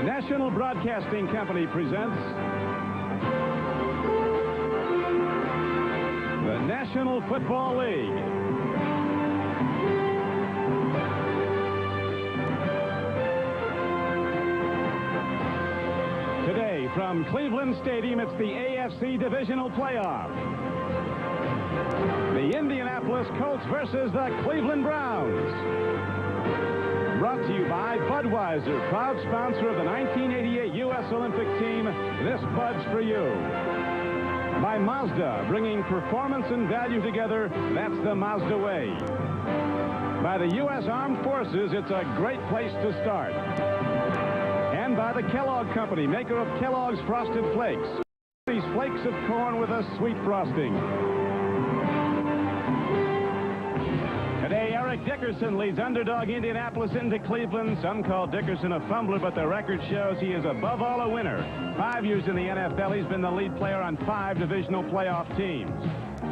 National Broadcasting Company presents the National Football League. Today, from Cleveland Stadium, it's the AFC Divisional playoff. The Indianapolis Colts versus the Cleveland Browns. Brought to you by Budweiser, proud sponsor of the 1988 U.S. Olympic team. This Bud's for you. By Mazda, bringing performance and value together. That's the Mazda way. By the U.S. Armed Forces, it's a great place to start. And by the Kellogg Company, maker of Kellogg's Frosted Flakes. These flakes of corn with a sweet frosting. Today, Eric Dickerson leads underdog Indianapolis into Cleveland. Some call Dickerson a fumbler, but the record shows he is above all a winner. 5 years in the NFL, he's been the lead player on 5 divisional playoff teams.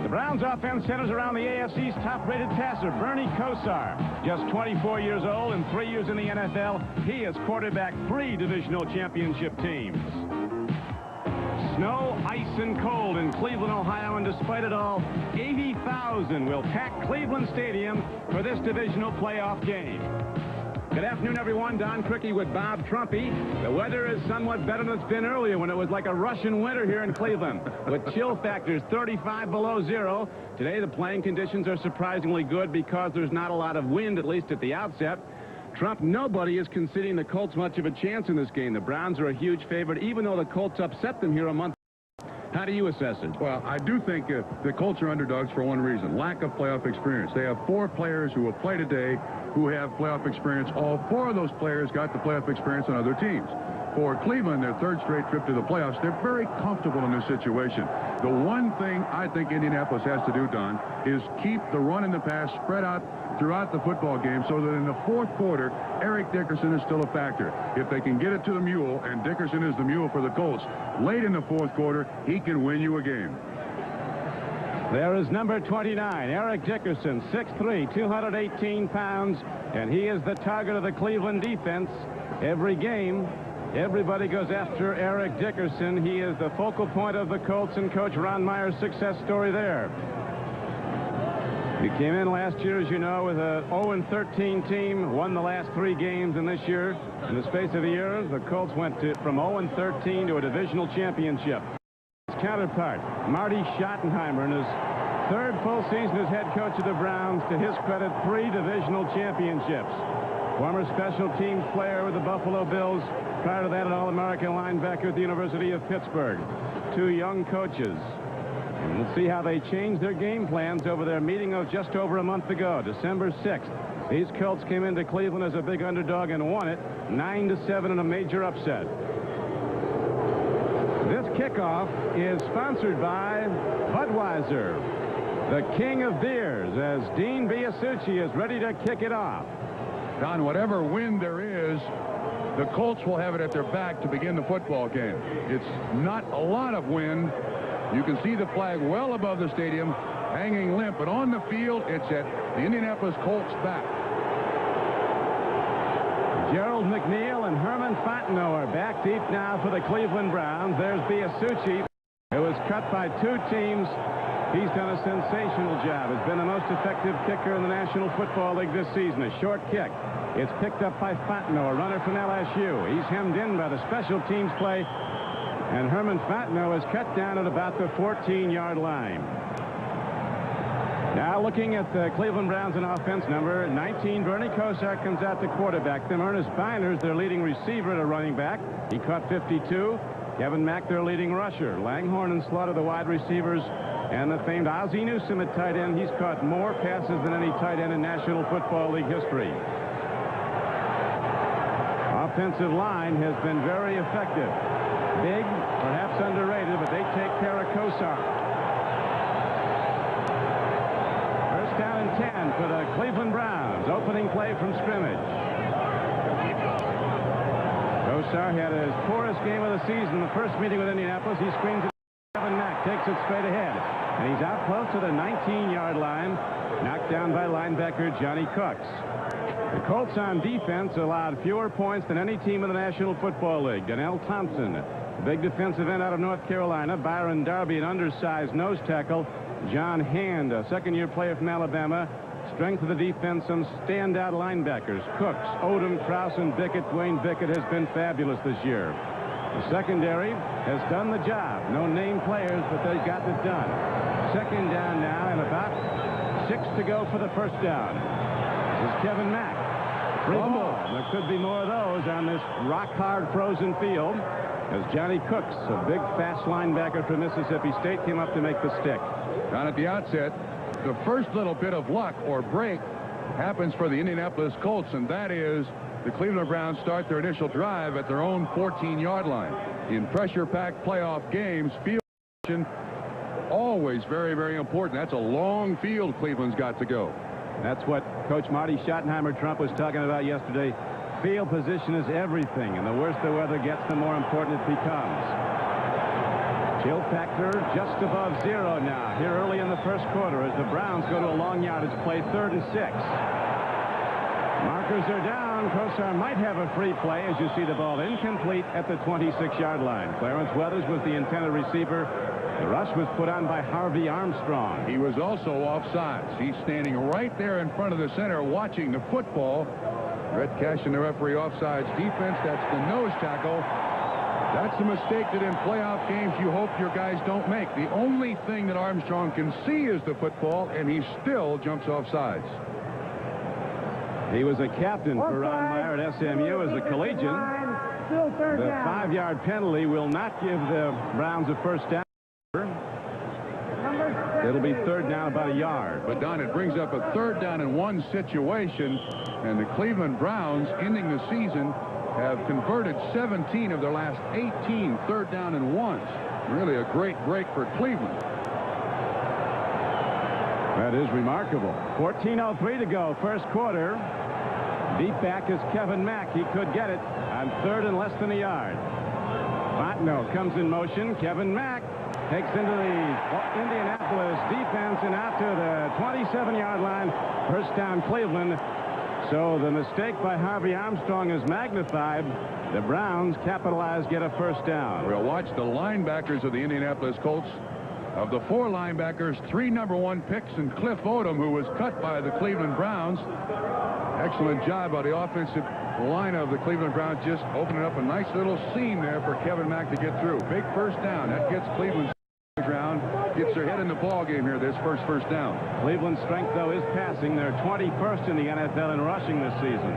The Browns' offense centers around the AFC's top-rated passer, Bernie Kosar. Just 24 years old and 3 years in the NFL, he has quarterbacked 3 divisional championship teams. Snow, ice, and cold in Cleveland, Ohio, and despite it all, 80,000 will pack Cleveland Stadium for this divisional playoff game. Good afternoon, everyone. Don Crickey with Bob Trumpy. The weather is somewhat better than it's been earlier when it was like a Russian winter here in Cleveland, with chill factors 35 below zero. Today, the playing conditions are surprisingly good because there's not a lot of wind, at least at the outset. Trump, nobody is conceding the Colts much of a chance in this game. The Browns are a huge favorite, even though the Colts upset them here a month. How do you assess it? Well, I do think the Colts are underdogs for one reason, lack of playoff experience. They have 4 players who will play today who have playoff experience. All 4 of those players got the playoff experience on other teams. For Cleveland, their 3rd straight trip to the playoffs, they're very comfortable in this situation. The one thing I think Indianapolis has to do, Don, is keep the run and the pass spread out throughout the football game so that in the 4th quarter, Eric Dickerson is still a factor. If they can get it to the mule, and Dickerson is the mule for the Colts, late in the 4th quarter, he can win you a game. There is number 29, Eric Dickerson, 6'3", 218 pounds, and he is the target of the Cleveland defense. Every game, everybody goes after Eric Dickerson. He is the focal point of the Colts and Coach Ron Meyer's success story there. He came in last year, as you know, with a 0-13 team, won the last 3 games, and this year, in the space of a year, the Colts went from 0-13 to a divisional championship. His counterpart, Marty Schottenheimer, in his 3rd full season as head coach of the Browns, to his credit, 3 divisional championships. Former special teams player with the Buffalo Bills. Prior to that, an All-American linebacker at the University of Pittsburgh. 2 young coaches. And we'll see how they change their game plans over their meeting of just over a month ago, December 6th. These Colts came into Cleveland as a big underdog and won it 9-7 in a major upset. This kickoff is sponsored by Budweiser, the king of beers, as Dean Biasucci is ready to kick it off. Don, whatever wind there is, the Colts will have it at their back to begin the football game. It's not a lot of wind. You can see the flag well above the stadium, hanging limp, but on the field, it's at the Indianapolis Colts' back. Gerald McNeil and Herman Fontenot are back deep now for the Cleveland Browns. There's Biasucci, who was cut by 2 teams. He's done a sensational job. Has been the most effective kicker in the National Football League this season. A short kick. It's picked up by Fontenot, a runner from LSU. He's hemmed in by the special teams play. And Herman Fontenot is cut down at about the 14-yard line. Now looking at the Cleveland Browns in offense, number 19, Bernie Kosar comes out to quarterback them. Ernest Beiner's their leading receiver at a running back. He caught 52. Kevin Mack, their leading rusher. Langhorne and Slaughter, the wide receivers. And the famed Ozzie Newsome at tight end. He's caught more passes than any tight end in National Football League history. Offensive line has been very effective. Big, perhaps underrated, but they take care of Kosar. First down and 10 for the Cleveland Browns. Opening play from scrimmage. Kosar had his poorest game of the season. The first meeting with Indianapolis, he screens it. Kevin Mack takes it straight ahead. And he's out close to the 19-yard line. Knocked down by linebacker Johnny Cox. The Colts on defense allowed fewer points than any team in the National Football League. Donnell Thompson, a big defensive end out of North Carolina. Byron Darby, an undersized nose tackle. John Hand, a second-year player from Alabama. Strength of the defense, some standout linebackers. Cooks, Odom, Krause, and Bickett. Dwayne Bickett has been fabulous this year. The secondary has done the job. No named players, but they've gotten it done. Second down now, and about 6 to go for the first down. This is Kevin Mack. Free ball. There could be more of those on this rock-hard frozen field as Johnny Cooks, a big, fast linebacker from Mississippi State, came up to make the stick. Down at the outset, the first little bit of luck or break happens for the Indianapolis Colts, and that is the Cleveland Browns start their initial drive at their own 14-yard line. In pressure-packed playoff games, field position always very, very important. That's a long field Cleveland's got to go. That's what Coach Marty Schottenheimer-Trump was talking about yesterday. Field position is everything, and the worse the weather gets, the more important it becomes. Chill factor just above 0 now here early in the first quarter as the Browns go to a long yardage play, 3rd and 6. Markers are down. Kosar might have a free play as you see the ball incomplete at the 26-yard line. Clarence Weathers was the intended receiver. The rush was put on by Harvey Armstrong. He was also offsides. He's standing right there in front of the center watching the football. Red Cash and the referee offsides defense. That's the nose tackle. That's a mistake that in playoff games you hope your guys don't make. The only thing that Armstrong can see is the football, and he still jumps offsides. He was a captain for Ron Meyer at SMU as a collegian. The 5-yard penalty will not give the Browns a first down. It'll be 3rd down about a yard. But Don, it brings up a 3rd down and 1 situation, and the Cleveland Browns ending the season have converted 17 of their last 18 3rd down and 1s. Really a great break for Cleveland. That is remarkable. 14:03 to go, first quarter. Deep back is Kevin Mack. He could get it on 3rd and less than a yard. Fontenot comes in motion. Kevin Mack takes into the Indianapolis defense and out to the 27-yard line. First down, Cleveland. So the mistake by Harvey Armstrong is magnified. The Browns capitalize, get a first down. We'll watch the linebackers of the Indianapolis Colts. Of the 4 linebackers, 3 number 1 picks, and Cliff Odom, who was cut by the Cleveland Browns. Excellent job by the offensive line of the Cleveland Browns, just opening up a nice little seam there for Kevin Mack to get through. Big first down. That gets Cleveland ground, gets their head in the ball game here, this first down. Cleveland's strength, though, is passing. They're 21st in the NFL in rushing this season.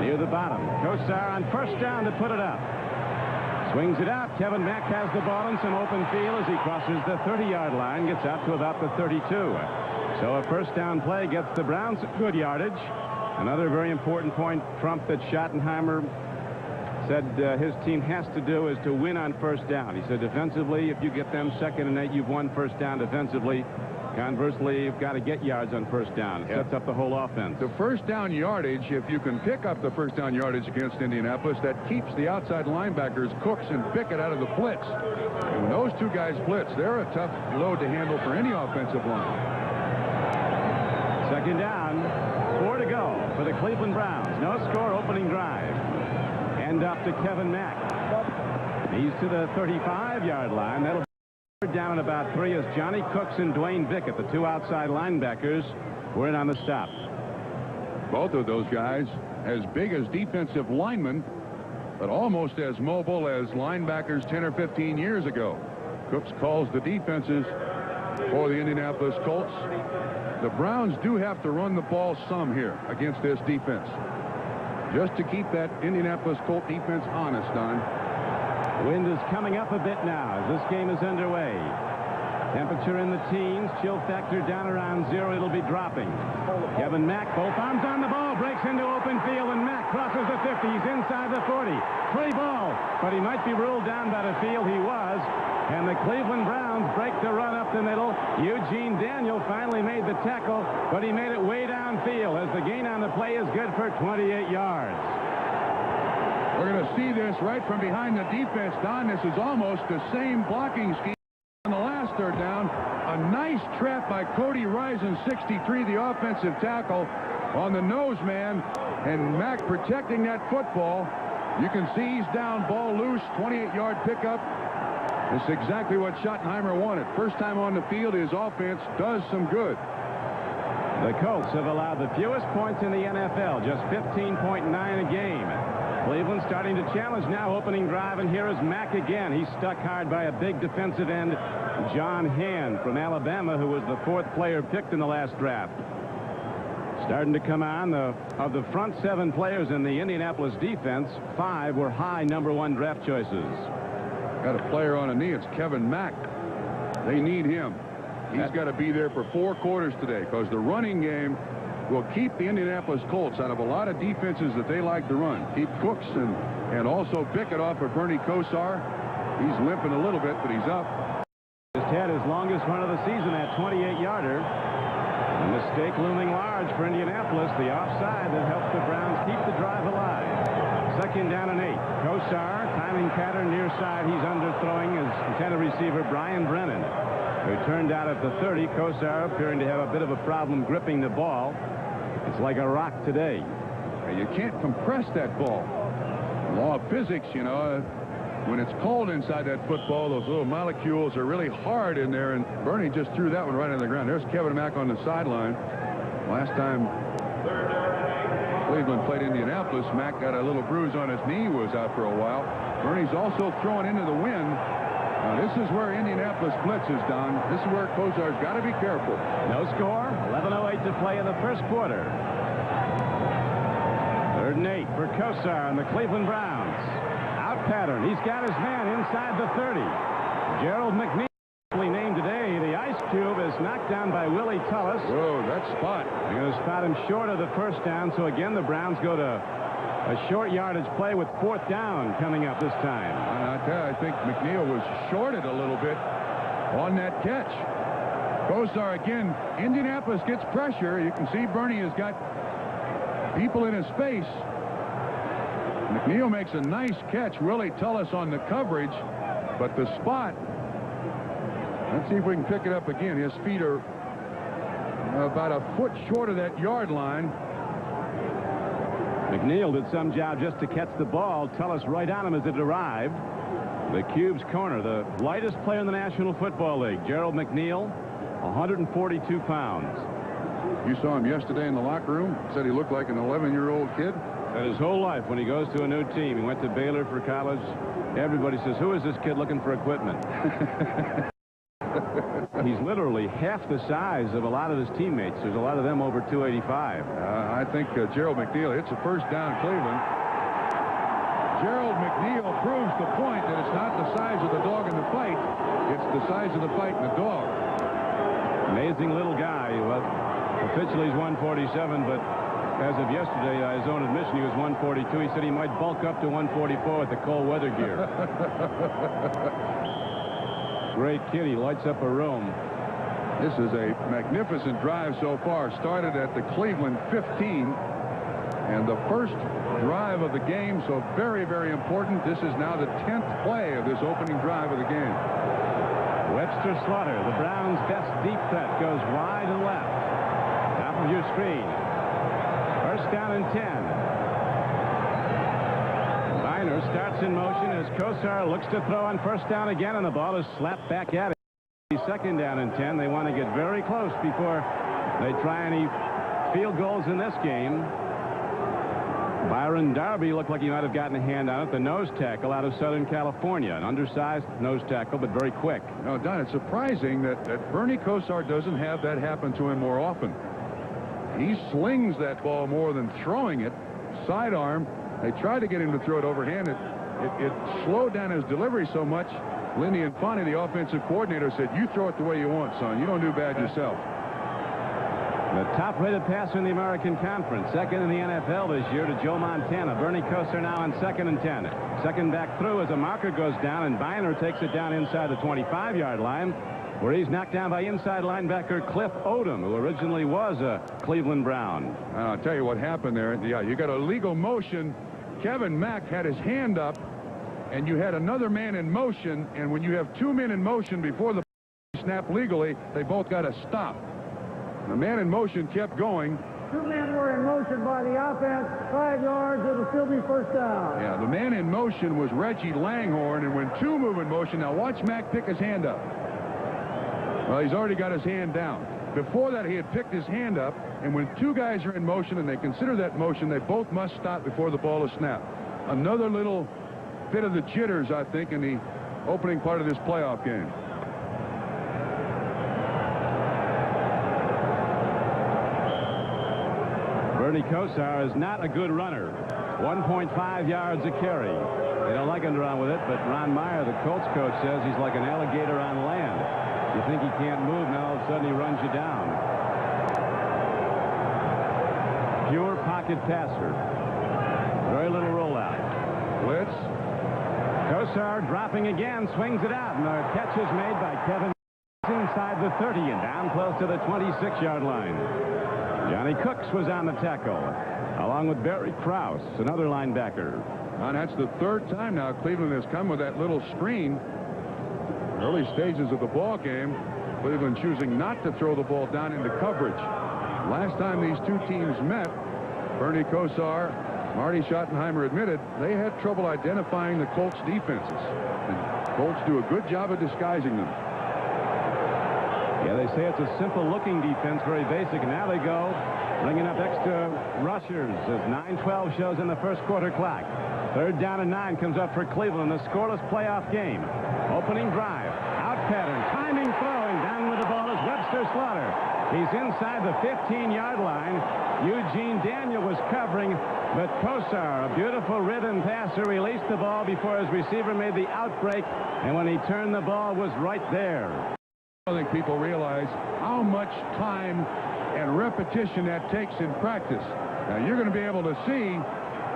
Near the bottom. Kosar on first down to put it up. Swings it out. Kevin Mack has the ball in some open field as he crosses the 30-yard line, gets out to about the 32. So a first down play gets the Browns good yardage. Another very important point, Trump, that Schottenheimer said his team has to do is to win on first down. He said defensively, if you get them 2nd and 8, you've won first down defensively. Conversely, you've got to get yards on first down. It sets up the whole offense. The first down yardage, if you can pick up the first down yardage against Indianapolis, that keeps the outside linebackers, Cooks and Bickett, out of the blitz. And when those 2 guys blitz, they're a tough load to handle for any offensive line. Second down, 4 to go for the Cleveland Browns. No score, opening drive. End up to Kevin Mack. He's to the 35-yard line. That'll be down at about 3 as Johnny Cooks and Dwayne Bickett, the 2 outside linebackers, were in on the stop. Both of those guys as big as defensive linemen, but almost as mobile as linebackers 10 or 15 years ago. Cooks calls the defenses for the Indianapolis Colts. The Browns do have to run the ball some here against this defense, just to keep that Indianapolis Colt defense honest, Don. Wind is coming up a bit now as this game is underway. Temperature in the teens, chill factor down around 0. It'll be dropping. Kevin Mack, both arms on the ball, breaks into open field, and Mack crosses the 50. He's inside the 40. Free ball, but he might be ruled down by the field. He was. And the Cleveland Browns break the run up the middle. Eugene Daniel finally made the tackle, but he made it way downfield as the gain on the play is good for 28 yards. We're going to see this right from behind the defense, Don. This is almost the same blocking scheme on the last 3rd down. A nice trap by Cody Rison, 63, the offensive tackle. on the nose man, and Mack protecting that football. You can see he's down, ball loose, 28-yard pickup. It's exactly what Schottenheimer wanted. First time on the field, his offense does some good. The Colts have allowed the fewest points in the NFL, just 15.9 a game. Cleveland starting to challenge now, opening drive, and here is Mack again. He's stuck hard by a big defensive end, John Hand from Alabama, who was the 4th player picked in the last draft. Starting to come on. Of the front 7 players in the Indianapolis defense, 5 were high #1 draft choices. Got a player on a knee. It's Kevin Mack. They need him. He's got to be there for 4 quarters today, because the running game will keep the Indianapolis Colts out of a lot of defenses that they like to run. Keep Cooks and also Bickett off of Bernie Kosar. He's limping a little bit, but he's up. Just had his longest run of the season, that 28-yarder. A mistake looming large for Indianapolis. The offside that helped the Browns keep the drive alive. 2nd down and 8. Kosar, timing pattern near side. He's underthrowing his intended receiver, Brian Brennan, who turned out at the 30. Kosar appearing to have a bit of a problem gripping the ball. It's like a rock today. You can't compress that ball. Law of physics, you know. When it's cold inside that football, those little molecules are really hard in there, and Bernie just threw that one right on the ground. There's Kevin Mack on the sideline. Last time Cleveland played Indianapolis, Mack got a little bruise on his knee, was out for a while. Bernie's also throwing into the wind. Now, this is where Indianapolis blitzes, Don. This is where Kosar's got to be careful. No score. 11:08 to play in the first quarter. 3rd and 8 for Kosar and the Cleveland Browns. Out pattern. He's got his man inside the 30. Gerald McNeil, named today the Ice Cube, is knocked down by Willie Tullis. Whoa, that spot. They're going to spot him short of the first down. So again, the Browns go to a short yardage play with 4th down coming up this time. I think McNeil was shorted a little bit on that catch. Kosar again. Indianapolis gets pressure. You can see Bernie has got people in his face. McNeil makes a nice catch. Willie Tullis on the coverage, but the spot. Let's see if we can pick it up again. His feet are about a foot short of that yard line. McNeil did some job just to catch the ball. Tullis right on him as it arrived. The Cube's corner, the lightest player in the National Football League, Gerald McNeil, 142 pounds. You saw him yesterday in the locker room. Said he looked like an 11-year-old kid. And his whole life, when he goes to a new team, he went to Baylor for college. Everybody says, "Who is this kid looking for equipment?" He's literally half the size of a lot of his teammates. There's a lot of them over 285. I think Gerald McNeil hits a first down, Cleveland. Gerald McNeil proves the point that it's not the size of the dog in the fight. It's the size of the fight in the dog. Amazing little guy. Well, officially he's 147, but as of yesterday, his own admission, he was 142. He said he might bulk up to 144 with the cold weather gear. Great kid. He lights up a room. This is a magnificent drive so far. Started at the Cleveland 15, and the first drive of the game, so very, very important. This is now the 10th play of this opening drive of the game. Webster Slaughter, the Browns' best deep threat, goes wide and left. Top of your screen. First down and 10. Biner starts in motion as Kosar looks to throw on first down again, and the ball is slapped back at it. 2nd down and 10. They want to get very close before they try any field goals in this game. Byron Darby looked like he might have gotten a hand on it. The nose tackle out of Southern California. An undersized nose tackle, but very quick. No, Don, it's surprising that Bernie Kosar doesn't have that happen to him more often. He slings that ball more than throwing it. Sidearm. They tried to get him to throw it overhand. It slowed down his delivery so much. Lindy Infante, the offensive coordinator, said, "You throw it the way you want, son. You don't do bad yourself." The top-rated passer in the American Conference, second in the NFL this year to Joe Montana. Bernie Kosar now on 2nd and 10. Second back through as a marker goes down, and Biner takes it down inside the 25-yard line, where he's knocked down by inside linebacker Cliff Odom, who originally was a Cleveland Brown. I'll tell you what happened there. Yeah, you got a legal motion. Kevin Mack had his hand up, and you had another man in motion, and when you have 2 men in motion before the snap legally, they both got to stop. The man in motion kept going, 2 men were in motion by the offense. 5 yards. It'll still be first down. Yeah, the man in motion was Reggie Langhorne, and when 2 move in motion, now watch Mack pick his hand up. Well, he's already got his hand down. Before that, he had picked his hand up, and when 2 guys are in motion and they consider that motion, they both must stop before the ball is snapped. Another little bit of the jitters, I think, in the opening part of this playoff game. Bernie Kosar is not a good runner. 1.5 yards a carry. They don't like him to run with it, but Ron Meyer, the Colts coach, says he's like an alligator on land. You think he can't move, now all of a sudden he runs you down. Pure pocket passer. Very little rollout. Blitz. Kosar dropping again, swings it out, and the catch is made by Kevin inside the 30 and down close to the 26-yard line. Johnny Cooks was on the tackle, along with Barry Krause, another linebacker. And that's the 3rd time now Cleveland has come with that little screen. Early stages of the ball game, Cleveland choosing not to throw the ball down into coverage. Last time these 2 teams met, Bernie Kosar, Marty Schottenheimer admitted they had trouble identifying the Colts defenses. The Colts do a good job of disguising them. Yeah, they say it's a simple-looking defense, very basic. And now they go, bringing up extra rushers as 9:12 shows in the first quarter clock. 3rd down and 9 comes up for Cleveland, a scoreless playoff game. Opening drive, out pattern, timing throwing, down with the ball is Webster Slaughter. He's inside the 15-yard line. Eugene Daniel was covering, but Kosar, a beautiful rhythm passer, released the ball before his receiver made the outbreak, and when he turned the ball was right there. I don't think people realize how much time and repetition that takes in practice. Now, you're going to be able to see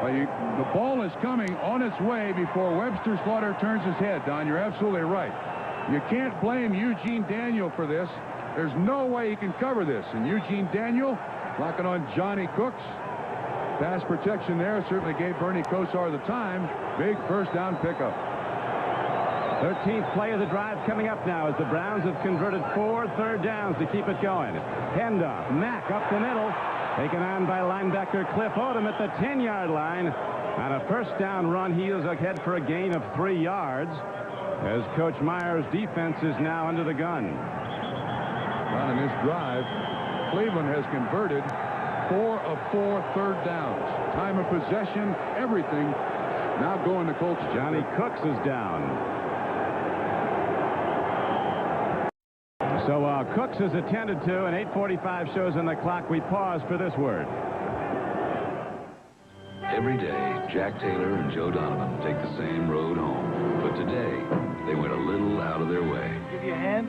the ball is coming on its way before Webster Slaughter turns his head, Don. You're absolutely right. You can't blame Eugene Daniel for this. There's no way he can cover this. And Eugene Daniel blocking on Johnny Cooks. Pass protection there certainly gave Bernie Kosar the time. Big first down pickup. 13th play of the drive coming up now as the Browns have converted 4 third downs to keep it going. Handoff, Mack up the middle, taken on by linebacker Cliff Odom at the 10-yard line. On a first down run, he is ahead for a gain of 3 yards as Coach Meyer's defense is now under the gun. On this drive, Cleveland has converted 4 of 4 third downs. Time of possession, everything now going to Colts. Johnny Cooks is down. So Cooks is attended to, and 8:45 shows on the clock. We pause for this word. Every day, Jack Taylor and Joe Donovan take the same road home. But today, they went a little out of their way. Give you a hand.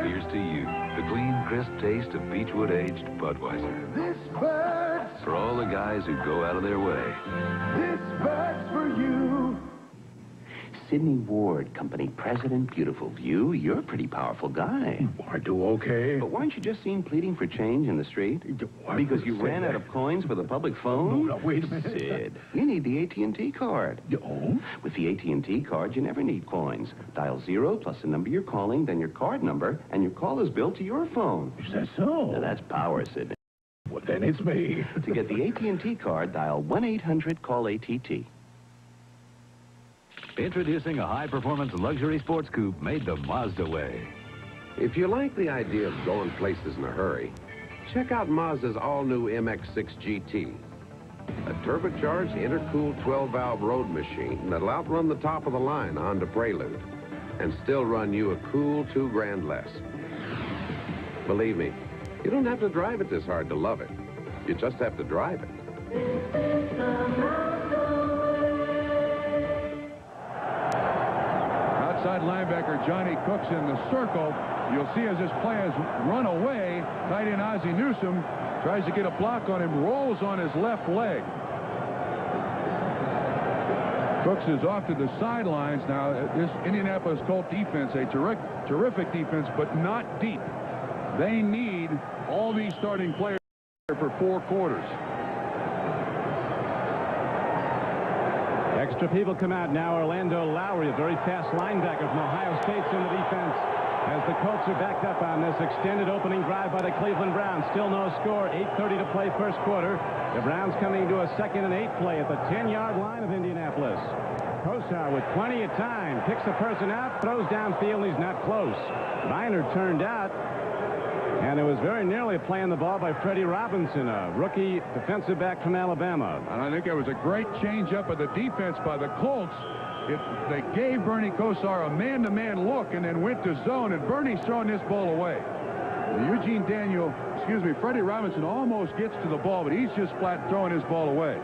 Here's to you, the clean, crisp taste of Beechwood aged Budweiser. This bird's For all the guys who go out of their way. for you. Sidney Ward Company President, Beautiful View. You're a pretty powerful guy. I do okay. But weren't you just seen pleading for change in the street? Why Because would you say ran that? out of coins for the public phone? No, wait a minute. Sid, you need the AT&T card. Oh? With the AT&T card, you never need coins. Dial 0 plus the number you're calling, then your card number, and your call is billed to your phone. Is that so? Now, that's power, Sidney. Well, then it's me. To get the AT&T card, dial 1-800-CALL-ATT. Introducing a high-performance luxury sports coupe made the Mazda way. If you like the idea of going places in a hurry, check out Mazda's all-new MX-6 GT. A turbocharged, intercooled 12-valve road machine that'll outrun the top-of-the-line Honda Prelude and still run you a cool $2 grand less. Believe me, you don't have to drive it this hard to love it. You just have to drive it. Outside linebacker Johnny Cooks in the circle. You'll see as this play has run away, tight end Ozzie Newsome tries to get a block on him, rolls on his left leg. Cooks is off to the sidelines now. This Indianapolis Colts defense, a terrific defense, but not deep. They need all these starting players for 4 quarters. Extra people come out now. Orlando Lowry, a very fast linebacker from Ohio State's in the defense. As the Colts are backed up on this extended opening drive by the Cleveland Browns. Still no score. 8:30 to play first quarter. The Browns coming to a 2nd and 8 play at the 10-yard line of Indianapolis. Kosar with plenty of time. Picks a person out. Throws downfield. He's not close. Biner turned out. And it was very nearly playing the ball by Freddie Robinson, a rookie defensive back from Alabama. And I think it was a great change-up of the defense by the Colts. They gave Bernie Kosar a man-to-man look and then went to zone, and Bernie's throwing this ball away. Freddie Robinson almost gets to the ball, but he's just flat throwing his ball away.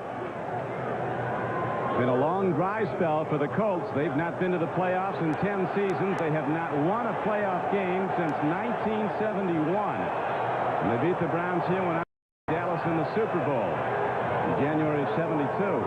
Been a long dry spell for the Colts. They've not been to the playoffs in 10 seasons. They have not won a playoff game since 1971. And they beat the Browns here when Dallas in the Super Bowl in January of '72.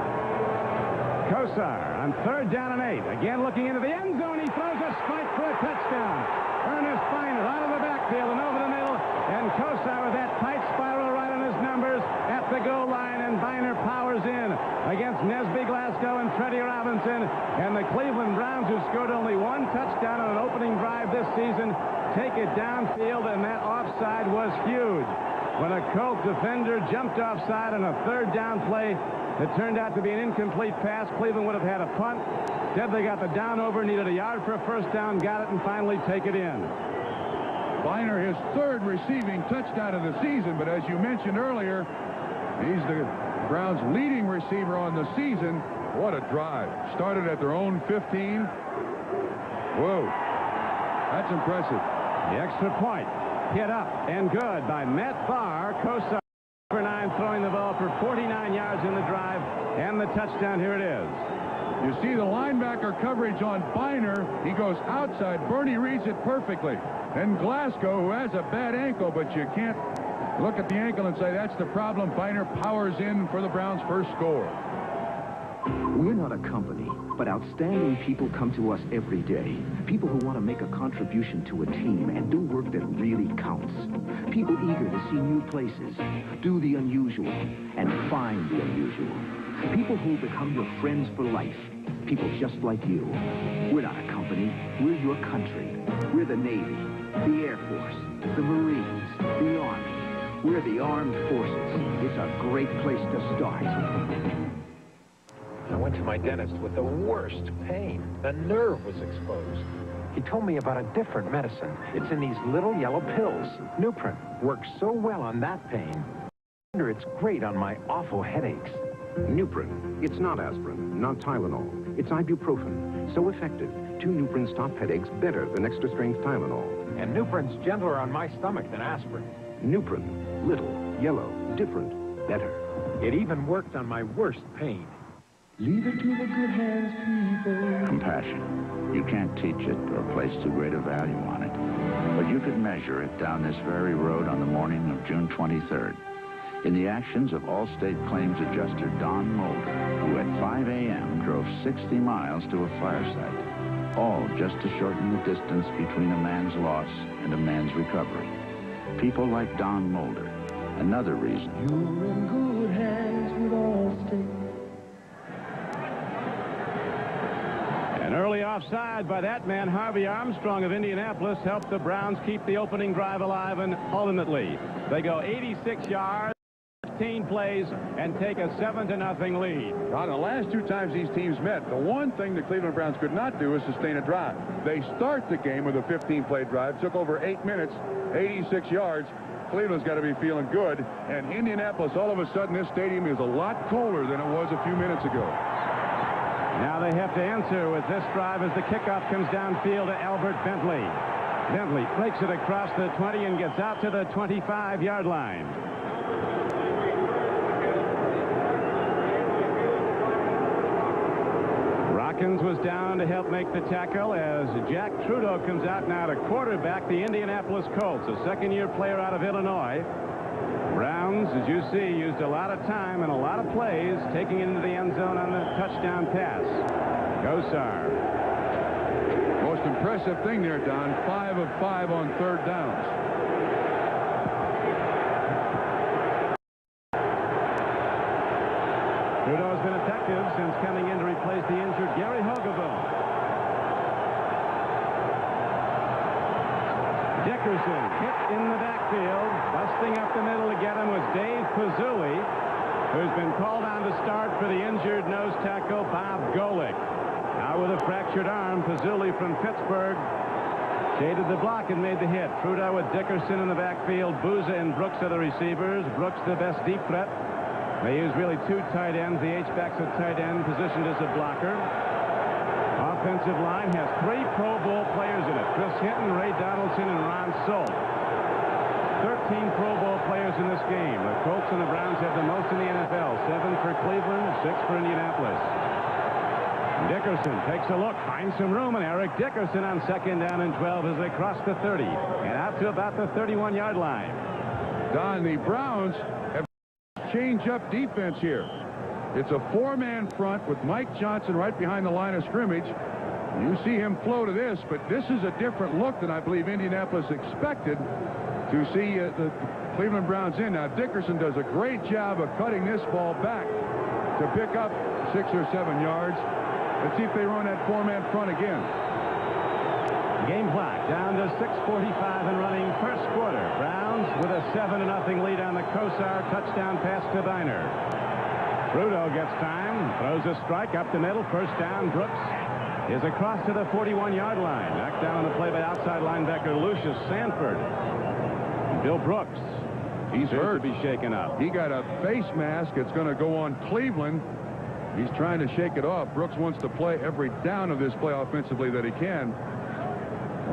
Kosar on 3rd down and 8. Again looking into the end zone. He throws a spike for a touchdown. Ernest Biner out of the backfield and over the middle. And Kosar with that tight spiral right on his numbers at the goal line. And Biner powers in against Nesby Glasgow and Freddie Robinson. And the Cleveland Browns, who scored only 1 touchdown on an opening drive this season, take it downfield, and that offside was huge. When a Colt defender jumped offside on a 3rd down play, it turned out to be an incomplete pass. Cleveland would have had a punt. Instead, they got the down over, needed a yard for a 1st down, got it, and finally take it in. Biner, his 3rd receiving touchdown of the season, but as you mentioned earlier, he's the Browns' leading receiver on the season. What a drive. Started at their own 15. Whoa. That's impressive. The extra point hit up and good by Matt Barr. Kosar, number 9, throwing the ball for 49 yards in the drive, and the touchdown. Here it is. You see the linebacker coverage on Biner. He goes outside. Bernie reads it perfectly. And Glasgow, who has a bad ankle, but you can't look at the ankle and say that's the problem. Biner powers in for the Browns' first score. We're not a company, but outstanding people come to us every day. People who want to make a contribution to a team and do work that really counts. People eager to see new places, do the unusual, and find the unusual. People who become your friends for life. People just like you. We're not a company. We're your country. We're the Navy, the Air Force, the Marines, the Army. We're the Armed Forces. It's a great place to start. I went to my dentist with the worst pain. The nerve was exposed. He told me about a different medicine. It's in these little yellow pills. Nuprin works so well on that pain. It's great on my awful headaches. Nuprin. It's not aspirin, not Tylenol. It's ibuprofen. So effective, 2 Nuprins stop headaches better than extra-strength Tylenol. And Nuprin's gentler on my stomach than aspirin. Nuprin. Little, yellow, different, better. It even worked on my worst pain. Leave it to the good hands, people. Compassion. You can't teach it or place too great a value on it. But you could measure it down this very road on the morning of June 23rd. In the actions of Allstate Claims Adjuster Don Mulder, who at 5 a.m. drove 60 miles to a fire site, all just to shorten the distance between a man's loss and a man's recovery. People like Don Mulder. Another reason. You're in good hands with Allstate. An early offside by that man, Harvey Armstrong of Indianapolis, helped the Browns keep the opening drive alive, and ultimately they go 86 yards. 15 plays and take a 7-0 lead. Now, the last 2 times these teams met, the one thing the Cleveland Browns could not do is sustain a drive. They start the game with a 15-play drive, took over 8 minutes, 86 yards. Cleveland's got to be feeling good, and Indianapolis, all of a sudden, this stadium is a lot colder than it was a few minutes ago. Now they have to answer with this drive as the kickoff comes downfield to Albert Bentley. Bentley breaks it across the 20 and gets out to the 25-yard line. Rockins was down to help make the tackle as Jack Trudeau comes out now to quarterback the Indianapolis Colts, a second-year player out of Illinois. Browns, as you see, used a lot of time and a lot of plays taking it into the end zone on the touchdown pass. Kosar. Most impressive thing there, Don, 5 of 5 on 3rd downs. Trudeau's been attacked. inactive since coming in to replace the injured Gary Hogeboom. Dickerson hit in the backfield. Busting up the middle to get him was Dave Pazzulli, who's been called on to start for the injured nose tackle Bob Golick. Now with a fractured arm, Pazzulli from Pittsburgh shaded the block and made the hit. Trudeau with Dickerson in the backfield. Booza and Brooks are the receivers. Brooks the best deep threat. They use really two tight ends. The H-back's a tight end positioned as a blocker. Offensive line has 3 Pro Bowl players in it. Chris Hinton, Ray Donaldson, and Ron Solt. 13 Pro Bowl players in this game. The Colts and the Browns have the most in the NFL. 7 for Cleveland, 6 for Indianapolis. Dickerson takes a look, finds some room, and Eric Dickerson on 2nd down and 12 as they cross the 30 and out to about the 31-yard line. Don, the Browns have changed up defense here. It's a 4-man front with Mike Johnson right behind the line of scrimmage. You see him flow to this, but this is a different look than I believe Indianapolis expected to see the Cleveland Browns in. Now, Dickerson does a great job of cutting this ball back to pick up 6 or 7 yards. Let's see if they run that 4-man front again. Game clock down to 6:45 and running first quarter. Browns with a 7-0 lead on the Kosar touchdown pass to Viner. Trudeau gets time, throws a strike up the middle, first down. Brooks is across to the 41-yard line. Knocked down on the play by outside linebacker Lucius Sanford. Bill Brooks. He's hurt. To be shaken up. He got a face mask. It's going to go on Cleveland. He's trying to shake it off. Brooks wants to play every down of this play offensively that he can.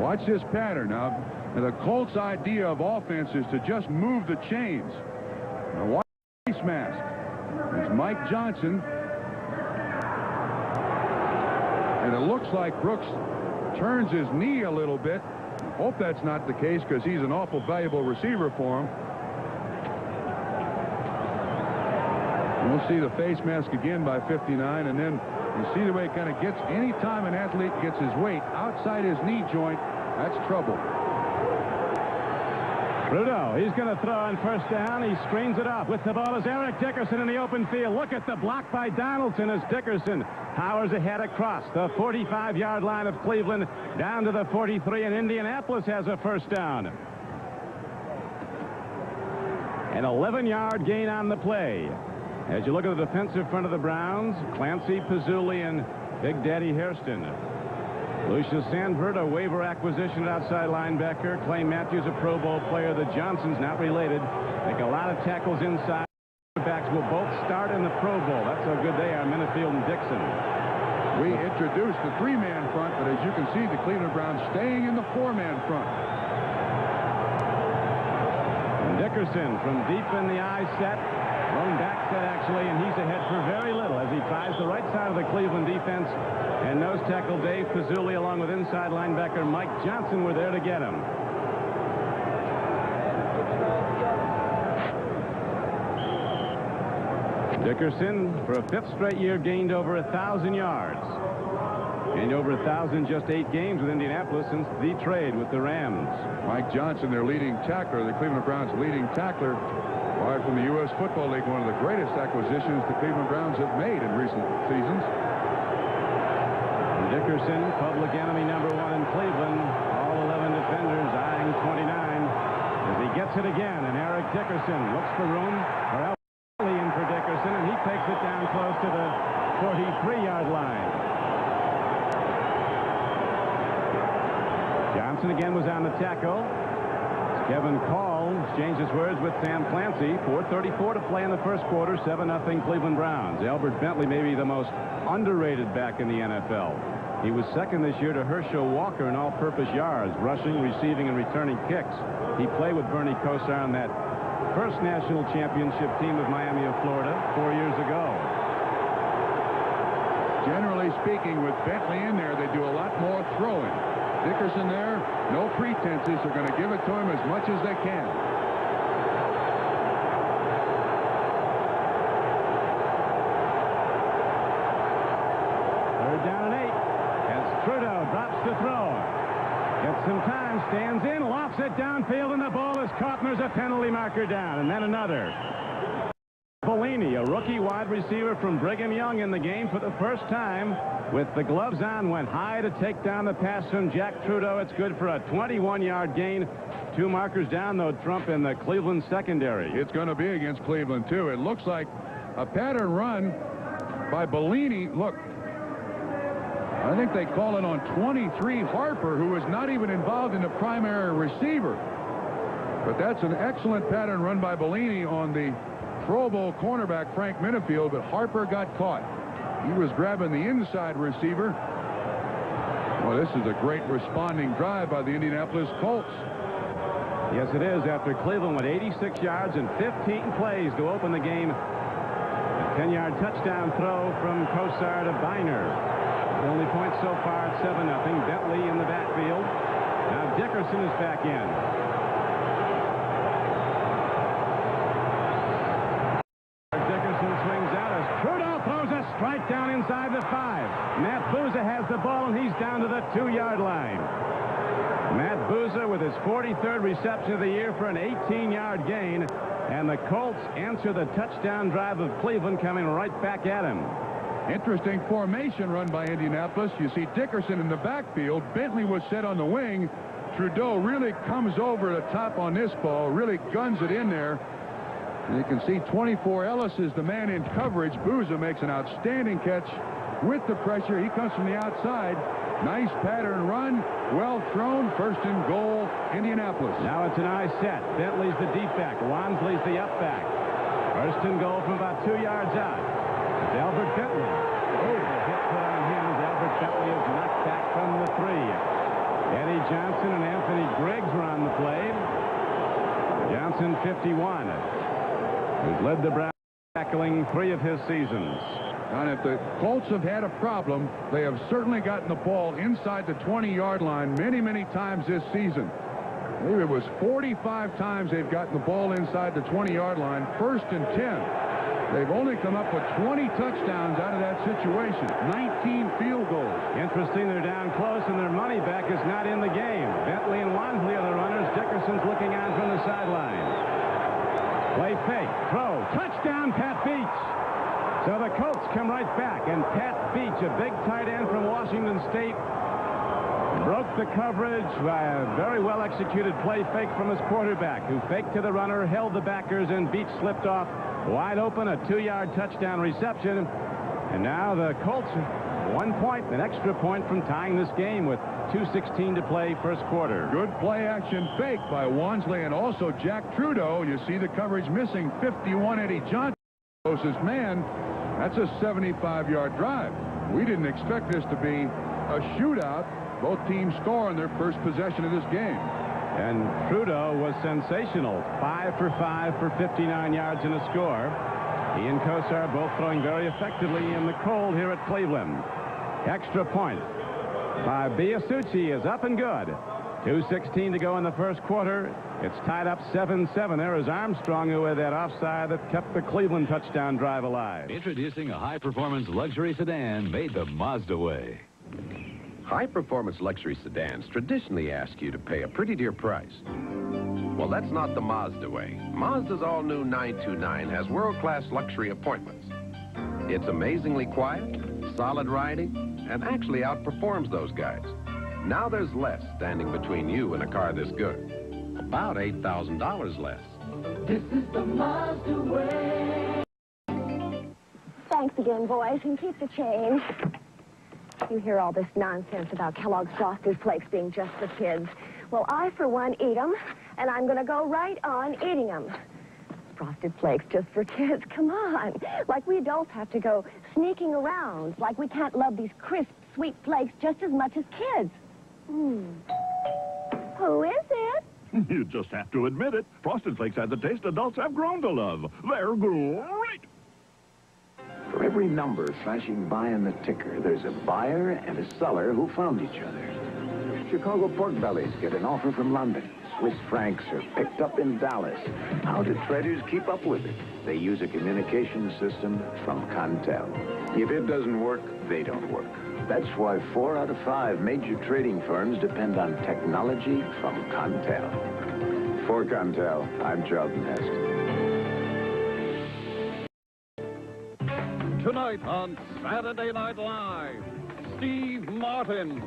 Watch this pattern now. And the Colts' idea of offense is to just move the chains. Now watch the face mask. It's Mike Johnson. And it looks like Brooks turns his knee a little bit. Hope that's not the case because he's an awful valuable receiver for him. We'll see the face mask again by 59, and then you see the way it kind of gets. Any time an athlete gets his weight outside his knee joint, that's trouble. Trudeau, he's going to throw on first down. He screens it off. With the ball is Eric Dickerson in the open field. Look at the block by Donaldson as Dickerson powers ahead across the 45-yard line of Cleveland down to the 43, and Indianapolis has a first down. An 11-yard gain on the play. As you look at the defensive front of the Browns, Clancy, Pazzulli, and Big Daddy Hairston. Lucius Sanford, a waiver acquisition at outside linebacker. Clay Matthews, a Pro Bowl player. The Johnsons, not related, make a lot of tackles inside. The backs will both start in the Pro Bowl. That's how good they are, Minifield and Dixon. We introduced the 3-man front, but as you can see, the Cleveland Browns staying in the 4-man front. And Dickerson from deep in the I set. Lone back set, actually, and he's ahead for very little as he tries the right side of the Cleveland defense. And nose tackle Dave Pazzulli along with inside linebacker Mike Johnson were there to get him. Dickerson, for a 5th straight year, gained over 1,000 yards. Gained over 1,000 just 8 games with Indianapolis since the trade with the Rams. Mike Johnson, their leading tackler, the Cleveland Browns' leading tackler. Acquired from the U.S. Football League, one of the greatest acquisitions the Cleveland Browns have made in recent seasons. And Dickerson, public enemy number 1 in Cleveland. All 11 defenders eyeing 29 as he gets it again. And Eric Dickerson looks for room. Or in for Dickerson, and he takes it down close to the 43-yard line. Johnson again was on the tackle. Kevin Call exchanged his words with Sam Clancy. 4:34 to play in the first quarter. 7-0 Cleveland Browns. Albert Bentley may be the most underrated back in the NFL. He was second this year to Herschel Walker in all-purpose yards, rushing, receiving, and returning kicks. He played with Bernie Kosar on that first national championship team of Miami of Florida 4 years ago. Generally speaking, with Bentley in there, they do a lot more throwing. Dickerson there, no pretenses. They're going to give it to him as much as they can. Third down and 8 as Trudeau drops the throw. Gets some time, stands in, lofts it downfield, and the ball is caught, and there's a penalty marker down, and then another. Bellini, a rookie wide receiver from Brigham Young in the game for the first time. With the gloves on, went high to take down the pass from Jack Trudeau. It's good for a 21-yard gain. 2 markers down, though, Trump, in the Cleveland secondary. It's going to be against Cleveland, too. It looks like a pattern run by Bellini. Look, I think they call it on 23 Harper, who is not even involved in the primary receiver. But that's an excellent pattern run by Bellini on the Pro Bowl cornerback Frank Minifield, but Harper got caught. He was grabbing the inside receiver. Well, this is a great responding drive by the Indianapolis Colts. Yes, it is. After Cleveland went 86 yards and 15 plays to open the game. A 10-yard touchdown throw from Kosar to Biner. The only point so far at 7-0. Bentley in the backfield. Now Dickerson is back in. Strike down inside the 5. Matt Booza has the ball, and he's down to the 2-yard line. Matt Booza with his 43rd reception of the year for an 18-yard gain. And the Colts answer the touchdown drive of Cleveland, coming right back at him. Interesting formation run by Indianapolis. You see Dickerson in the backfield. Bentley was set on the wing. Trudeau really comes over the top on this ball, really guns it in there. And you can see 24 Ellis is the man in coverage. Booza makes an outstanding catch with the pressure. He comes from the outside. Nice pattern run. Well thrown. First and goal, Indianapolis. Now it's an eye set. Bentley's the deep back. Wansley's the up back. First and goal from about 2 yards out. It's Albert Bentley. Oh, the hit put on him as Albert Bentley is knocked back from the 3. Eddie Johnson and Anthony Griggs were on the play. Johnson, 51. Who's led the Browns tackling 3 of his seasons. And if the Colts have had a problem, they have certainly gotten the ball inside the 20-yard line many, many times this season. Maybe it was 45 times they've gotten the ball inside the 20-yard line, 1st and 10. They've only come up with 20 touchdowns out of that situation, 19 field goals. Interesting, they're down close, and their money back is not in the game. Bentley and Wansley are the runners. Dickerson's looking on from the sideline. Play fake, throw, touchdown, Pat Beach. So the Colts come right back, and Pat Beach, a big tight end from Washington State, broke the coverage by a very well-executed play fake from his quarterback, who faked to the runner, held the backers, and Beach slipped off wide open, a 2-yard touchdown reception. And now the Colts, 1 point, an extra point from tying this game with 2:16 to play, first quarter. Good play action fake by Wansley and also Jack Trudeau. You see the coverage missing. 51 Eddie Johnson, closest man. That's a 75-yard drive. We didn't expect this to be a shootout. Both teams score on their first possession of this game. And Trudeau was sensational. 5 for 5 for 59 yards and a score. He and Kosar both throwing very effectively in the cold here at Cleveland. Extra point by Biasucci is up and good. 2:16 to go in the first quarter. It's tied up 7-7. There is Armstrong, who had that offside that kept the Cleveland touchdown drive alive. Introducing a high-performance luxury sedan made the Mazda way. High-performance luxury sedans traditionally ask you to pay a pretty dear price. Well, that's not the Mazda way. Mazda's all-new 929 has world-class luxury appointments. It's amazingly quiet, solid riding, and actually outperforms those guys. Now there's less standing between you and a car this good. About $8,000 less. This is the Mazda way. Thanks again, boys, and keep the change. You hear all this nonsense about Kellogg's Frosted Flakes being just for kids. Well, I, for one, eat them, and I'm going to go right on eating them. Frosted Flakes just for kids, come on. Like we adults have to go sneaking around. Like we can't love these crisp, sweet flakes just as much as kids. Who is it? You just have to admit it. Frosted Flakes have the taste adults have grown to love. They're great. For every number flashing by on the ticker, there's a buyer and a seller who found each other. Chicago pork bellies get an offer from London. Swiss francs are picked up in Dallas. How do traders keep up with it? They use a communication system from Contel. If it doesn't work, they don't work. That's why 4 out of 5 major trading firms depend on technology from Contel. For Contel, I'm Charlton Heston. Tonight on Saturday Night Live, Steve Martin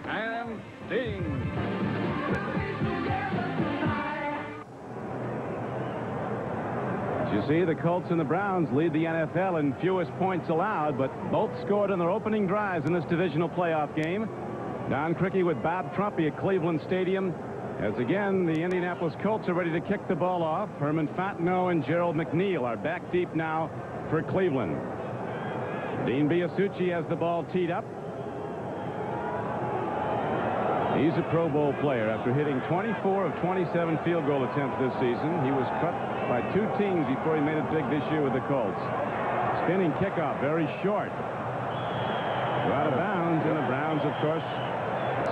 and Sting. You see, the Colts and the Browns lead the NFL in fewest points allowed, but both scored in their opening drives in this divisional playoff game. Don Criqui with Bob Trumpy at Cleveland Stadium. As again, the Indianapolis Colts are ready to kick the ball off. Herman Fontenot and Gerald McNeil are back deep now for Cleveland. Dean Biasucci has the ball teed up. He's a Pro Bowl player after hitting 24 of 27 field goal attempts this season. He was cut by 2 teams before he made it big this year with the Colts. Spinning kickoff, very short. Out of bounds, and the Browns, of course,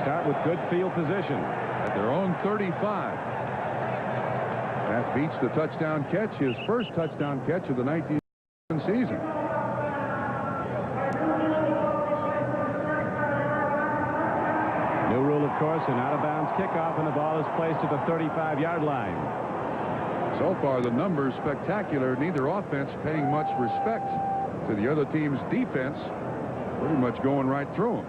start with good field position. At their own 35. That beats the touchdown catch, his first touchdown catch of the 19 season. New rule, of course, an out-of-bounds kickoff, and the ball is placed at the 35-yard line. So far, the numbers spectacular. Neither offense paying much respect to the other team's defense. Pretty much going right through them.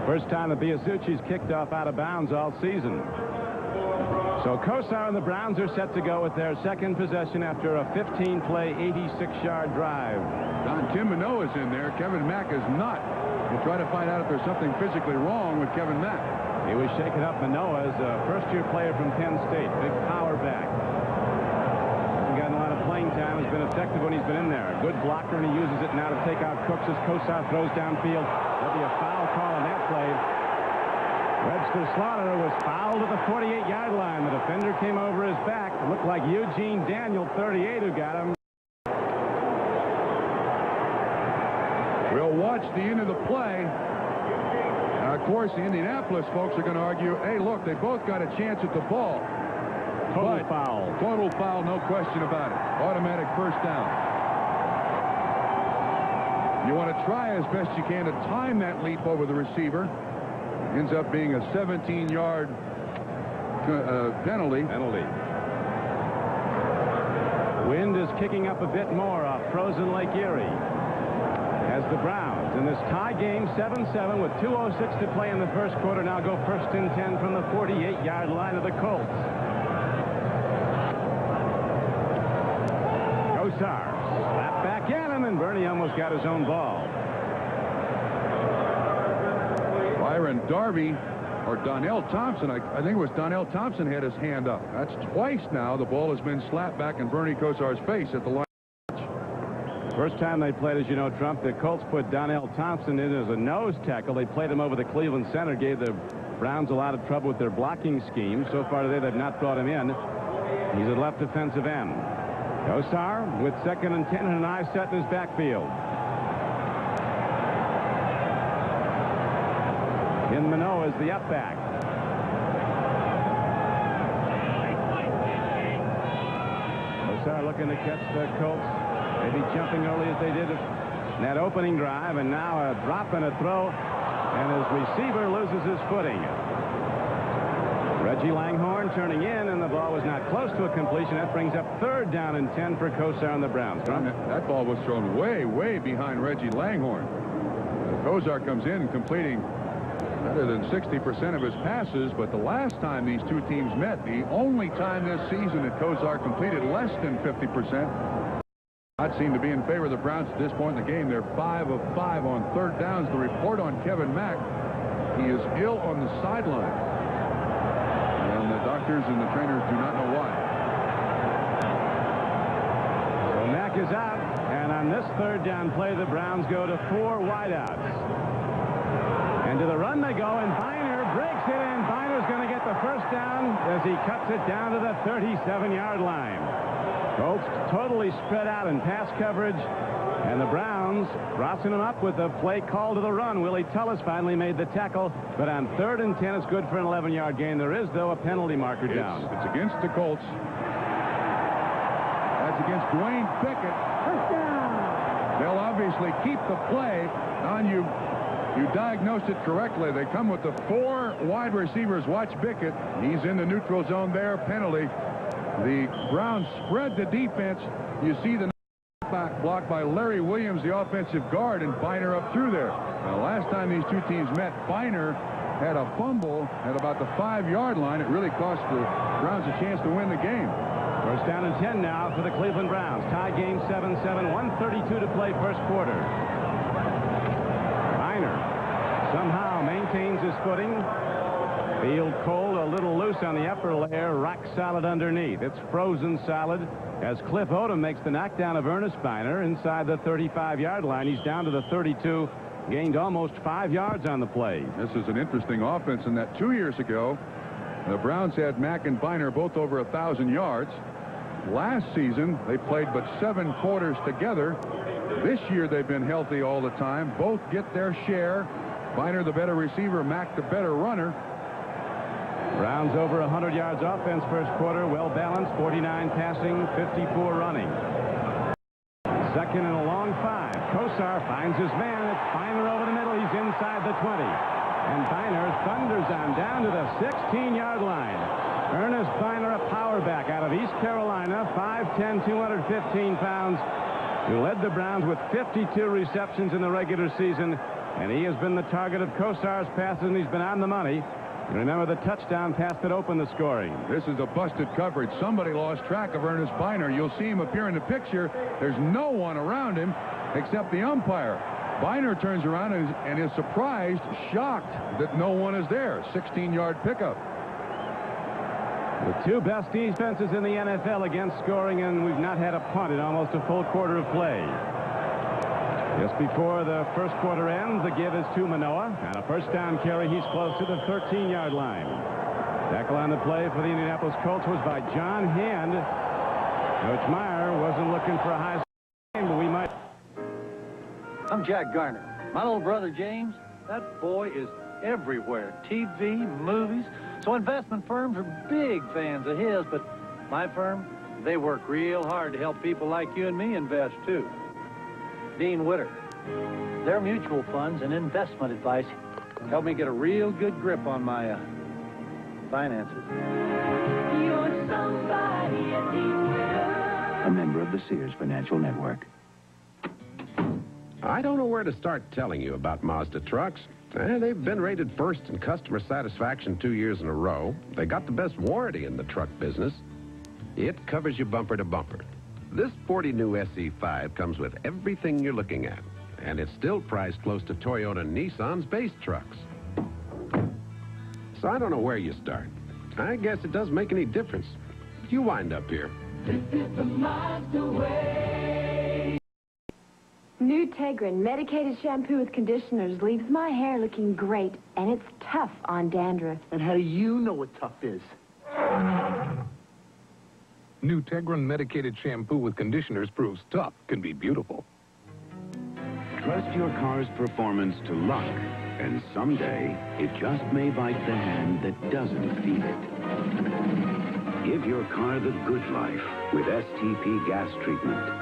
First time the Biasucci's kicked off out of bounds all season. So Kosar and the Browns are set to go with their second possession after a 15-play, 86-yard drive. Tim Minow is in there. Kevin Mack is not. We'll try to find out if there's something physically wrong with Kevin Mack. He was shaken up. Manoa is a first-year player from Penn State. Big power back. Hasn't gotten a lot of playing time. Has been effective when he's been in there. A good blocker, and he uses it now to take out Cooks as Kosar throws downfield. There'll be a foul call on that play. Webster Slaughter was fouled at the 48-yard line. The defender came over his back. It looked like Eugene Daniel, 38, who got him. We'll watch the end of the play. Of course, the Indianapolis folks are going to argue, hey, look, they both got a chance at the ball. Total foul. Total foul, no question about it. Automatic first down. You want to try as best you can to time that leap over the receiver. Ends up being a 17-yard penalty. Wind is kicking up a bit more off frozen Lake Erie. As the Browns in this tie game 7-7 with 2:06 to play in the first quarter now go first and 10 from the 48-yard line of the Colts. Kosar slapped back at him, and Bernie almost got his own ball. Byron Darby or Donnell Thompson, I think it was Donnell Thompson, had his hand up. That's twice now the ball has been slapped back in Bernie Kosar's face at the line. First time they played, as you know, Trump, the Colts put Donnell Thompson in as a nose tackle. They played him over the Cleveland center, gave the Browns a lot of trouble with their blocking scheme. So far today, they've not brought him in. He's at left defensive end. Kosar with 2nd and 10 and an eye set in his backfield. In Manoa is the up back. Kosar looking to catch the Colts. Maybe jumping early as they did in that opening drive, and now a drop and a throw, and his receiver loses his footing. Reggie Langhorne turning in, and the ball was not close to a completion. That brings up 3rd down and 10 for Kosar and the Browns. That ball was thrown way, way behind Reggie Langhorne. Kosar comes in completing better than 60% of his passes, but the last time these two teams met, the only time this season that Kosar completed less than 50%, Odds seem to be in favor of the Browns at this point in the game. They're 5 of 5 on 3rd downs. The report on Kevin Mack, he is ill on the sideline. And the doctors and the trainers do not know why. So Mack is out, and on this 3rd down play, the Browns go to 4 wideouts. And to the run they go, and Biner breaks it in. Biner's going to get the first down as he cuts it down to the 37-yard line. Colts totally spread out in pass coverage, and the Browns crossing them up with a play call to the run. Willie Tullis finally made the tackle, but on 3rd and 10, it's good for an 11-yard gain. There is, though, a penalty marker down. It's against the Colts. That's against Dwayne Pickett. First down. They'll obviously keep the play. Don, you diagnosed it correctly. They come with the 4 wide receivers. Watch Pickett. He's in the neutral zone there. Penalty. The Browns spread the defense. You see the block by Larry Williams, the offensive guard, and Biner up through there. Now, last time these two teams met, Biner had a fumble at about the 5-yard line. It really cost the Browns a chance to win the game. First down and 10 now for the Cleveland Browns. Tie game 7-7, 1:32 to play first quarter. Biner somehow maintains his footing. Field cold, a little loose on the upper layer, rock solid underneath. It's frozen solid as Cliff Odom makes the knockdown of Ernest Biner inside the 35-yard line. He's down to the 32, gained almost 5 yards on the play. This is an interesting offense in that 2 years ago, the Browns had Mack and Biner both over 1,000 yards. Last season, they played but 7 quarters together. This year, they've been healthy all the time. Both get their share. Biner the better receiver, Mack the better runner. Browns over 100 yards offense first quarter, well balanced, 49 passing, 54 running. Second and a long 5. Kosar finds his man. It's Biner over the middle. He's inside the 20. And Biner thunders on down to the 16-yard line. Ernest Biner, a power back out of East Carolina, 5'10", 215 pounds, who led the Browns with 52 receptions in the regular season. And he has been the target of Kosar's passes, and he's been on the money. You remember the touchdown pass that opened the scoring. This is a busted coverage. Somebody lost track of Ernest Biner. You'll see him appear in the picture. There's no one around him except the umpire. Biner turns around and is surprised, shocked that no one is there. 16-yard pickup. The two best defenses in the NFL against scoring, and we've not had a punt in almost a full quarter of play. Just before the first quarter ends, the give is to Manoa. And a first down carry, he's close to the 13-yard line. Tackle on the play for the Indianapolis Colts was by John Hand. Coach Meyer wasn't looking for a high game, but we might. I'm Jack Garner. My little brother James, that boy is everywhere. TV, movies. So investment firms are big fans of his, but my firm, they work real hard to help people like you and me invest, too. Dean Witter. Their mutual funds and investment advice help me get a real good grip on my finances. You're somebody at Dean Witter. A member of the Sears Financial Network. I don't know where to start telling you about Mazda trucks. They've been rated first in customer satisfaction 2 years in a row. They got the best warranty in the truck business. It covers you bumper to bumper. This 40 new SE5 comes with everything you're looking at, and it's still priced close to Toyota and Nissan's base trucks. So I don't know where you start. I guess it doesn't make any difference. You wind up here. This is the Mazda way. New Tegrin medicated shampoo with conditioners leaves my hair looking great, and it's tough on dandruff. And how do you know what tough is? New Tegrin medicated shampoo with conditioners proves tough can be beautiful. Trust your car's performance to luck, and someday it just may bite the hand that doesn't feed it. Give your car the good life with STP gas treatment.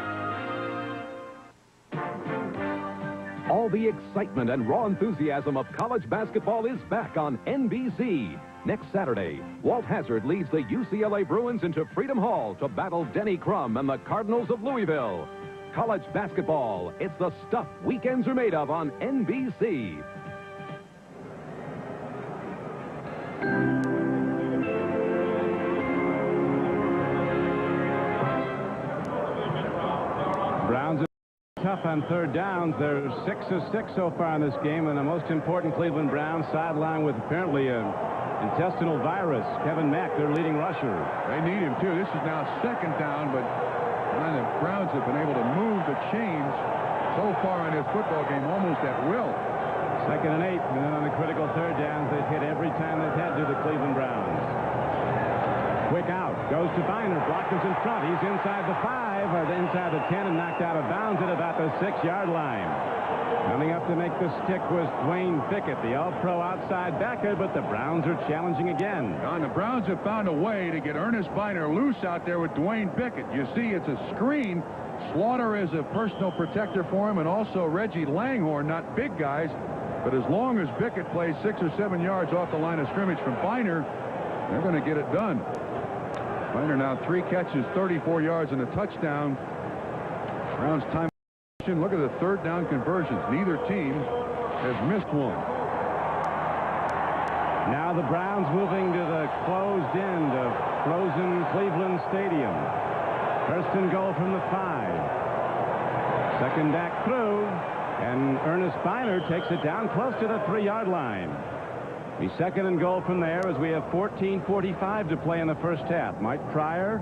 All the excitement and raw enthusiasm of college basketball is back on NBC. Next Saturday, Walt Hazzard leads the UCLA Bruins into Freedom Hall to battle Denny Crum and the Cardinals of Louisville. College basketball, it's the stuff weekends are made of on NBC. Browns are tough on third downs. They're 6 of 6 so far in this game, and the most important Cleveland Browns sideline with apparently a intestinal virus. Kevin Mack, their leading rusher. They need him, too. This is now second down, but the Browns have been able to move the chains so far in this football game almost at will. Second and 8, and then on the critical third downs, they've hit every time they've had to the Cleveland Browns. Quick out, goes to Biner, blockers in front. He's inside the 5, or inside the 10, and knocked out of bounds at about the 6-yard line. Coming up to make the stick was Dwayne Pickett, the all-pro outside backer, but the Browns are challenging again. And the Browns have found a way to get Ernest Biner loose out there with Dwayne Pickett. You see, it's a screen. Slaughter is a personal protector for him, and also Reggie Langhorne, not big guys. But as long as Pickett plays 6 or 7 yards off the line of scrimmage from Biner, they're going to get it done. Biner now 3 catches, 34 yards, and a touchdown. Browns time. Look at the third down conversions. Neither team has missed one. Now the Browns moving to the closed end of frozen Cleveland Stadium. First and goal from the 5. Second back through, and Ernest Biner takes it down close to the 3-yard line. The second and goal from there as we have 14:45 to play in the first half. Mike Pryor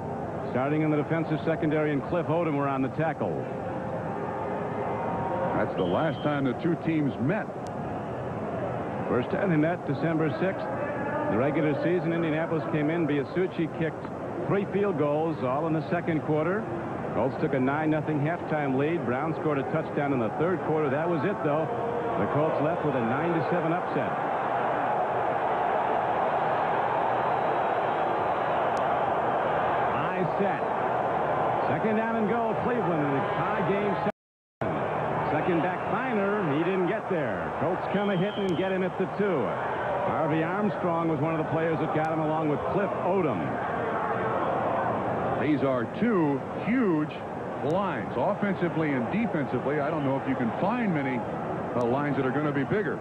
starting in the defensive secondary, and Cliff Odom were on the tackle. That's the last time the two teams met. First time they met, December 6th. The regular season, Indianapolis came in. Biasucci kicked 3 field goals, all in the second quarter. Colts took a 9-0 halftime lead. Brown scored a touchdown in the third quarter. That was it, though. The Colts left with a 9-7 upset. High set. Second down and goal, Cleveland, in a tie game. Second back Finer, he didn't get there. Colts come a hitting and get him at the 2. Harvey Armstrong was one of the players that got him, along with Cliff Odom. These are two huge lines, offensively and defensively. I don't know if you can find many lines that are going to be bigger.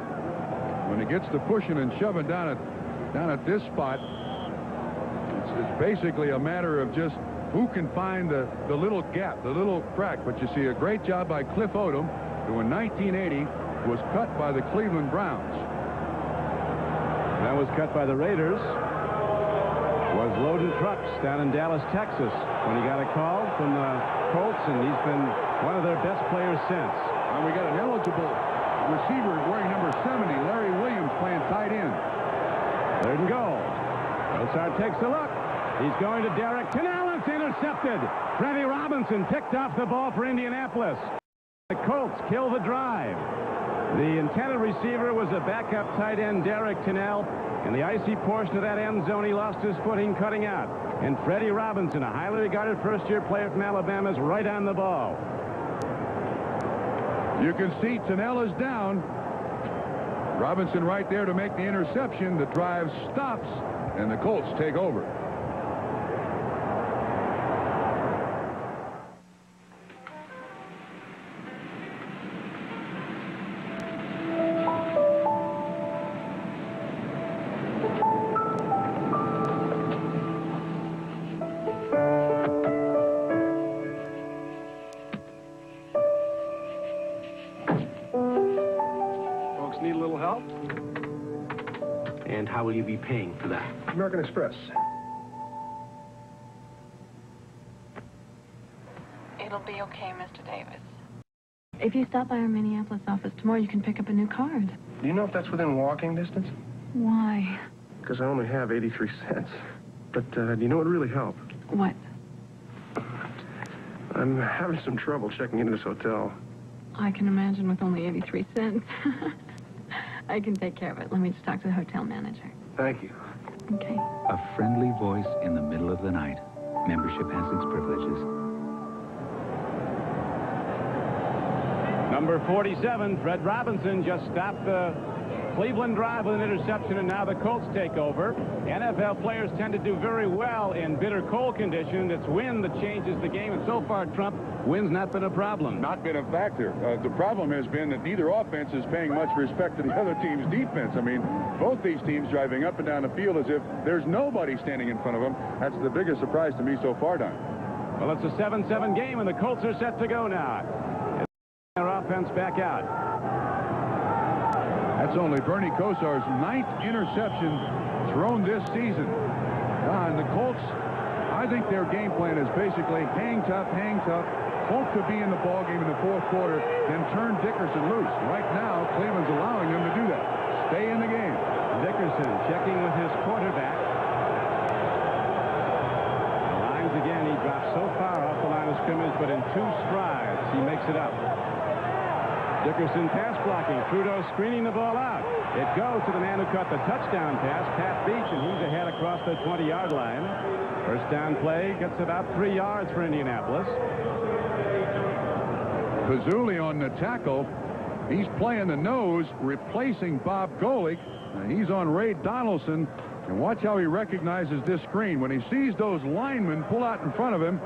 When it gets to pushing and shoving down at this spot, it's basically a matter of just who can find the little gap, the little crack. But you see a great job by Cliff Odom, who in 1980 was cut by the Cleveland Browns. That was cut by the Raiders. Was loading trucks down in Dallas, Texas, when he got a call from the Colts, and he's been one of their best players since. And we got an eligible receiver wearing number 70, Larry Williams, playing tight end. Third and goal. Kosar takes a look. He's going to Derek Cannell. It's intercepted. Freddie Robinson picked off the ball for Indianapolis. The Colts kill the drive. The intended receiver was a backup tight end, Derek Cannell. In the icy portion of that end zone, he lost his footing cutting out. And Freddie Robinson, a highly regarded first-year player from Alabama, is right on the ball. You can see Cannell is down. Robinson right there to make the interception. The drive stops, and the Colts take over. Need a little help? And how will you be paying for that? American Express. It'll be okay, Mr. Davis. If you stop by our Minneapolis office tomorrow, you can pick up a new card. Do you know if that's within walking distance? Why? Because I only have 83 cents. But do you know what would really help? What? I'm having some trouble checking into this hotel. I can imagine with only 83 cents. I can take care of it. Let me just talk to the hotel manager. Thank you. Okay. A friendly voice in the middle of the night. Membership has its privileges. Number 47, Fred Robinson, just stopped the Cleveland drive with an interception, and now the Colts take over. NFL players tend to do very well in bitter cold conditions. It's wind that changes the game, and so far, Trump, wind's not been a problem. Not been a factor. The problem has been that neither offense is paying much respect to the other team's defense. I mean, both these teams driving up and down the field as if there's nobody standing in front of them. That's the biggest surprise to me so far, Don. Well, it's a 7-7 game, and the Colts are set to go now. Their offense back out. That's only Bernie Kosar's 9th interception thrown this season. And the Colts, I think their game plan is basically hang tough, hope to be in the ballgame in the fourth quarter, then turn Dickerson loose. Right now, Cleveland's allowing them to do that. Stay in the game. Dickerson checking with his quarterback. The lines again, he drops so far off the line of scrimmage, but in 2 strides, he makes it up. Dickerson pass blocking. Trudeau screening the ball out. It goes to the man who caught the touchdown pass, Pat Beach, and he's ahead across the 20-yard line. First down play gets about 3 yards for Indianapolis. Pazzulli on the tackle. He's playing the nose, replacing Bob Golick. He's on Ray Donaldson. And watch how he recognizes this screen. When he sees those linemen pull out in front of him,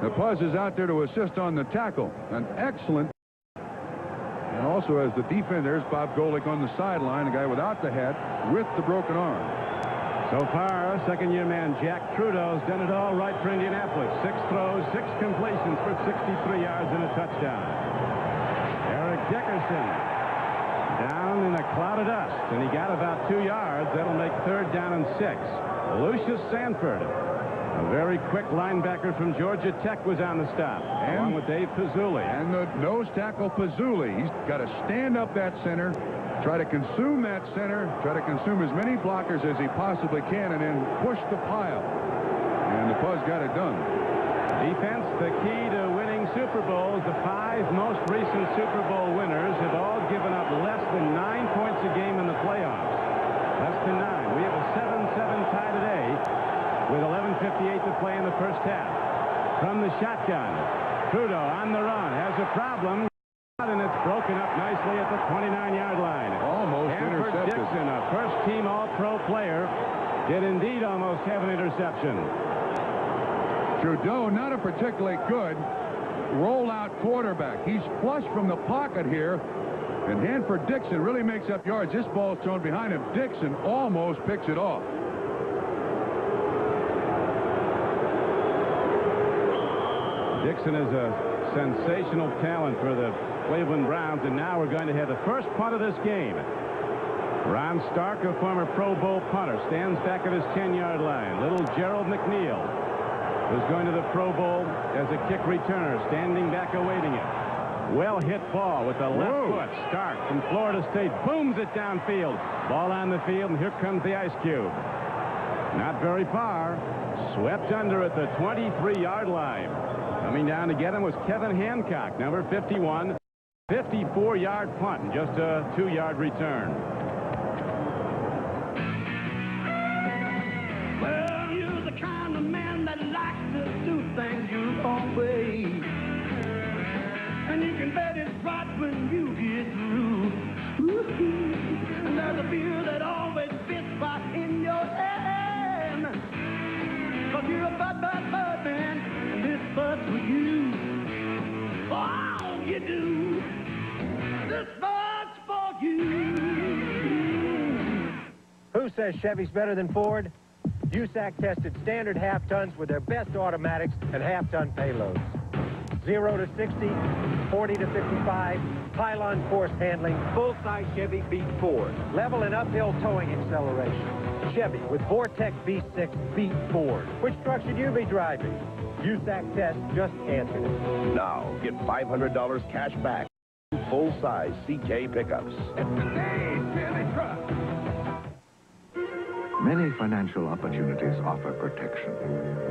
The Puzz is out there to assist on the tackle. An excellent. And also as the defenders, Bob Golick on the sideline, a guy without the hat with the broken arm. So far, second-year man Jack Trudeau's done it all right for Indianapolis. 6 throws, 6 completions for 63 yards and a touchdown. Eric Dickerson down in a cloud of dust, and he got about 2 yards. That'll make 3rd down and 6. Lucius Sanford, a very quick linebacker from Georgia Tech, was on the stop, along with Dave Pizzulli. And the nose tackle Pizzulli, he's got to stand up that center, try to consume that center, try to consume as many blockers as he possibly can, and then push the pile. And the Puzz got it done. Defense, the key to winning Super Bowls. The 5 most recent Super Bowl winners have all given up less than 9 points a game in the playoffs. Less than 9. We have a 7-7 tie today with 11:58 to play in the first half. From the shotgun, Trudeau on the run has a problem, and it's broken up nicely at the 29-yard line. Almost intercepted. Dixon, a first-team All-Pro player, did indeed almost have an interception. Trudeau, not a particularly good rollout quarterback. He's flush from the pocket here, and Hanford Dixon really makes up yards. This ball's thrown behind him. Dixon almost picks it off. Dixon is a sensational talent for the Cleveland Browns, and now we're going to have the first punt of this game. Ron Stark, a former Pro Bowl punter, stands back at his 10-yard line. Little Gerald McNeil, who's going to the Pro Bowl as a kick returner, standing back awaiting it. Well hit ball with the left foot. Stark from Florida State booms it downfield. Ball on the field, and here comes the Ice Cube. Not very far. Swept under at the 23-yard line. Coming down to get him was Kevin Hancock, number 51. 54-yard punt and just a 2-yard return. Well, you're the kind of man that likes to do things your own way. And you can bet it's right when you get through. Ooh, and there's a beer that always fits right in your hand. 'Cause you're a bud man, and this bud's for you. Oh, you do. This bud's for you. Who says Chevy's better than Ford? USAC tested standard half tons with their best automatics and half-ton payloads. 0 to 60, 40 to 55, pylon force handling, full-size Chevy beat Ford. Level and uphill towing acceleration. Chevy with Vortec V6 beat Ford. Which truck should you be driving? USAC test just answered it. Now, get $500 cash back. Full-size CK pickups. It's the day, Chevy truck. Many financial opportunities offer protection,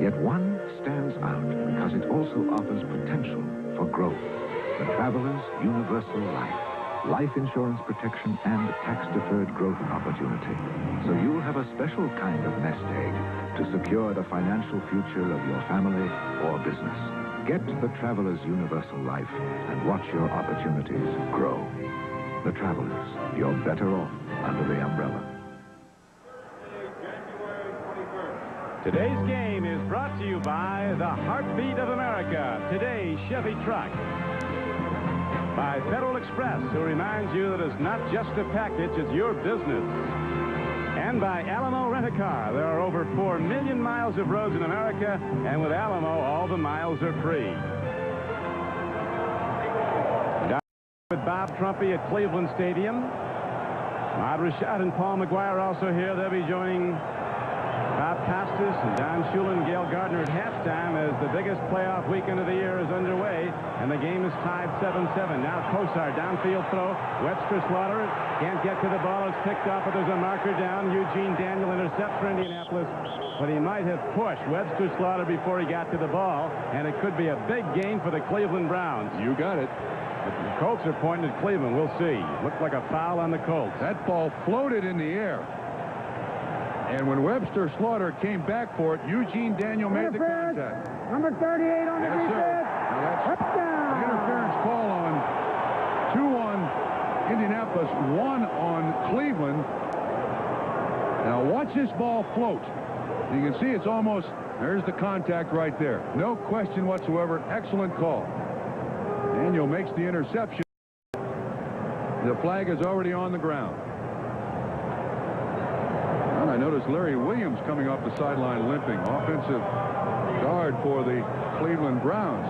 yet one stands out because it also offers potential for growth. The Traveler's Universal Life. Life insurance protection and tax-deferred growth opportunity. So you'll have a special kind of nest egg to secure the financial future of your family or business. Get the Traveler's Universal Life and watch your opportunities grow. The Travelers, you're better off under the umbrella. Today's game is brought to you by the Heartbeat of America, today's Chevy truck. By Federal Express, who reminds you that it's not just a package, it's your business. And by Alamo Rent-A-Car. There are over 4 million miles of roads in America, and with Alamo, all the miles are free. Down with Bob Trumpy at Cleveland Stadium. Ahmad Rashad and Paul McGuire also here. They'll be joining Bob Costas and Don Shula and Gail Gardner at halftime as the biggest playoff weekend of the year is underway, and the game is tied 7-7. Now Kosar, downfield throw. Webster Slaughter can't get to the ball. It's picked off, but there's a marker down. Eugene Daniel intercepts for Indianapolis, but he might have pushed Webster Slaughter before he got to the ball, and it could be a big game for the Cleveland Browns. You got it. But the Colts are pointing at Cleveland. We'll see. Looked like a foul on the Colts. That ball floated in the air. And when Webster Slaughter came back for it, Eugene Daniel made the contact. Number 38 on the defense. Touchdown. Interference call on 2 on Indianapolis, 1 on Cleveland. Now watch this ball float. You can see it's almost There's the contact right there. No question whatsoever. Excellent call. Daniel makes the interception. The flag is already on the ground. And I noticed Larry Williams coming off the sideline limping. Offensive guard for the Cleveland Browns.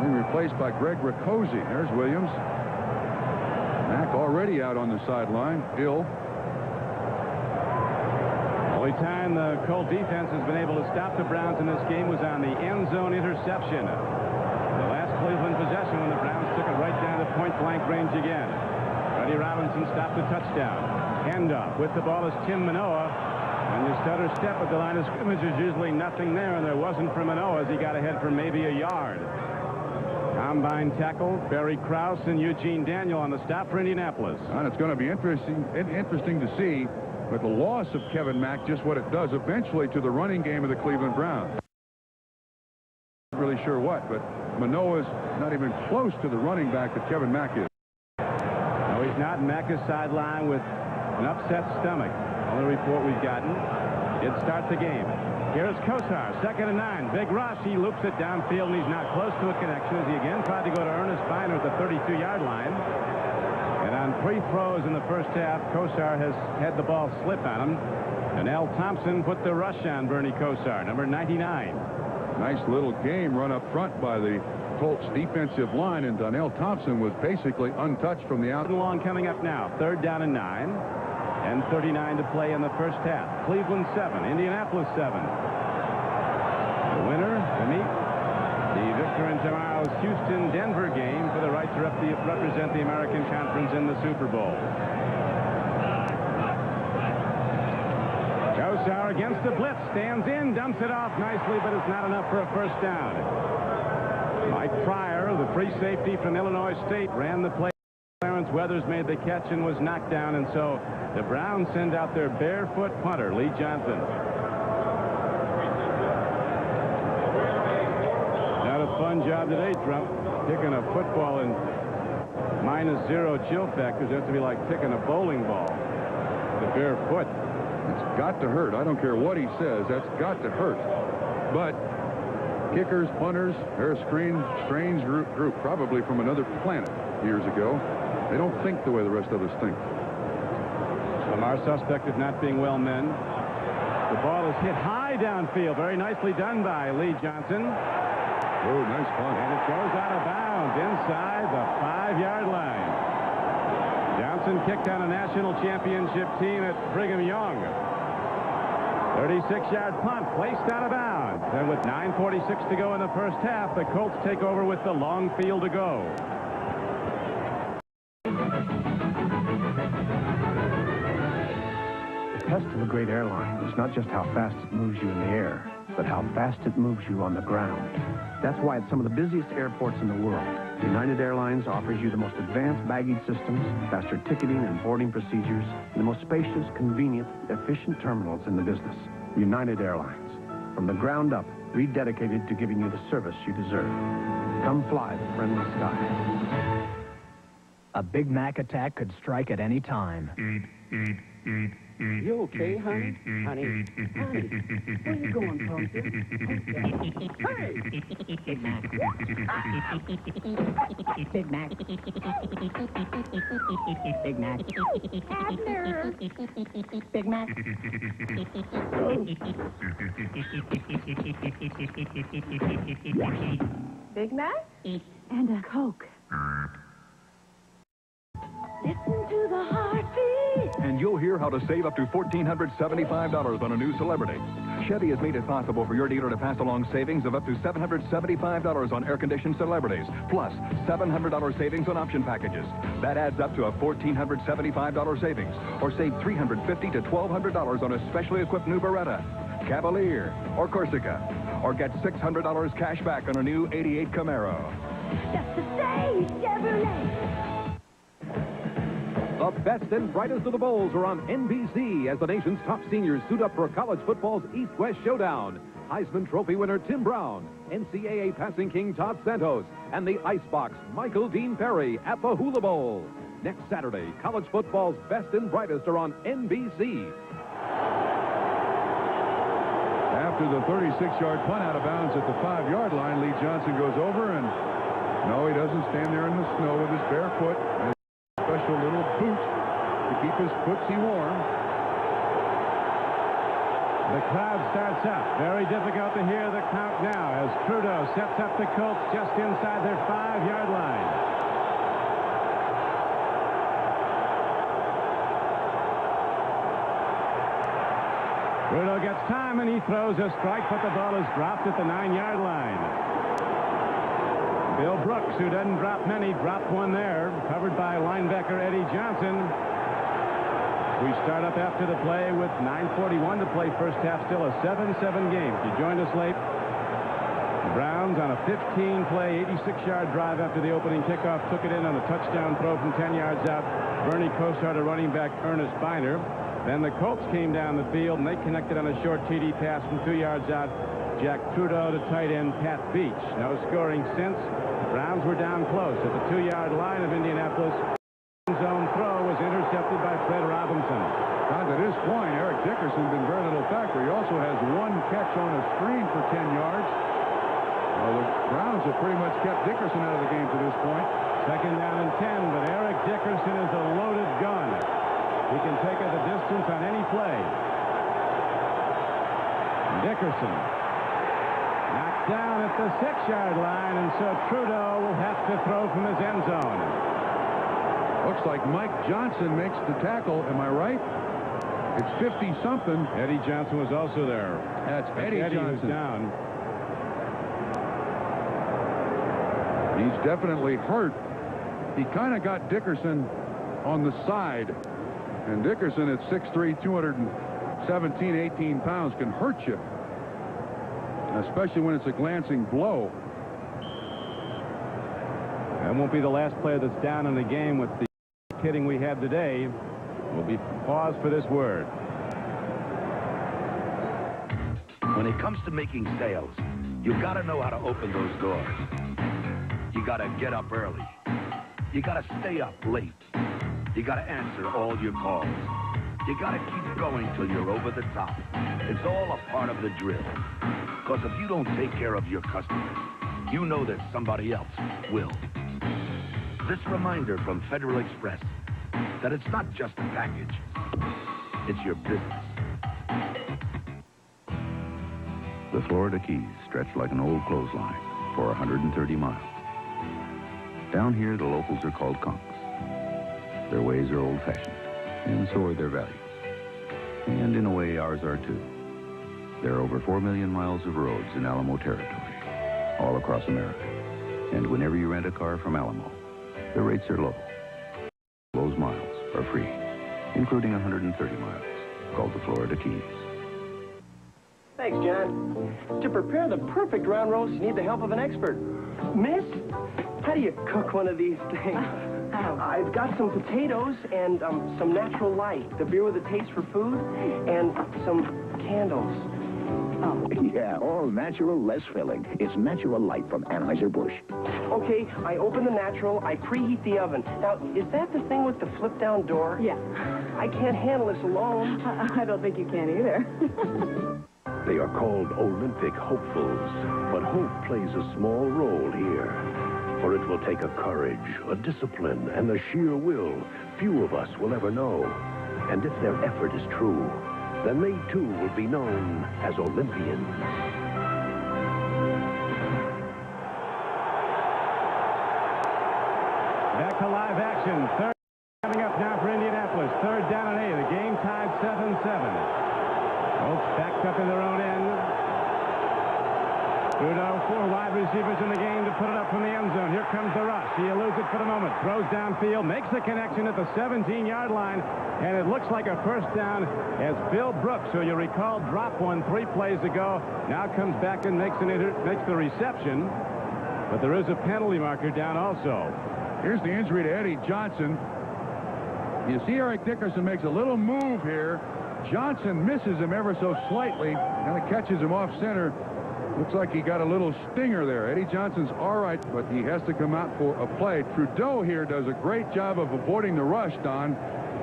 Being replaced by Greg Riccozzi. There's Williams. Mack already out on the sideline, ill. Only time the Colt defense has been able to stop the Browns in this game was on the end zone interception. The last Cleveland possession when the Browns took it right down to point-blank range again. Freddie Robinson stopped the touchdown. Handoff with the ball is Tim Manoa. When you stutter step at the line of scrimmage, there's usually nothing there, and there wasn't for Manoa as he got ahead for maybe a yard. Combine tackle, Barry Krause and Eugene Daniel on the stop for Indianapolis. And it's going to be interesting to see with the loss of Kevin Mack just what it does eventually to the running game of the Cleveland Browns. Not really sure what, but Manoa's not even close to the running back that Kevin Mack is. No, he's not. Mack is sidelined with an upset stomach. Only report we've gotten. Did start the game. Here's Kosar, 2nd and 9. Big rush. He loops it downfield, and he's not close to a connection as he again tried to go to Ernest Biner at the 32-yard line. And on 3 throws in the first half, Kosar has had the ball slip on him. And Al Thompson put the rush on Bernie Kosar, number 99. Nice little game run up front by the Colts defensive line, and Donnell Thompson was basically untouched from the out. Long coming up now. 3rd down and 9. And 39 to play in the first half. Cleveland 7, Indianapolis 7. The winner to meet the victor in tomorrow's Houston-Denver game for the right to represent the American Conference in the Super Bowl. Kosar against the blitz, stands in, dumps it off nicely, but it's not enough for a first down. Mike Pryor, the free safety from Illinois State, ran the play. Clarence Weathers made the catch and was knocked down, and so the Browns send out their barefoot punter, Lee Johnson. Not a fun job today, Trump, kicking a football in -0 chill factors. It has to be like kicking a bowling ball. The bare foot. It's got to hurt. I don't care what he says. That's got to hurt. But kickers, punters, they're a strange group, probably from another planet years ago. They don't think the way the rest of us think. Our suspect of not being well men. The ball is hit high downfield. Very nicely done by Lee Johnson. Oh, nice punt. And it goes out of bounds inside the 5-yard line. Johnson kicked on a national championship team at Brigham Young. 36-yard punt placed out of bounds. And with 9:46 to go in the first half, the Colts take over with the long field to go. The test of a great airline is not just how fast it moves you in the air, but how fast it moves you on the ground. That's why at some of the busiest airports in the world, United Airlines offers you the most advanced baggage systems, faster ticketing and boarding procedures, and the most spacious, convenient, efficient terminals in the business. United Airlines. From the ground up, rededicated to giving you the service you deserve. Come fly the friendly skies. A Big Mac attack could strike at any time. You okay, honey? Honey? Where you going, Pumpkin? Hey! Big Mac. Big Mac. Big Mac. Abner. Big Mac. Big Mac? And a Coke. Listen to the heartbeat. And you'll hear how to save up to $1,475 on a new celebrity. Chevy has made it possible for your dealer to pass along savings of up to $775 on air-conditioned celebrities, plus $700 savings on option packages. That adds up to a $1,475 savings, or save $350 to $1,200 on a specially equipped new Beretta, Cavalier, or Corsica, or get $600 cash back on a new '88 Camaro. Just to say, Chevrolet. The best and brightest of the bowls are on NBC as the nation's top seniors suit up for college football's East-West showdown. Heisman Trophy winner Tim Brown, NCAA passing king Todd Santos, and the Icebox Michael Dean Perry at the Hula Bowl. Next Saturday, college football's best and brightest are on NBC. After the 36-yard punt out of bounds at the 5-yard line, Lee Johnson goes over, and no, he doesn't stand there in the snow with his bare foot and a special little boot to keep his footsie warm. The crowd starts up. Very difficult to hear the count now as Trudeau sets up the Colts just inside their 5-yard line. Trudeau gets time and he throws a strike, but the ball is dropped at the 9-yard line. Bill Brooks, who doesn't drop many, dropped one there, covered by linebacker Eddie Johnson. We start up after the play with 9:41 to play first half, still a 7-7 game. If you joined us late, the Browns on a 15-play, 86-yard drive after the opening kickoff took it in on a touchdown throw from 10 yards out. Bernie Kosar to running back Ernest Biner. Then the Colts came down the field, and they connected on a short TD pass from 2 yards out. Jack Trudeau to tight end Pat Beach. No scoring since. The Browns were down close at the 2-yard line of Indianapolis. Zone throw was intercepted by Fred Robinson. Now, to this point, Eric Dickerson been very little factor. He also has one catch on a screen for 10 yards. Well, the Browns have pretty much kept Dickerson out of the game to this point. Second down and 10, but Eric Dickerson is a loaded gun. He can take it the distance on any play. Dickerson knocked down at the 6-yard line, and so Trudeau will have to throw from his end zone. Looks like Mike Johnson makes the tackle. Am I right? It's 50-something. Eddie Johnson was also there. That's Eddie Johnson. Was down. He's definitely hurt. He kind of got Dickerson on the side. And Dickerson at 6'3", 217, 18 pounds can hurt you. Especially when it's a glancing blow. That won't be the last player that's down in the game with the hitting we had today. We'll be paused for this word. When it comes to making sales, you got to know how to open those doors. You got to get up early. You got to stay up late. You got to answer all your calls. You got to keep going till you're over the top. It's all a part of the drill. Because if you don't take care of your customers, you know that somebody else will. This reminder from Federal Express that it's not just a package, it's your business. The Florida Keys stretch like an old clothesline for 130 miles. Down here, the locals are called conks. Their ways are old-fashioned, and so are their values. And in a way, ours are too. There are over 4 million miles of roads in Alamo territory, all across America. And whenever you rent a car from Alamo, the rates are low. Those miles are free, including 130 miles, called the Florida Keys. Thanks, John. To prepare the perfect round roast, you need the help of an expert. Miss, how do you cook one of these things? I've got some potatoes and some natural light, the beer with a taste for food, and some candles. Oh. Yeah, all natural, less filling. It's Natural Light from Anheuser-Busch. Okay, I open the natural, I preheat the oven. Now, is that the thing with the flip-down door? Yeah. I can't handle this alone. I don't think you can either. They are called Olympic hopefuls, but hope plays a small role here. For it will take a courage, a discipline, and a sheer will few of us will ever know. And if their effort is true, then they too will be known as Olympians. Back to live action. Third coming up now for Indianapolis. Third down and 8. The game tied 7-7. Colts backed up in their own end. Trudeau, 4 wide receivers in the game to put it up from the end zone. Here comes the rush. He eludes it for the moment. Throws downfield, makes the connection at the 17-yard line, and it looks like a first down as Bill Brooks, who you recall dropped one 3 plays ago, now comes back and makes the reception. But there is a penalty marker down also. Here's the injury to Eddie Johnson. You see Eric Dickerson makes a little move here. Johnson misses him ever so slightly, and it catches him off center. Looks like he got a little stinger there. Eddie Johnson's all right, but he has to come out for a play. Trudeau here does a great job of avoiding the rush, Don.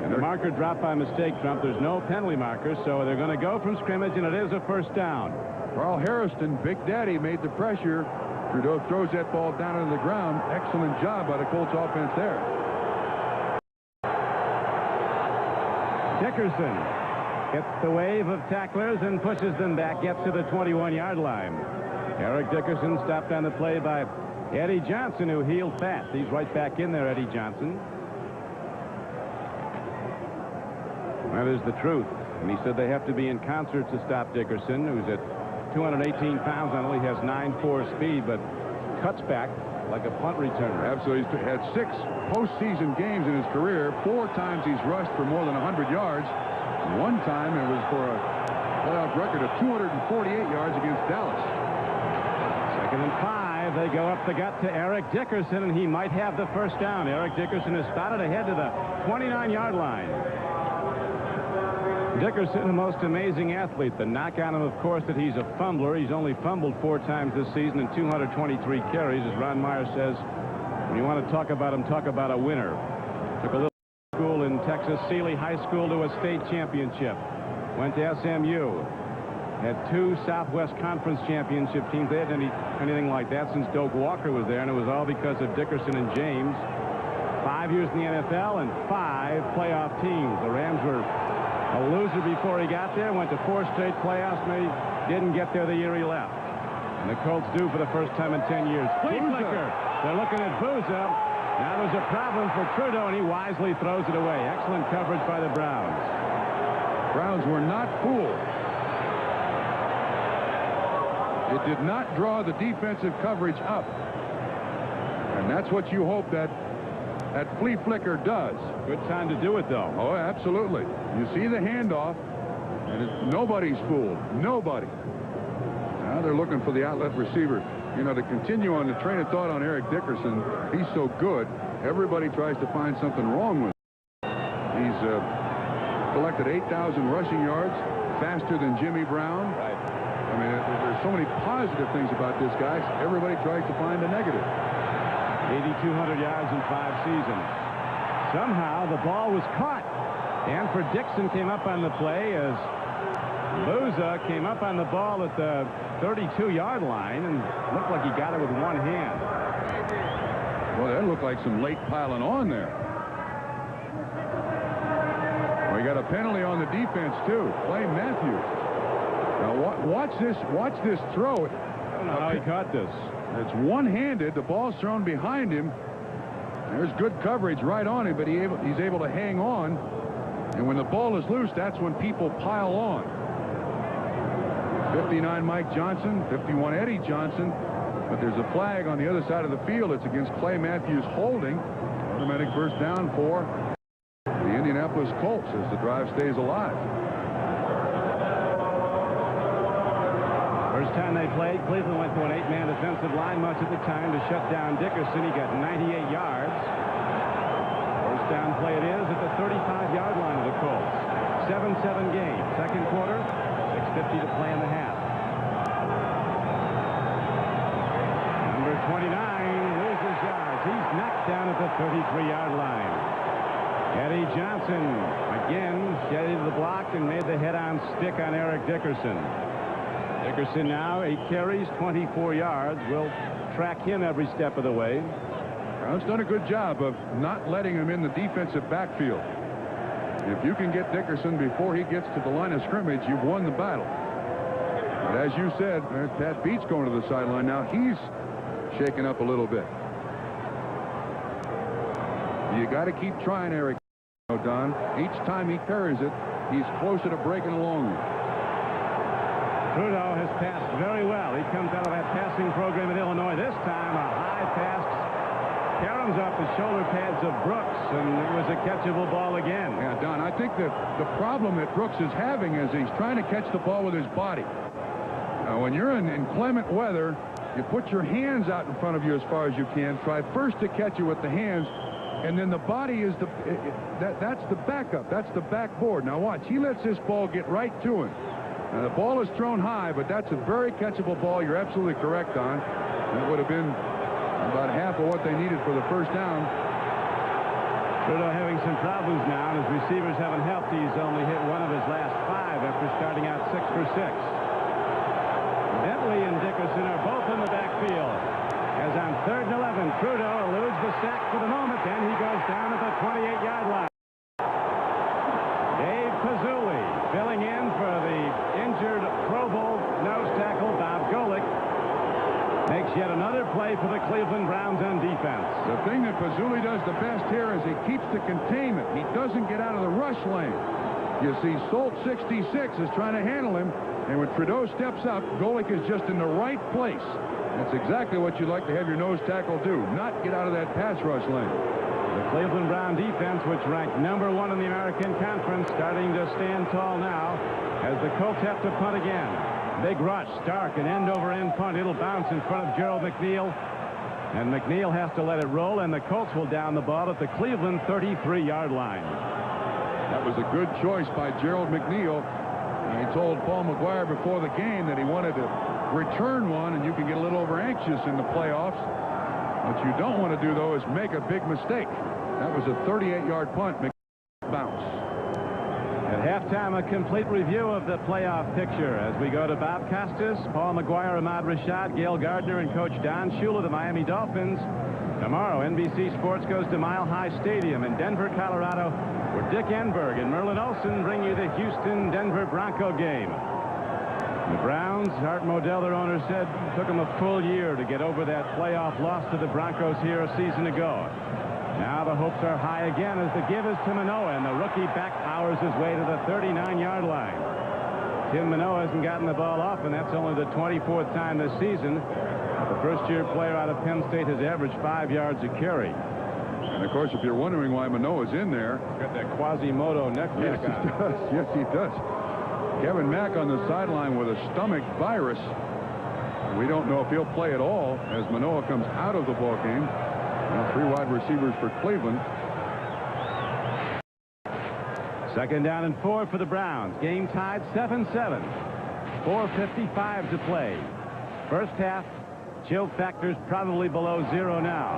And the marker dropped by mistake, Trump. There's no penalty marker, so they're going to go from scrimmage, and it is a first down. Carl Harrison, Big Daddy, made the pressure. Trudeau throws that ball down into the ground. Excellent job by the Colts offense there. Dickerson gets the wave of tacklers and pushes them back, gets to the 21-yard line. Eric Dickerson stopped on the play by Eddie Johnson, who healed fast. He's right back in there, Eddie Johnson. That is the truth. And he said they have to be in concert to stop Dickerson, who's at 218 pounds and only has 9.4 speed, but cuts back like a punt returner. Absolutely. He's had 6 postseason games in his career. 4 times he's rushed for more than 100 yards. One time it was for a playoff record of 248 yards against Dallas. 2nd and 5. They go up the gut to Eric Dickerson, and he might have the first down. Eric Dickerson is spotted ahead to the 29-yard line. Dickerson, the most amazing athlete. The knock on him, of course, that he's a fumbler. He's only fumbled 4 times this season in 223 carries. As Ron Meyer says, when you want to talk about him, talk about a winner. Took a little school in Texas, Sealy High School, to a state championship. Went to SMU. Had 2 Southwest Conference championship teams. They hadn't anything like that since Doak Walker was there, and it was all because of Dickerson and James. 5 years in the NFL and 5 playoff teams. The Rams were a loser before he got there, went to 4 straight playoffs, and he didn't get there the year he left. And the Colts do for the first time in 10 years. Flea flicker. They're looking at Booza. Now there's a problem for Trudeau, and he wisely throws it away. Excellent coverage by the Browns. Browns were not fooled. It did not draw the defensive coverage up. And that's what you hope that flea flicker does. Good time to do it, though. Oh, absolutely. You see the handoff, and nobody's fooled. Nobody. Now they're looking for the outlet receiver. You know, to continue on the train of thought on Eric Dickerson, he's so good, everybody tries to find something wrong with him. He's collected 8,000 rushing yards, faster than Jimmy Brown. Right. I mean, there's so many positive things about this guy. Everybody tries to find a negative. 8,200 yards in 5 seasons. Somehow the ball was caught. Danford Dixon came up on the play as Booza came up on the ball at the 32-yard line and looked like he got it with one hand. Well, that looked like some late piling on there. We got a penalty on the defense too. Clay Matthews. Now watch this throw. I don't know how he caught this. It's one-handed. The ball's thrown behind him. There's good coverage right on him, but he's able to hang on. And when the ball is loose, that's when people pile on. 59 Mike Johnson, 51 Eddie Johnson. But there's a flag on the other side of the field. It's against Clay Matthews holding. Automatic first down for the Indianapolis Colts as the drive stays alive. First time they played, Cleveland went to an 8-man defensive line much of the time to shut down Dickerson. He got 98 yards. First down play it is at the 35-yard line of the Colts. 7-7 game. Second quarter, 6:50 to play in the half. Number 29 loses yards. He's knocked down at the 33-yard line. Eddie Johnson again shedded the block and made the head-on stick on Eric Dickerson. Dickerson now 8 carries, 24 yards. Will track him every step of the way. Brown's done a good job of not letting him in the defensive backfield. If you can get Dickerson before he gets to the line of scrimmage, you've won the battle. But as you said, there's Pat Beach going to the sideline now. He's shaken up a little bit. You got to keep trying, Eric. Don. Each time he carries it, he's closer to breaking along. Trudeau has passed very well. He comes out of that passing program at Illinois. This time, a high pass caroms off the shoulder pads of Brooks, and it was a catchable ball again. Yeah, Don, I think that the problem that Brooks is having is he's trying to catch the ball with his body. Now, when you're in inclement weather, you put your hands out in front of you as far as you can. Try first to catch it with the hands, and then the body is that's the backup. That's the backboard. Now watch, he lets this ball get right to him. Now the ball is thrown high, but that's a very catchable ball. You're absolutely correct, Don. That would have been about half of what they needed for the first down. Trudeau having some problems now, and his receivers haven't helped. He's only hit one of his last 5 after starting out 6 for 6. Bentley and Dickerson are both in the backfield. As on 3rd and 11, Trudeau eludes the sack for the moment, then he goes down at the 28-yard line. Dave Pazzulli filling in for the injured Pro Bowl nose tackle Bob Golick. Makes yet another play for the Cleveland Browns on defense. The thing that Pazzulli does the best here is he keeps the containment. He doesn't get out of the rush lane. You see, Solt 66 is trying to handle him, and when Trudeau steps up, Golick is just in the right place. That's exactly what you'd like to have your nose tackle do, not get out of that pass rush lane. The Cleveland Brown defense, which ranked #1 in the American Conference, starting to stand tall now as the Colts have to punt again. Big rush, Stark, an end-over-end punt. It'll bounce in front of Gerald McNeil. And McNeil has to let it roll, and the Colts will down the ball at the Cleveland 33-yard line. That was a good choice by Gerald McNeil. And he told Paul McGuire before the game that he wanted to return one, and you can get a little over-anxious in the playoffs. What you don't want to do, though, is make a big mistake. That was a 38-yard punt. McNeil bounce. At halftime, a complete review of the playoff picture as we go to Bob Costas, Paul McGuire, Ahmad Rashad, Gail Gardner, and Coach Don Shula, the Miami Dolphins. Tomorrow, NBC Sports goes to Mile High Stadium in Denver, Colorado, where Dick Enberg and Merlin Olsen bring you the Houston-Denver Bronco game. The Browns, Art Modell, their owner, said it took them a full year to get over that playoff loss to the Broncos here a season ago. Now the hopes are high again as the give is to Manoah, and the rookie back powers his way to the 39-yard line. Tim Manoah hasn't gotten the ball off, and that's only the 24th time this season. The first-year player out of Penn State has averaged 5 yards a carry. And, of course, if you're wondering why Manoah's in there. He's got that Quasimodo neck Yes, on. he does. Yes, he does. Kevin Mack on the sideline with a stomach virus. We don't know if he'll play at all as Manoah comes out of the ball game. Now 3 wide receivers for Cleveland. 2nd down and 4 for the Browns. Game tied 7-7. 4:55 to play. First half, chill factors probably below 0 now.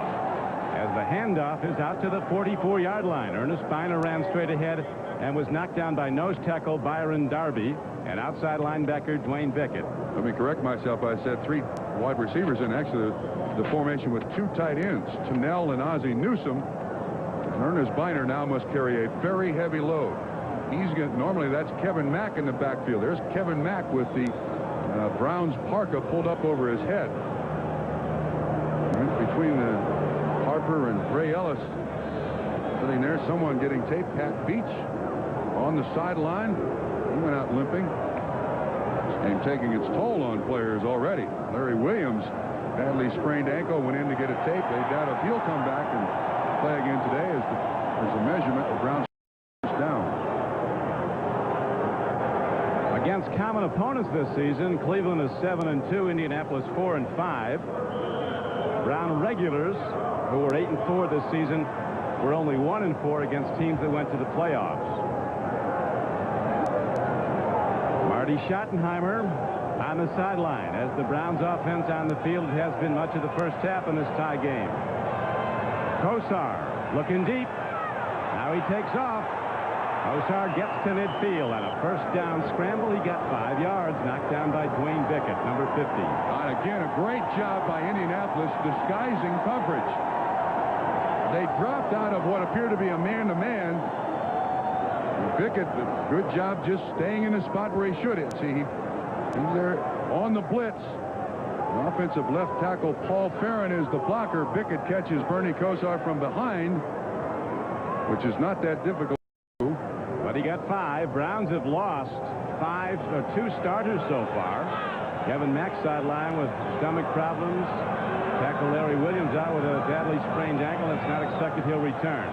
As the handoff is out to the 44-yard line. Ernest Biner ran straight ahead and was knocked down by nose tackle Byron Darby and outside linebacker Dwayne Bickett. Let me correct myself. I said 3 wide receivers, and actually the formation with 2 tight ends, Chanel and Ozzie Newsome. And Ernest Biner now must carry a very heavy load. Normally that's Kevin Mack in the backfield. There's Kevin Mack with the Browns parka pulled up over his head. Right between the Harper and Ray Ellis sitting there, someone getting tape. Pat Beach on the sideline. He went out limping. This game taking its toll on players already. Larry Williams, badly sprained ankle, went in to get a tape. They doubt if he'll come back and play again today as a measurement of Browns down. Against common opponents this season, Cleveland is 7-2, Indianapolis 4-5. Brown regulars, who were 8-4 this season, were only 1-4 against teams that went to the playoffs. Marty Schottenheimer on the sideline as the Browns offense on the field has been much of the first half in this tie game. Kosar looking deep. Now he takes off. Kosar gets to midfield on a first down scramble. He got 5 yards, knocked down by Dwayne Bickett, number 50. And again, a great job by Indianapolis disguising coverage. They dropped out of what appeared to be a man-to-man. Bickett, good job just staying in the spot where he should. See, he's there on the blitz. The offensive left tackle Paul Farron is the blocker. Bickett catches Bernie Kosar from behind, which is not that difficult. But he got 5. Browns have lost 2 starters so far. Kevin Mack sideline with stomach problems. Tackle Larry Williams out with a badly sprained ankle. It's not expected he'll return.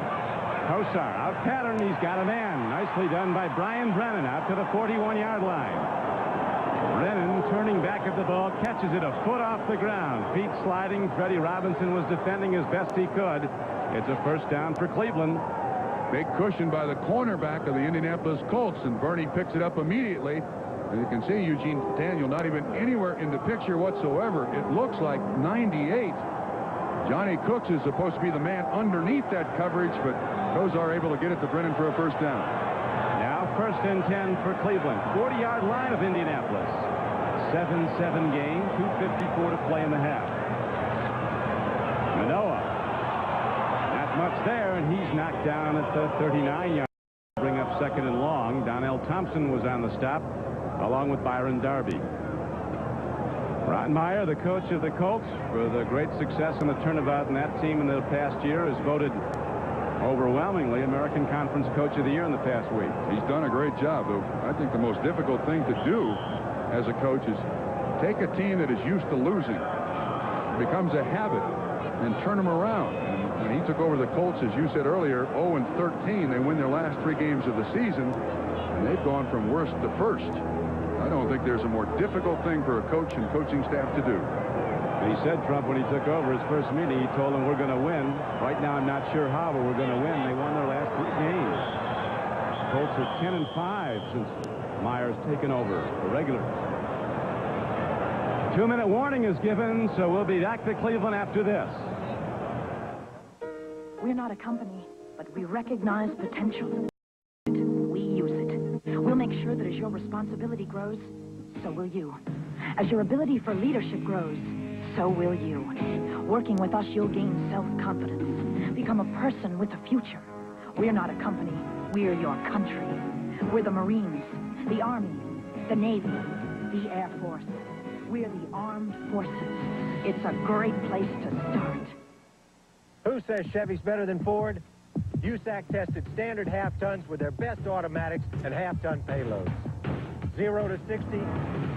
Kosar out pattern. He's got a man. Nicely done by Brian Brennan out to the 41-yard line. Brennan turning back at the ball, catches it a foot off the ground. Feet sliding. Freddie Robinson was defending as best he could. It's a first down for Cleveland. Big cushion by the cornerback of the Indianapolis Colts, and Bernie picks it up immediately. And you can see Eugene Daniel not even anywhere in the picture whatsoever. It looks like 98. Johnny Cooks is supposed to be the man underneath that coverage, but Kosar able to get it to Brennan for a first down. Now 1st and 10 for Cleveland. 40-yard line of Indianapolis. 7-7 game. 2:54 to play in the half. Manoa. Not much there, and he's knocked down at the 39-yard. Bring up 2nd and long. Donnell Thompson was on the stop, along with Byron Darby. Ron Meyer, the coach of the Colts, for the great success in the turnabout in that team in the past year, is voted overwhelmingly American Conference Coach of the Year in the past week. He's done a great job, though. I think the most difficult thing to do as a coach is take a team that is used to losing, becomes a habit, and turn them around. And when he took over the Colts, as you said earlier, 0-13, they win their last 3 games of the season, and they've gone from worst to first. I don't think there's a more difficult thing for a coach and coaching staff to do. He said, Trump, when he took over his first meeting, he told them, we're going to win. Right now, I'm not sure how, but we're going to win. They won their last 3 games. Colts are 10-5 since Meyer's taken over the regular. 2-minute warning is given, so we'll be back to Cleveland after this. We're not a company, but we recognize potential. We use it. We'll make sure that as your responsibility grows, so will you. As your ability for leadership grows, so will you. Working with us, you'll gain self-confidence. Become a person with a future. We're not a company. We're your country. We're the Marines, the Army, the Navy, the Air Force. We're the armed forces. It's a great place to start. Who says Chevy's better than Ford? USAC tested standard half-tons with their best automatics and half-ton payloads. 0 to 60,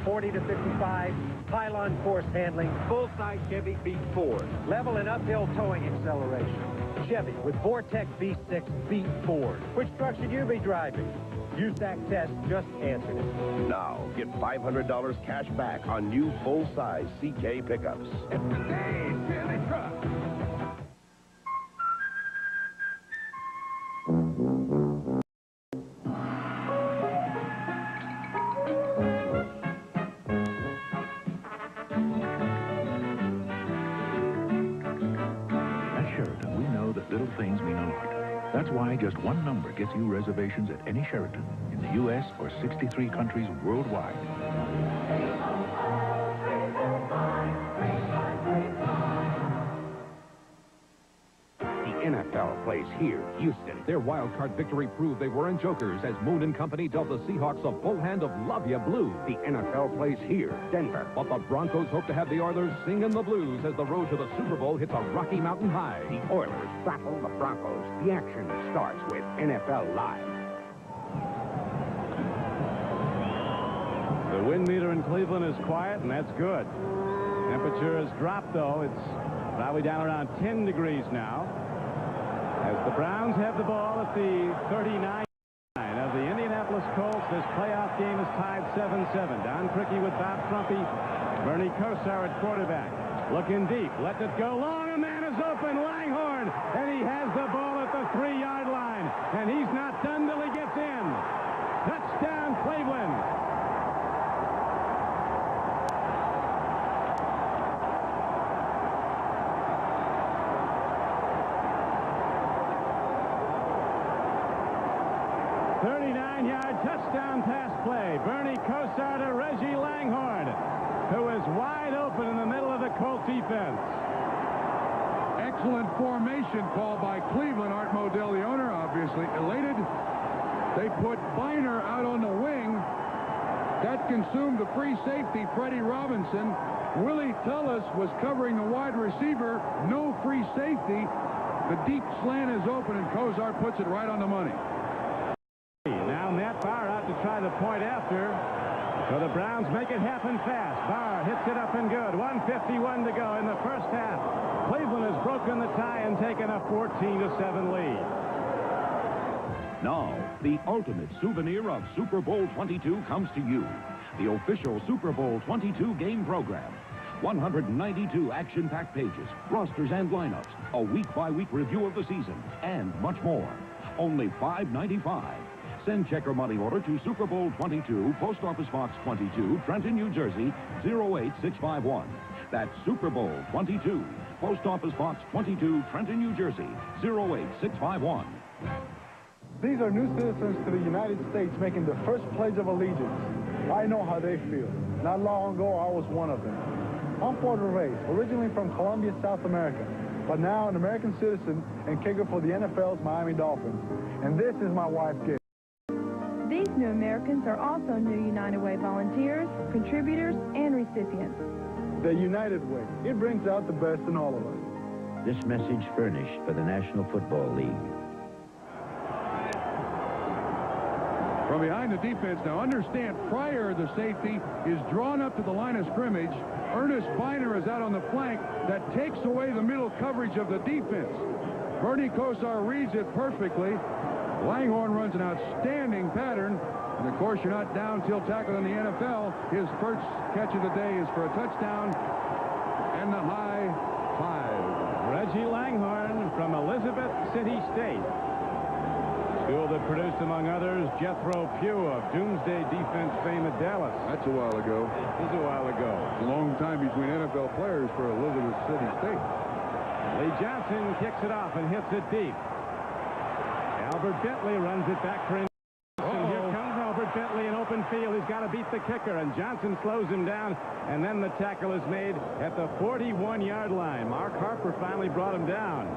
40 to 55, pylon force handling, full-size Chevy beat Ford. Level and uphill towing acceleration. Chevy with Vortec V6 beat Ford. Which truck should you be driving? USAC test just answered it. Now, get $500 cash back on new full-size CK pickups. It's the day, Chevy truck. Little things mean a lot. That's why just one number gets you reservations at any Sheraton in the U.S. or 63 countries worldwide. The NFL plays here, Houston. Their wild card victory proved they weren't jokers as Moon and company dealt the Seahawks a full hand of Love Ya Blue. The NFL plays here, Denver. But the Broncos hope to have the Oilers singing the blues as the road to the Super Bowl hits a Rocky Mountain high. The Oilers battle the Broncos. The action starts with NFL Live. The wind meter in Cleveland is quiet, and that's good. Temperature has dropped, though. It's probably down around 10 degrees now. As the Browns have the ball at the 39 of the Indianapolis Colts, this playoff game is tied 7-7. Don Criqui with Bob Trumpy, Bernie Kosar at quarterback. Looking deep, let it go long. A man is open, Langhorne, and he has the ball at the 3-yard line. And he's not done till he gets in. Touchdown, Cleveland. Touchdown pass play. Bernie Kosar to Reggie Langhorne, who is wide open in the middle of the Colt defense. Excellent formation call by Cleveland. Art Modell, the owner, obviously elated. They put Biner out on the wing. That consumed the free safety, Freddie Robinson. Willie Tullis was covering the wide receiver. No free safety. The deep slant is open, and Kosar puts it right on the money. Now Matt Barr out to try the point after. So the Browns make it happen fast. Barr hits it up and good. 1:51 to go in the first half. Cleveland has broken the tie and taken a 14-7 lead. Now, the ultimate souvenir of Super Bowl 22 comes to you. The official Super Bowl 22 game program. 192 action-packed pages, rosters and lineups, a week-by-week review of the season, and much more. Only $5.95. Send check or money order to Super Bowl 22, Post Office Box 22, Trenton, New Jersey, 08651. That's Super Bowl 22, Post Office Box 22, Trenton, New Jersey, 08651. These are new citizens to the United States making the first Pledge of Allegiance. I know how they feel. Not long ago, I was one of them. I'm Puerto Reyes, originally from Colombia, South America, but now an American citizen and kicker for the NFL's Miami Dolphins. And this is my wife, Gail. These new Americans are also new United Way volunteers, contributors, and recipients. The United Way. It brings out the best in all of us. This message furnished by the National Football League. From behind the defense, now understand, Pryor, the safety, is drawn up to the line of scrimmage. Ernest Biner is out on the flank. That takes away the middle coverage of the defense. Bernie Kosar reads it perfectly. Langhorne runs an outstanding pattern. And, of course, you're not down till tackle in the NFL. His first catch of the day is for a touchdown and the high five. Reggie Langhorne from Elizabeth City State. School that produced, among others, Jethro Pugh of Doomsday Defense fame at Dallas. That's a while ago. It is a while ago. It's a long time between NFL players for Elizabeth City State. Lee Johnson kicks it off and hits it deep. Albert Bentley runs it back for him. Here comes Albert Bentley in open field. He's got to beat the kicker, and Johnson slows him down, and then the tackle is made at the 41-yard line. Mark Harper finally brought him down.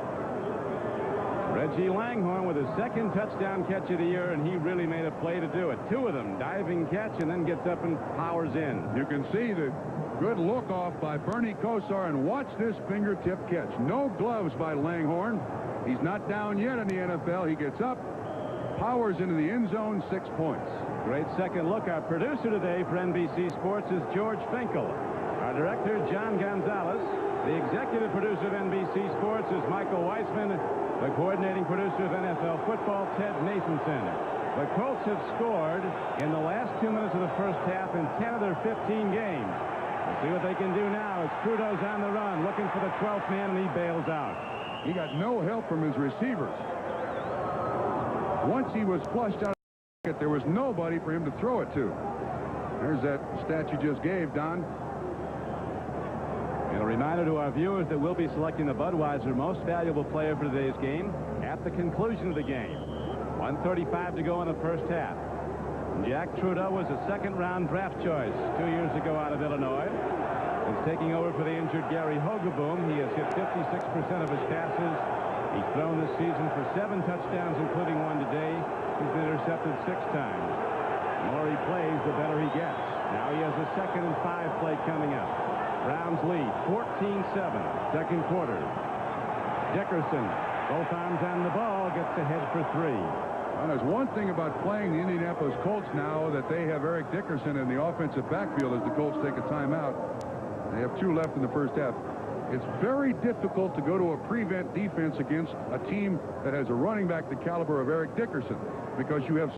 Reggie Langhorne with his second touchdown catch of the year, and he really made a play to do it. Two of them, diving catch, and then gets up and powers in. You can see the good look off by Bernie Kosar, and watch this fingertip catch. No gloves by Langhorne. He's not down yet in the NFL. He gets up, powers into the end zone, 6 points. Great second look. Our producer today for NBC Sports is George Finkel. Our director, John Gonzalez. The executive producer of NBC Sports is Michael Weissman. The coordinating producer of NFL football, Ted Nathanson. The Colts have scored in the last 2 minutes of the first half in 10 of their 15 games. We'll see what they can do now as Trudeau's on the run, looking for the 12th man, and he bails out. He got no help from his receivers. Once he was flushed out, there was nobody for him to throw it to. There's that stat you just gave, Don. And a reminder to our viewers that we'll be selecting the Budweiser Most Valuable Player for today's game at the conclusion of the game. 1:35 to go in the first half. Jack Trudeau was a second-round draft choice 2 years ago out of Illinois. He's taking over for the injured Gary Hogeboom. He has hit 56% of his passes. He's thrown this season for 7 touchdowns, including one today. He's been intercepted 6 times. The more he plays, the better he gets. Now he has a 2nd and 5 play coming up. Browns lead 14-7, second quarter. Dickerson, both arms on the ball, gets ahead for 3. Well, there's one thing about playing the Indianapolis Colts now, that they have Eric Dickerson in the offensive backfield as the Colts take a timeout. They have 2 left in the first half. It's very difficult to go to a prevent defense against a team that has a running back the caliber of Eric Dickerson, because you have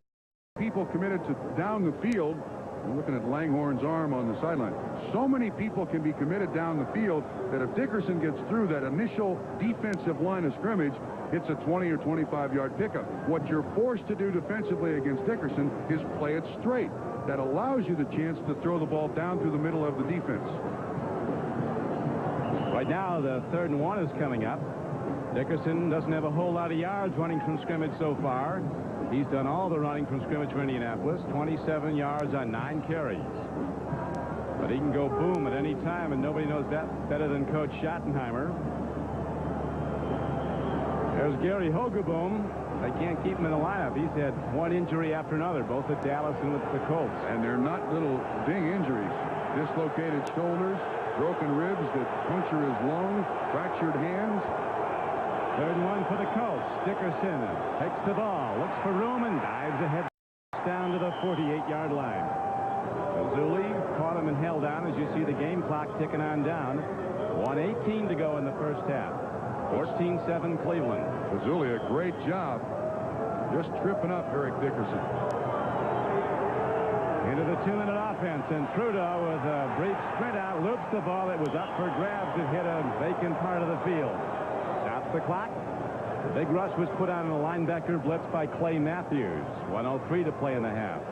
people committed to down the field. I'm looking at Langhorne's arm on the sideline. So many people can be committed down the field that if Dickerson gets through that initial defensive line of scrimmage, it's a 20 or 25-yard pickup. What you're forced to do defensively against Dickerson is play it straight. That allows you the chance to throw the ball down through the middle of the defense. Right now, the 3rd and 1 is coming up. Dickerson doesn't have a whole lot of yards running from scrimmage so far. He's done all the running from scrimmage for Indianapolis, 27 yards on 9 carries. But he can go boom at any time, and nobody knows that better than Coach Schottenheimer. There's Gary Hogeboom. They can't keep him in the lineup. He's had one injury after another, both at Dallas and with the Colts. And they're not little ding injuries. Dislocated shoulders, broken ribs that puncture his lung, fractured hands. 3rd and 1 for the Colts. Dickerson takes the ball, looks for room, and dives ahead down to the 48-yard line. Fazuli caught him and held on as you see the game clock ticking on down. 1:18 to go in the first half. 14-7 Cleveland. Fazuli, a great job just tripping up Eric Dickerson. Into the 2-minute offense, and Trudeau with a brief sprint out loops the ball. It was up for grabs. It hit a vacant part of the field. Stops the clock. The big rush was put on a linebacker blitz by Clay Matthews. 1:03 to play in the half.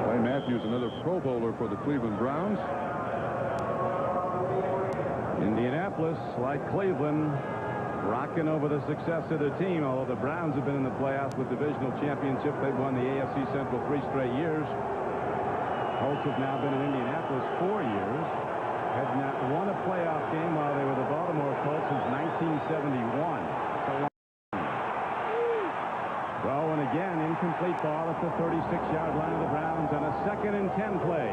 Clay Matthews, another the Pro Bowler for the Cleveland Browns. Indianapolis, like Cleveland, rocking over the success of the team. Although the Browns have been in the playoffs with Divisional Championship, they've won the AFC Central 3 straight years. Colts have now been in Indianapolis 4 years. Have not won a playoff game while they were the Baltimore Colts since 1971. Throw, and again, incomplete ball at the 36-yard line of the Browns on a 2nd and 10 play.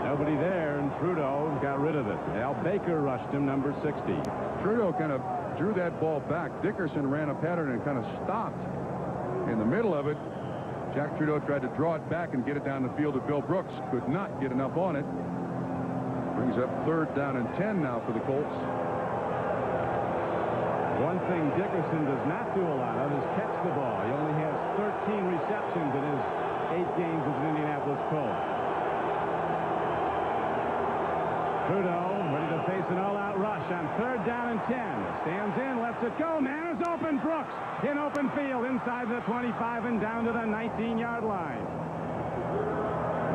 Nobody there, and Trudeau got rid of it. Al Baker rushed him, number 60. Trudeau kind of drew that ball back. Dickerson ran a pattern and kind of stopped in the middle of it. Jack Trudeau tried to draw it back and get it down the field to Bill Brooks. Could not get enough on it. Brings up 3rd down and 10 now for the Colts. One thing Dickerson does not do a lot of is catch the ball. He only has 13 receptions in his 8 games as an Indianapolis Colt. Trudeau ready to face an all-out rush on 3rd down and 10. Stands in, lets it go. Man is open. Brooks in open field inside the 25 and down to the 19-yard line.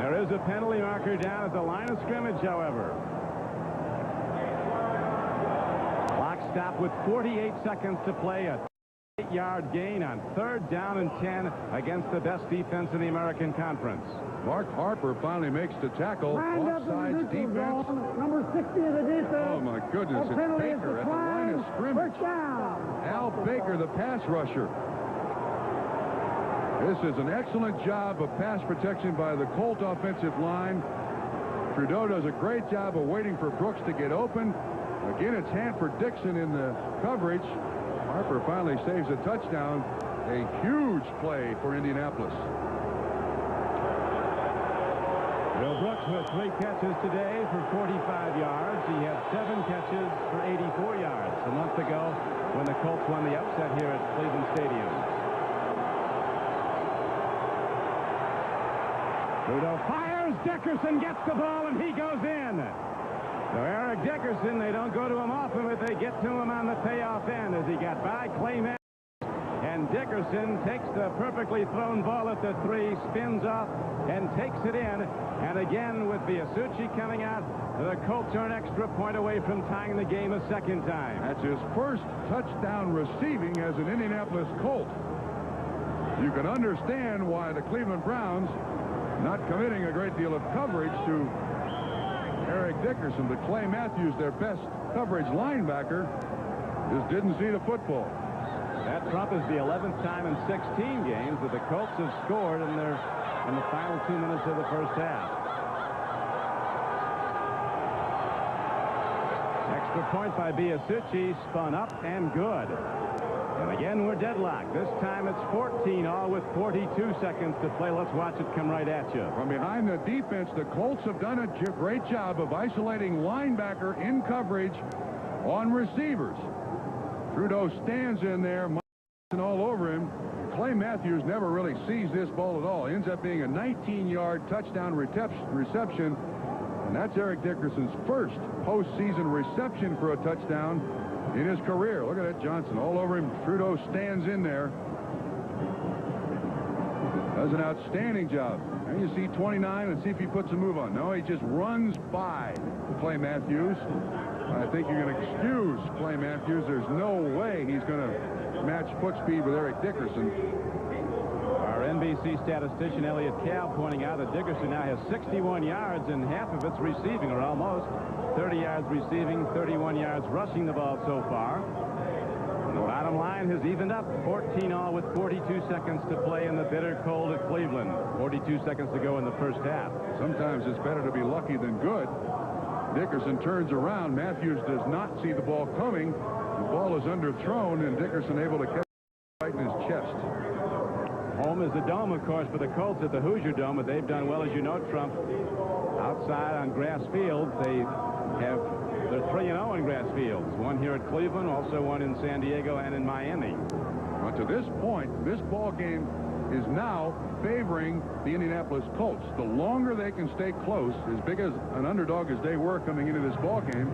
There is a penalty marker down at the line of scrimmage, however. Clock stopped with 48 seconds to play. A 8-yard gain on 3rd down and 10 against the best defense in the American Conference. Mark Harper finally makes the tackle. Offsides defense. Number 60 of the defense. Oh, my goodness. It's Baker at the line of scrimmage. Al Baker, the pass rusher. This is an excellent job of pass protection by the Colt offensive line. Trudeau does a great job of waiting for Brooks to get open. Again, it's Hanford Dixon in the coverage. Harper finally saves a touchdown. A huge play for Indianapolis. Bill Brooks with 3 catches today for 45 yards. He had 7 catches for 84 yards a month ago when the Colts won the upset here at Cleveland Stadium. Trudeau fires. Dickerson gets the ball, and he goes in. So Eric Dickerson, they don't go to him often, but they get to him on the payoff end as he got by Clay Matthews. And Dickerson takes the perfectly thrown ball at the 3, spins off, and takes it in. And again, with Biasucci coming out, the Colts are an extra point away from tying the game a 2nd time. That's his first touchdown receiving as an Indianapolis Colt. You can understand why the Cleveland Browns not committing a great deal of coverage to Eric Dickerson, but Clay Matthews, their best coverage linebacker, just didn't see the football. That Trump is the 11th time in 16 games that the Colts have scored in the final 2 minutes of the first half. Extra point by Biasucci, spun up and good. And again, we're deadlocked. This time it's 14-all with 42 seconds to play. Let's watch it come right at you. From behind the defense, the Colts have done a great job of isolating linebacker in coverage on receivers. Trudeau stands in there, all over him. Clay Matthews never really sees this ball at all. Ends up being a 19-yard touchdown reception. And that's Eric Dickerson's first postseason reception for a touchdown in his career. Look at that, Johnson all over him. Trudeau stands in there. Does an outstanding job. And you see 29 and see if he puts a move on. No, he just runs by Clay Matthews. I think you're going to excuse Clay Matthews. There's no way he's going to match foot speed with Eric Dickerson. Our NBC statistician Elliot Cal pointing out that Dickerson now has 61 yards and half of it's receiving, or almost 30 yards receiving, 31 yards rushing the ball so far. And the bottom line has evened up, 14-all with 42 seconds to play in the bitter cold at Cleveland. 42 seconds to go in the first half. Sometimes it's better to be lucky than good. Dickerson turns around. Matthews does not see the ball coming. The ball is underthrown, and Dickerson able to catch it right in his chest. Home is the dome, of course, for the Colts at the Hoosier Dome, but they've done well, as you know, Trump. Outside on grass fields, they're 3-0 in grass fields. One here at Cleveland, also one in San Diego and in Miami. Well, to this point, this ball game is now favoring the Indianapolis Colts. The longer they can stay close, as big as an underdog as they were coming into this ball game,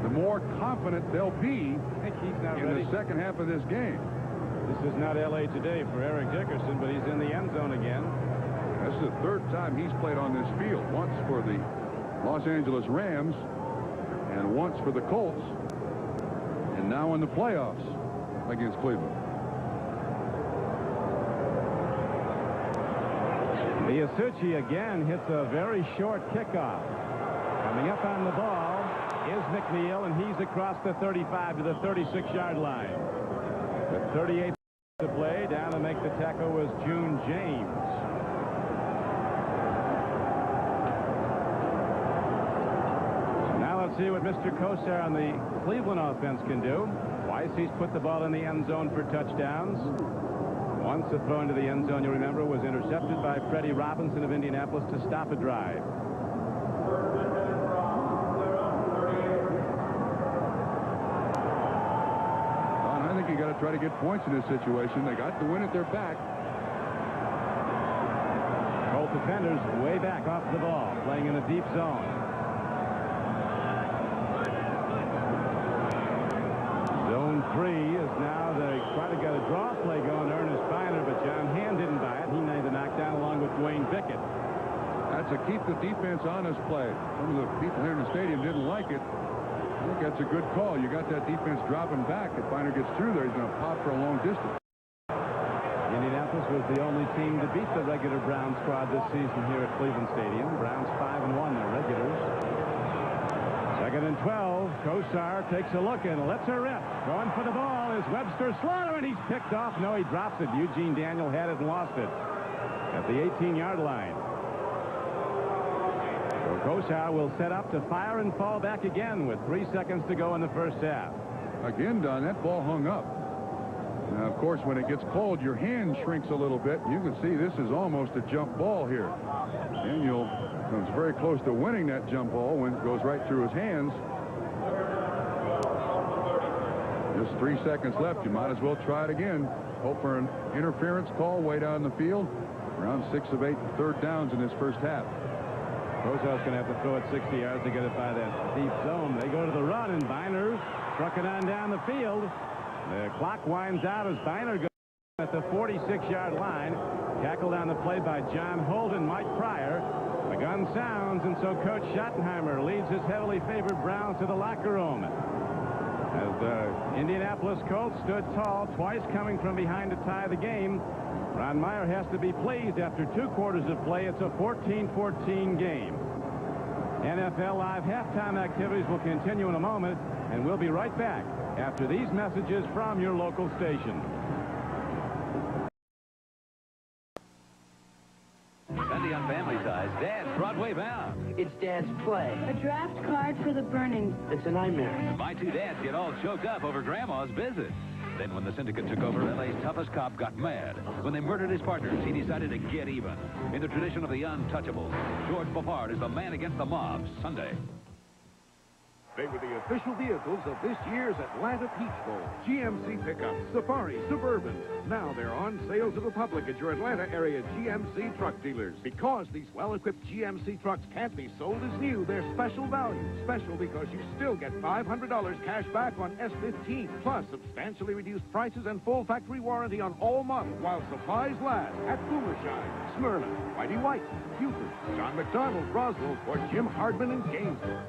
the more confident they'll be in the second half of this game. This is not L.A. today for Eric Dickerson, but he's in the end zone again. This is the third time he's played on this field. Once for the Los Angeles Rams and once for the Colts. And now in the playoffs against Cleveland. Biasucci again hits a very short kickoff. Coming up on the ball is McNeil, and he's across the 35 to the 36-yard line. With 38 to play, down to make the tackle was June James. So now let's see what Mr. Kosar on the Cleveland offense can do. Twice he's put the ball in the end zone for touchdowns. Once a throw into the end zone, you remember, was intercepted by Freddie Robinson of Indianapolis to stop a drive. Don, I think you got to try to get points in this situation. They got the win at their back. Colt defenders way back off the ball, playing in a deep zone. Zone 3 is now they try to get a draw play going. Ernest Biner, but John Hand didn't buy it. He made the knockdown along with Dwayne Bickett. That's a keep the defense honest play. Some of the people here in the stadium didn't like it. I think that's a good call. You got that defense dropping back. If Biner gets through there, he's going to pop for a long distance. Indianapolis was the only team to beat the regular Brown squad this season here at Cleveland Stadium. Browns 5-1, their regulars. Second and 12. Kosar takes a look and lets her rip. Going for the ball is Webster Slaughter, and he's picked off. No, he drops it. Eugene Daniel had it and lost it at the 18-yard line. So Kosar will set up to fire and fall back again with 3 seconds to go in the first half. Again, Don, that ball hung up. Now, of course, when it gets cold, your hand shrinks a little bit. You can see this is almost a jump ball here. Daniel comes very close to winning that jump ball when it goes right through his hands. Just 3 seconds left. You might as well try it again. Hope for an interference call way down the field. Around 6 of 8 third downs in this first half. Kosar's going to have to throw it 60 yards to get it by that deep zone. They go to the run, and Biner struck it on down the field. The clock winds out as Biner goes at the 46-yard line. Tackled on the play by John Holden, Mike Pryor. The gun sounds, and so Coach Schottenheimer leads his heavily favored Browns to the locker room. As the Indianapolis Colts stood tall, twice coming from behind to tie the game. Ron Meyer has to be pleased after 2 quarters of play. It's a 14-14 game. NFL Live halftime activities will continue in a moment, and we'll be right back after these messages from your local station. Sunday on Family Ties, Dad's Broadway Bound. It's Dad's play. A draft card for the burning. It's a nightmare. My 2 dads get all choked up over Grandma's visit. Then when the syndicate took over, LA's toughest cop got mad. When they murdered his partners, he decided to get even. In the tradition of the untouchables, George Bopard is the man against the mob, Sunday. They were the official vehicles of this year's Atlanta Peach Bowl. GMC pickups, Safari, Suburban. Now they're on sale to the public at your Atlanta area GMC truck dealers. Because these well-equipped GMC trucks can't be sold as new, they're special value. Special because you still get $500 cash back on S15, plus substantially reduced prices and full factory warranty on all models while supplies last at Boomershine, Smyrna, Whitey White, Buford, John McDonald, Roswell, or Jim Hardman in Gainesville.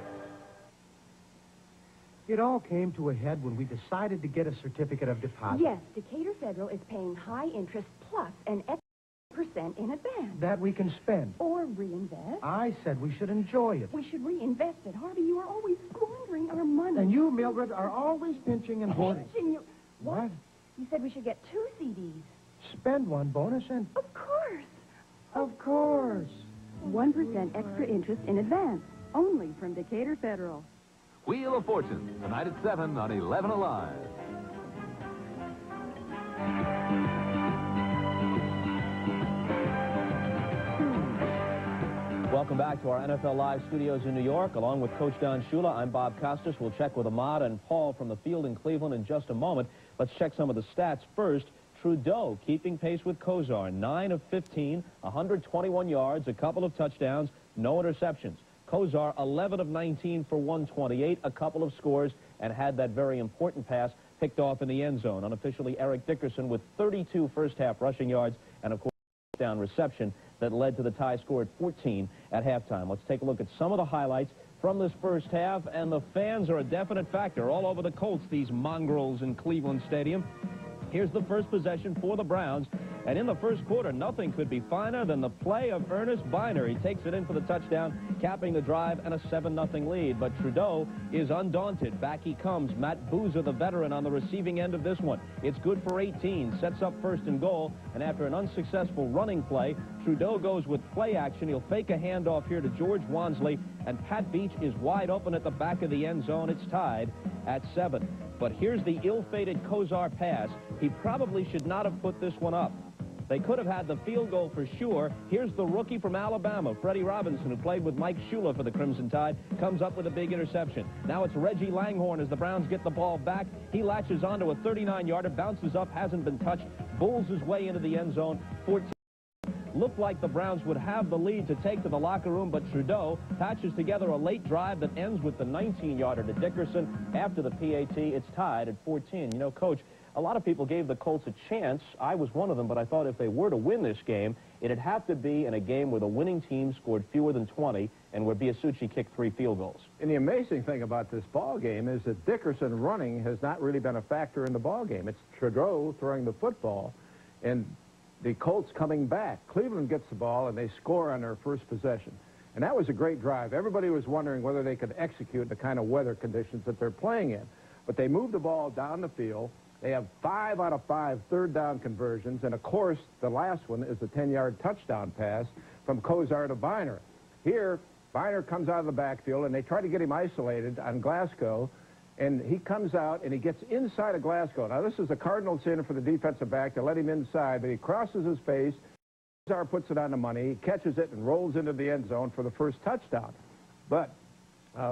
It all came to a head when we decided to get a certificate of deposit. Yes, Decatur Federal is paying high interest plus an extra % in advance. That we can spend. Or reinvest. I said we should enjoy it. We should reinvest it. Harvey, you are always squandering our money. And you, Mildred, are always pinching and hoarding. Pinching you. What? You said we should get 2 CDs. Spend one bonus and... Of course. Of course. 1% extra interest in advance. Only from Decatur Federal. Wheel of Fortune, tonight at 7 on 11 Alive. Welcome back to our NFL Live studios in New York. Along with Coach Don Shula, I'm Bob Costas. We'll check with Ahmad and Paul from the field in Cleveland in just a moment. Let's check some of the stats first. Trudeau keeping pace with Kosar, 9 of 15, 121 yards, a couple of touchdowns, no interceptions. Kosar, 11 of 19 for 128, a couple of scores, and had that very important pass picked off in the end zone. Unofficially, Eric Dickerson with 32 first-half rushing yards and, of course, down reception. that led to the tie score at 14 at halftime. Let's take a look at some of the highlights from this first half, and the fans are a definite factor all over the Colts, these mongrels in Cleveland Stadium. Here's the first possession for the Browns, and in the first quarter, nothing could be finer than the play of Ernest Biner. He takes it in for the touchdown, capping the drive and a 7-0 lead. But Trudeau is undaunted. Back he comes. Matt Boozer, the veteran, on the receiving end of this one. It's good for 18, sets up first and goal, and after an unsuccessful running play, Trudeau goes with play action. He'll fake a handoff here to George Wansley, and Pat Beach is wide open at the back of the end zone. It's tied at 7. But here's the ill-fated Kosar pass. He probably should not have put this one up. They could have had the field goal for sure. Here's the rookie from Alabama, Freddie Robinson, who played with Mike Shula for the Crimson Tide, comes up with a big interception. Now it's Reggie Langhorne as the Browns get the ball back. He latches onto a 39-yarder, bounces up, hasn't been touched, bulls his way into the end zone. 14. Looked like the Browns would have the lead to take to the locker room, but Trudeau patches together a late drive that ends with the 19-yarder to Dickerson. After the PAT, it's tied at 14. You know, Coach, a lot of people gave the Colts a chance. I was one of them, but I thought if they were to win this game, it'd have to be in a game where the winning team scored fewer than 20 and where Biasucci kicked 3 field goals. And the amazing thing about this ball game is that Dickerson running has not really been a factor in the ball game. It's Trudeau throwing the football, and the Colts coming back. Cleveland gets the ball, and they score on their first possession. And that was a great drive. Everybody was wondering whether they could execute the kind of weather conditions that they're playing in. But they moved the ball down the field. They have 5 out of 5 third-down conversions. And, of course, the last one is the 10-yard touchdown pass from Kosar to Biner. Here, Biner comes out of the backfield, and they try to get him isolated on Glasgow. And he comes out, and he gets inside of Glasgow. Now, this is a Cardinal sin for the defensive back to let him inside, but he crosses his face. Kosar puts it on the money. He catches it and rolls into the end zone for the first touchdown. But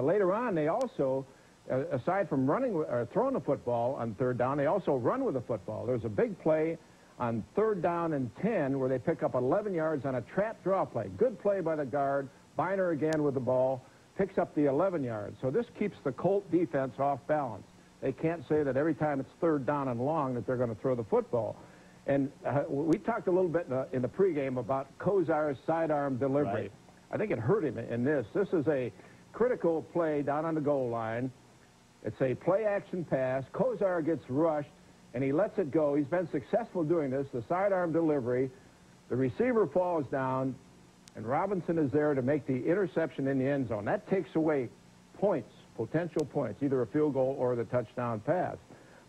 later on, they also, aside from running or throwing the football on third down, they also run with the football. There's a big play on 3rd down and 10 where they pick up 11 yards on a trap draw play. Good play by the guard. Biner again with the ball. Picks up the 11 yards. So this keeps the Colt defense off balance. They can't say that every time it's 3rd down and long that they're going to throw the football. And we talked a little bit in the pregame about Kosar's sidearm delivery. Right. I think it hurt him in this. This is a critical play down on the goal line. It's a play-action pass. Kosar gets rushed, and he lets it go. He's been successful doing this, the sidearm delivery. The receiver falls down, and Robinson is there to make the interception in the end zone. That takes away points, potential points, either a field goal or the touchdown pass.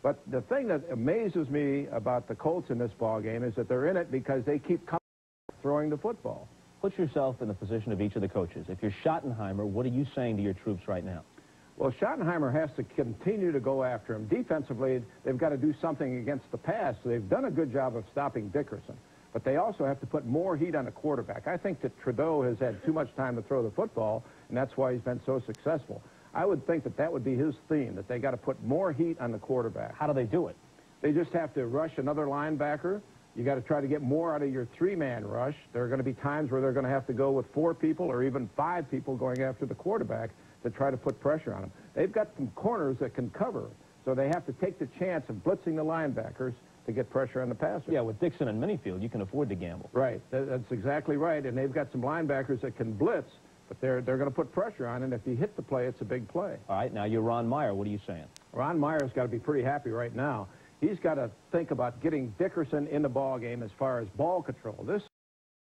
But the thing that amazes me about the Colts in this ball game is that they're in it because they keep throwing the football. Put yourself in the position of each of the coaches. If you're Schottenheimer, what are you saying to your troops right now? Well, Schottenheimer has to continue to go after him. Defensively, they've got to do something against the pass. They've done a good job of stopping Dickerson. But they also have to put more heat on the quarterback. I think that Trudeau has had too much time to throw the football, and that's why he's been so successful. I would think that that would be his theme, that they got to put more heat on the quarterback. How do they do it? They just have to rush another linebacker. You got to try to get more out of your 3-man rush. There are going to be times where they're going to have to go with 4 people or even 5 people going after the quarterback to try to put pressure on him. They've got some corners that can cover, so they have to take the chance of blitzing the linebackers to get pressure on the passer. Yeah, with Dixon and Minifield, you can afford to gamble. Right. That's exactly right. And they've got some linebackers that can blitz, but they're going to put pressure on, and if you hit the play, it's a big play. All right, now you're Ron Meyer. What are you saying? Ron Meyer's got to be pretty happy right now. He's got to think about getting Dickerson in the ball game as far as ball control. This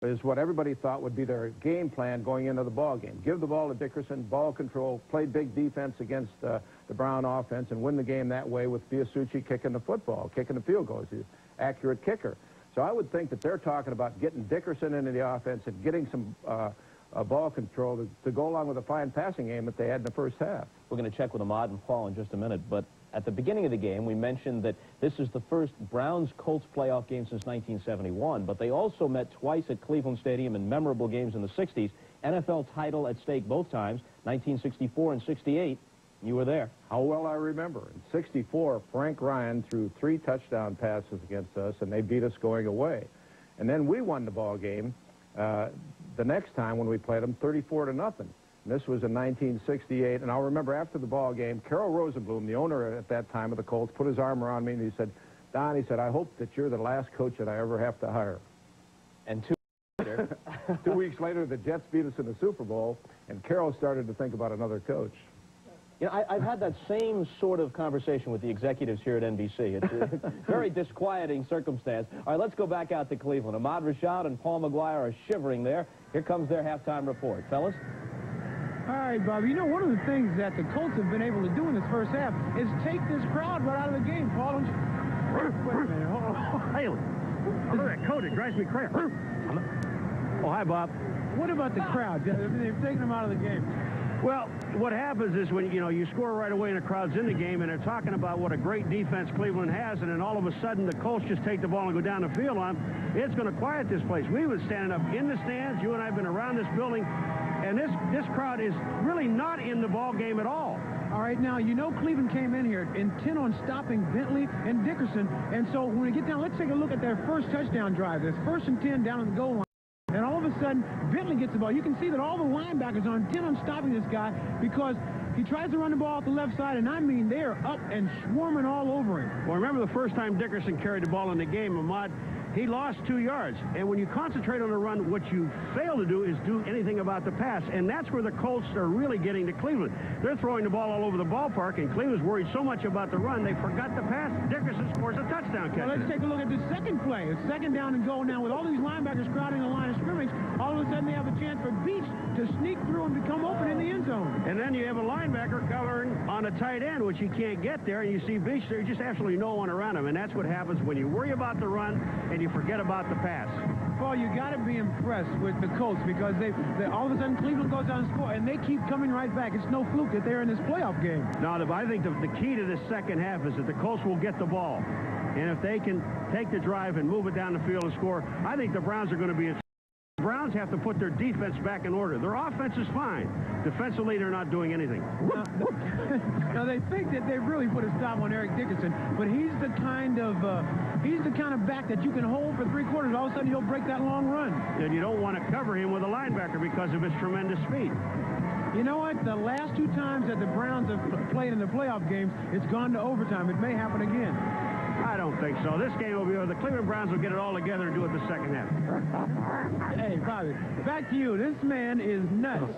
is what everybody thought would be their game plan going into the ball game. Give the ball to Dickerson, ball control, play big defense against the Brown offense, and win the game that way with Biasucci kicking the football, kicking the field goals. He's an accurate kicker. So I would think that they're talking about getting Dickerson into the offense and getting some ball control to go along with a fine passing game that they had in the first half. We're going to check with Ahmad and Paul in just a minute, but at the beginning of the game, we mentioned that this is the first Browns-Colts playoff game since 1971, but they also met twice at Cleveland Stadium in memorable games in the 60s. NFL title at stake both times, 1964 and 68. You were there. How well I remember. In 64, Frank Ryan threw 3 touchdown passes against us, and they beat us going away. And then we won the ball game the next time when we played them, 34-0. And this was in 1968, and I'll remember after the ball game, Carol Rosenblum, the owner at that time of the Colts, put his arm around me and he said, "Don," he said, "I hope that you're the last coach that I ever have to hire." And 2 years later, 2 weeks later, the Jets beat us in the Super Bowl, and Carroll started to think about another coach. You know, I've had that same sort of conversation with the executives here at NBC. It's a very disquieting circumstance. All right, let's go back out to Cleveland. Ahmad Rashad and Paul McGuire are shivering there. Here comes their halftime report. Fellas? All right, Bob. You know, one of the things that the Colts have been able to do in this first half is take this crowd right out of the game. Paul, don't you... Wait a minute. Hold on. Haley. Look at that coat. It drives me crazy. Oh, hi, Bob. What about the crowd? They've taken them out of the game. Well, what happens is when, you score right away and the crowd's in the game and they're talking about what a great defense Cleveland has, and then all of a sudden the Colts just take the ball and go down the field on them, it's going to quiet this place. We've been standing up in the stands. You and I have been around this building, and this crowd is really not in the ball game at all. All right, now, you know Cleveland came in here intent on stopping Bentley and Dickerson, and so when we get down, let's take a look at their first touchdown drive. There's 1st and 10 down at the goal line. And all of a sudden, Bentley gets the ball. You can see that all the linebackers are intent on stopping this guy because he tries to run the ball off the left side, and I mean, they're up and swarming all over him. Well, remember the first time Dickerson carried the ball in the game, Ahmad, he lost 2 yards. And when you concentrate on the run, what you fail to do is do anything about the pass. And that's where the Colts are really getting to Cleveland. They're throwing the ball all over the ballpark, and Cleveland's worried so much about the run, they forgot the pass. Dickerson scores a touchdown catch. Well, let's take a look at the second play. It's 2nd down and goal now. With all these linebackers crowding the line of scrimmage, all of a sudden they have a chance for Beach to sneak through and become open in the end zone. And then you have a linebacker covering on a tight end, which he can't get there, and you see Beach there, just absolutely no one around him. And that's what happens when you worry about the run and you forget about the pass. Well, you got to be impressed with the Colts because they all of a sudden Cleveland goes down and score, and they keep coming right back. It's no fluke that they're in this playoff game. Now, I think the key to this second half is that the Colts will get the ball. And if they can take the drive and move it down the field and score, I think the Browns are going to be in. The Browns have to put their defense back in order. Their offense is fine. Defensively, they're not doing anything. Now they think that they've really put a stop on Eric Dickerson, but he's the kind of back that you can hold for 3 quarters. All of a sudden, he'll break that long run. And you don't want to cover him with a linebacker because of his tremendous speed. You know what? The last 2 times that the Browns have played in the playoff games, it's gone to overtime. It may happen again. I don't think so. This game will be over. The Cleveland Browns will get it all together and do it the second half. Hey, Bobby, back to you. This man is nuts.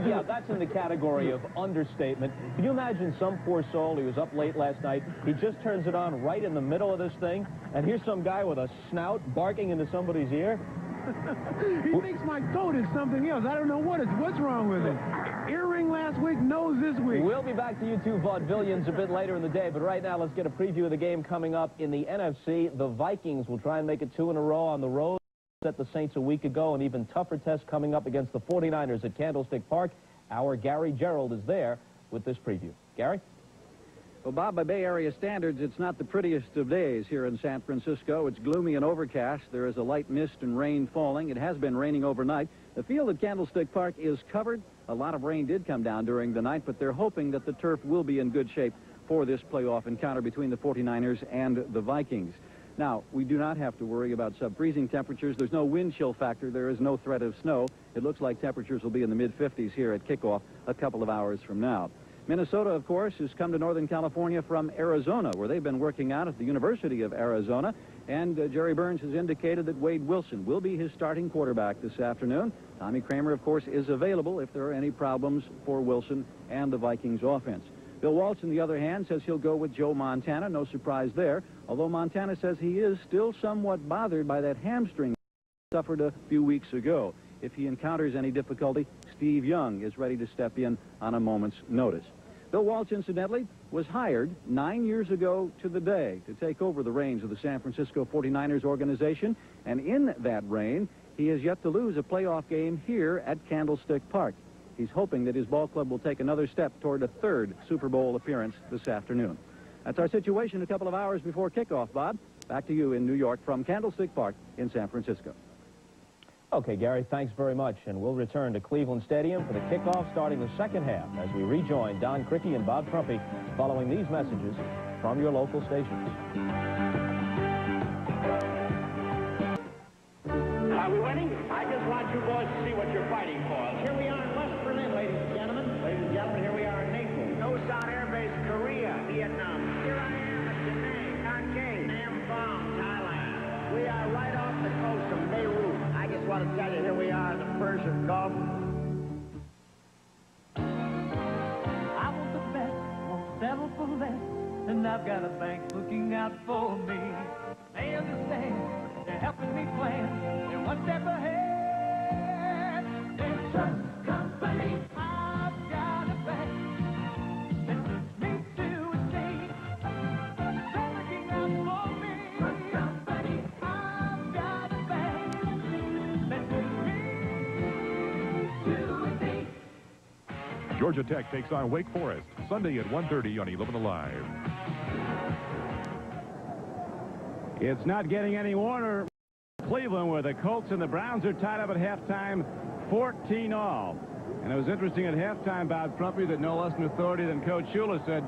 Yeah, that's in the category of understatement. Can you imagine some poor soul, he was up late last night, he just turns it on right in the middle of this thing, and here's some guy with a snout barking into somebody's ear? He thinks my coat is something else. I don't know what's wrong with it. Earring last week, nose this week. We'll be back to you two vaudevillians a bit later in the day, but right now let's get a preview of the game coming up in the NFC. The Vikings will try and make it 2 in a row on the road. Set the Saints a week ago, an even tougher test coming up against the 49ers at Candlestick Park. Our Gary Gerald is there with this preview. Gary? Well, Bob, by Bay Area standards, it's not the prettiest of days here in San Francisco. It's gloomy and overcast. There is a light mist and rain falling. It has been raining overnight. The field at Candlestick Park is covered. A lot of rain did come down during the night, but they're hoping that the turf will be in good shape for this playoff encounter between the 49ers and the Vikings. Now, we do not have to worry about sub-freezing temperatures. There's no wind chill factor. There is no threat of snow. It looks like temperatures will be in the mid-50s here at kickoff a couple of hours from now. Minnesota, of course, has come to Northern California from Arizona, where they've been working out at the University of Arizona. And Jerry Burns has indicated that Wade Wilson will be his starting quarterback this afternoon. Tommy Kramer, of course, is available if there are any problems for Wilson and the Vikings offense. Bill Walsh, on the other hand, says he'll go with Joe Montana. No surprise there, although Montana says he is still somewhat bothered by that hamstring he suffered a few weeks ago. If he encounters any difficulty, Steve Young is ready to step in on a moment's notice. Bill Walsh, incidentally, was hired 9 years ago to the day to take over the reins of the San Francisco 49ers organization, and in that reign, he has yet to lose a playoff game here at Candlestick Park. He's hoping that his ball club will take another step toward a 3rd Super Bowl appearance this afternoon. That's our situation a couple of hours before kickoff, Bob. Back to you in New York from Candlestick Park in San Francisco. Okay, Gary, thanks very much. And we'll return to Cleveland Stadium for the kickoff starting the second half as we rejoin Don Criqui and Bob Trumpy following these messages from your local stations. Are we winning? I just want you boys to see what you're fighting for. Here we are in West Berlin, ladies and gentlemen. Ladies and gentlemen, here we are in Naples. Osan Air Base, Korea, Vietnam. Here I am at Penang, Nanking, Nam Pham, Thailand. We are right off the coast of Beirut. want to tell you, here we are in the Persian Gulf. I want the best, won't settle for less, and I've got a bank looking out for me. They understand, they're helping me plan, they're one step ahead. They're Trust Company. I've got a bank that suits me to a T. They're looking out for me. Trust Company. I've got a bank that suits me to a T. Georgia Tech takes on Wake Forest Sunday at 1:30 on 11 Alive. It's not getting any warmer. Cleveland, where the Colts and the Browns are tied up at halftime, 14-all. And it was interesting at halftime, Bob Crumpy, that no less an authority than Coach Shula said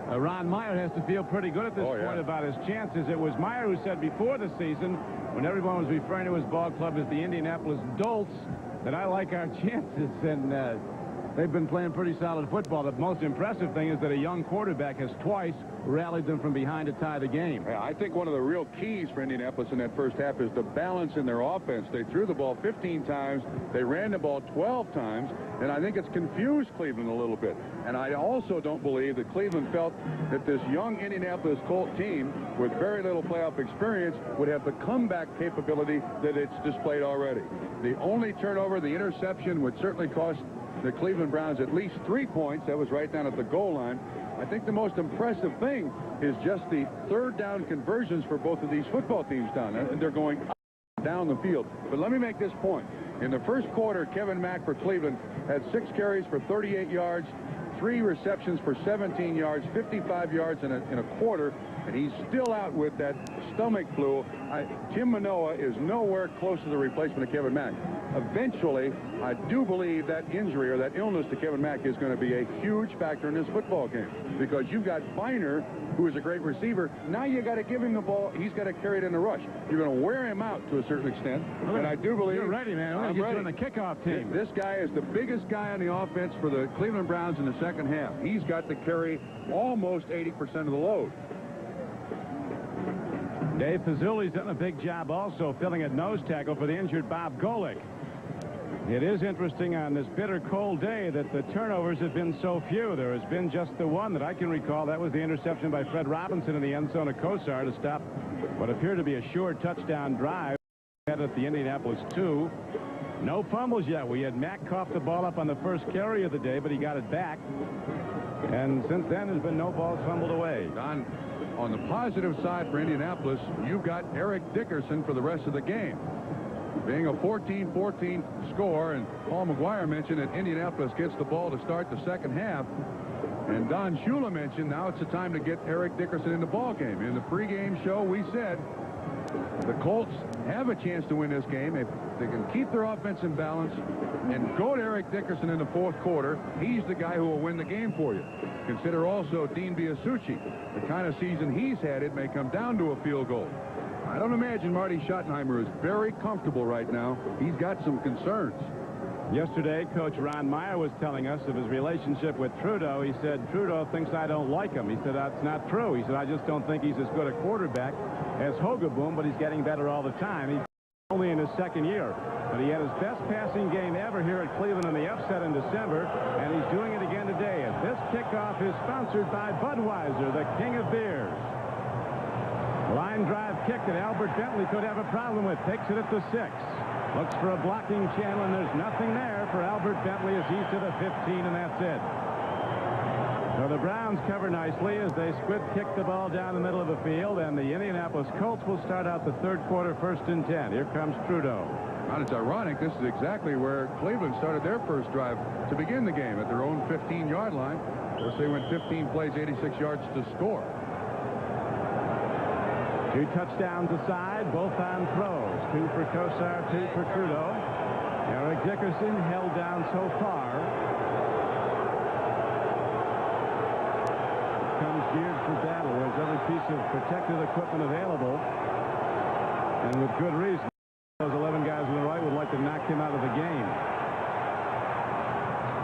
Ron Meyer has to feel pretty good at this point about his chances. It was Meyer who said before the season, when everyone was referring to his ball club as the Indianapolis Dolts, that I like our chances. And they've been playing pretty solid football. The most impressive thing is that a young quarterback has twice rallied them from behind to tie the game. Yeah, I think one of the real keys for Indianapolis in that first half is the balance in their offense. They threw the ball 15 times. They ran the ball 12 times. And I think it's confused Cleveland a little bit. And I also don't believe that Cleveland felt that this young Indianapolis Colt team with very little playoff experience would have the comeback capability that it's displayed already. The only turnover, the interception, would certainly cost the Cleveland Browns at least 3 points. That was right down at the goal line. I think the most impressive thing is just the third down conversions for both of these football teams down there, and they're going up and down the field. But let me make this point. In the first quarter, Kevin Mack for Cleveland had 6 carries for 38 yards, 3 receptions for 17 yards, 55 yards in a quarter, and he's still out with that stomach flu. Tim Manoa is nowhere close to the replacement of Kevin Mack. Eventually, I do believe that injury or that illness to Kevin Mack is going to be a huge factor in this football game, because you've got Biner, who is a great receiver. Now you got to give him the ball. He's got to carry it in the rush. You're going to wear him out to a certain extent. And I do believe you're ready, man. I'm ready. You on the kickoff team. This guy is the biggest guy on the offense for the Cleveland Browns in the second half. He's got to carry almost 80% of the load. Dave Fazzuli's done a big job also filling at nose tackle for the injured Bob Golick. It is interesting on this bitter cold day that the turnovers have been so few. There has been just the one that I can recall. That was the interception by Fred Robinson in the end zone of Kosar to stop what appeared to be a sure touchdown drive at the Indianapolis 2. No fumbles yet. We had Mack cough the ball up on the first carry of the day, but he got it back. And since then, there's been no balls fumbled away. Don, on the positive side for Indianapolis, you've got Eric Dickerson for the rest of the game. Being a 14-14 score, and Paul McGuire mentioned that Indianapolis gets the ball to start the second half. And Don Shula mentioned now it's the time to get Eric Dickerson in the ball game. In the pregame show, we said the Colts have a chance to win this game if they can keep their offense in balance and go to Eric Dickerson in the fourth quarter. He's the guy who will win the game for you. Consider also Dean Biasucci. The kind of season he's had, it may come down to a field goal. I don't imagine Marty Schottenheimer is very comfortable right now. He's got some concerns. Yesterday, Coach Ron Meyer was telling us of his relationship with Trudeau. He said, Trudeau thinks I don't like him. He said, that's not true. He said, I just don't think he's as good a quarterback as Hogaboom, but he's getting better all the time. He's only in his second year. But he had his best passing game ever here at Cleveland in the upset in December, and he's doing it again today. And this kickoff is sponsored by Budweiser, the king of beers. Line drive kick that Albert Bentley could have a problem with. Takes it at the 6. Looks for a blocking channel, and there's nothing there for Albert Bentley as he's to the 15, and that's it. So the Browns cover nicely as they split kick the ball down the middle of the field, and the Indianapolis Colts will start out the third quarter 1st and 10. Here comes Trudeau. And it's ironic, this is exactly where Cleveland started their first drive to begin the game, at their own 15-yard line. Of course, they went 15 plays, 86 yards to score. 2 touchdowns aside, both on throws. 2 for Kosar, 2 for Trudeau. Eric Dickerson held down so far. Comes geared for battle. There's every piece of protective equipment available. And with good reason. Those 11 guys on the right would like to knock him out of the game.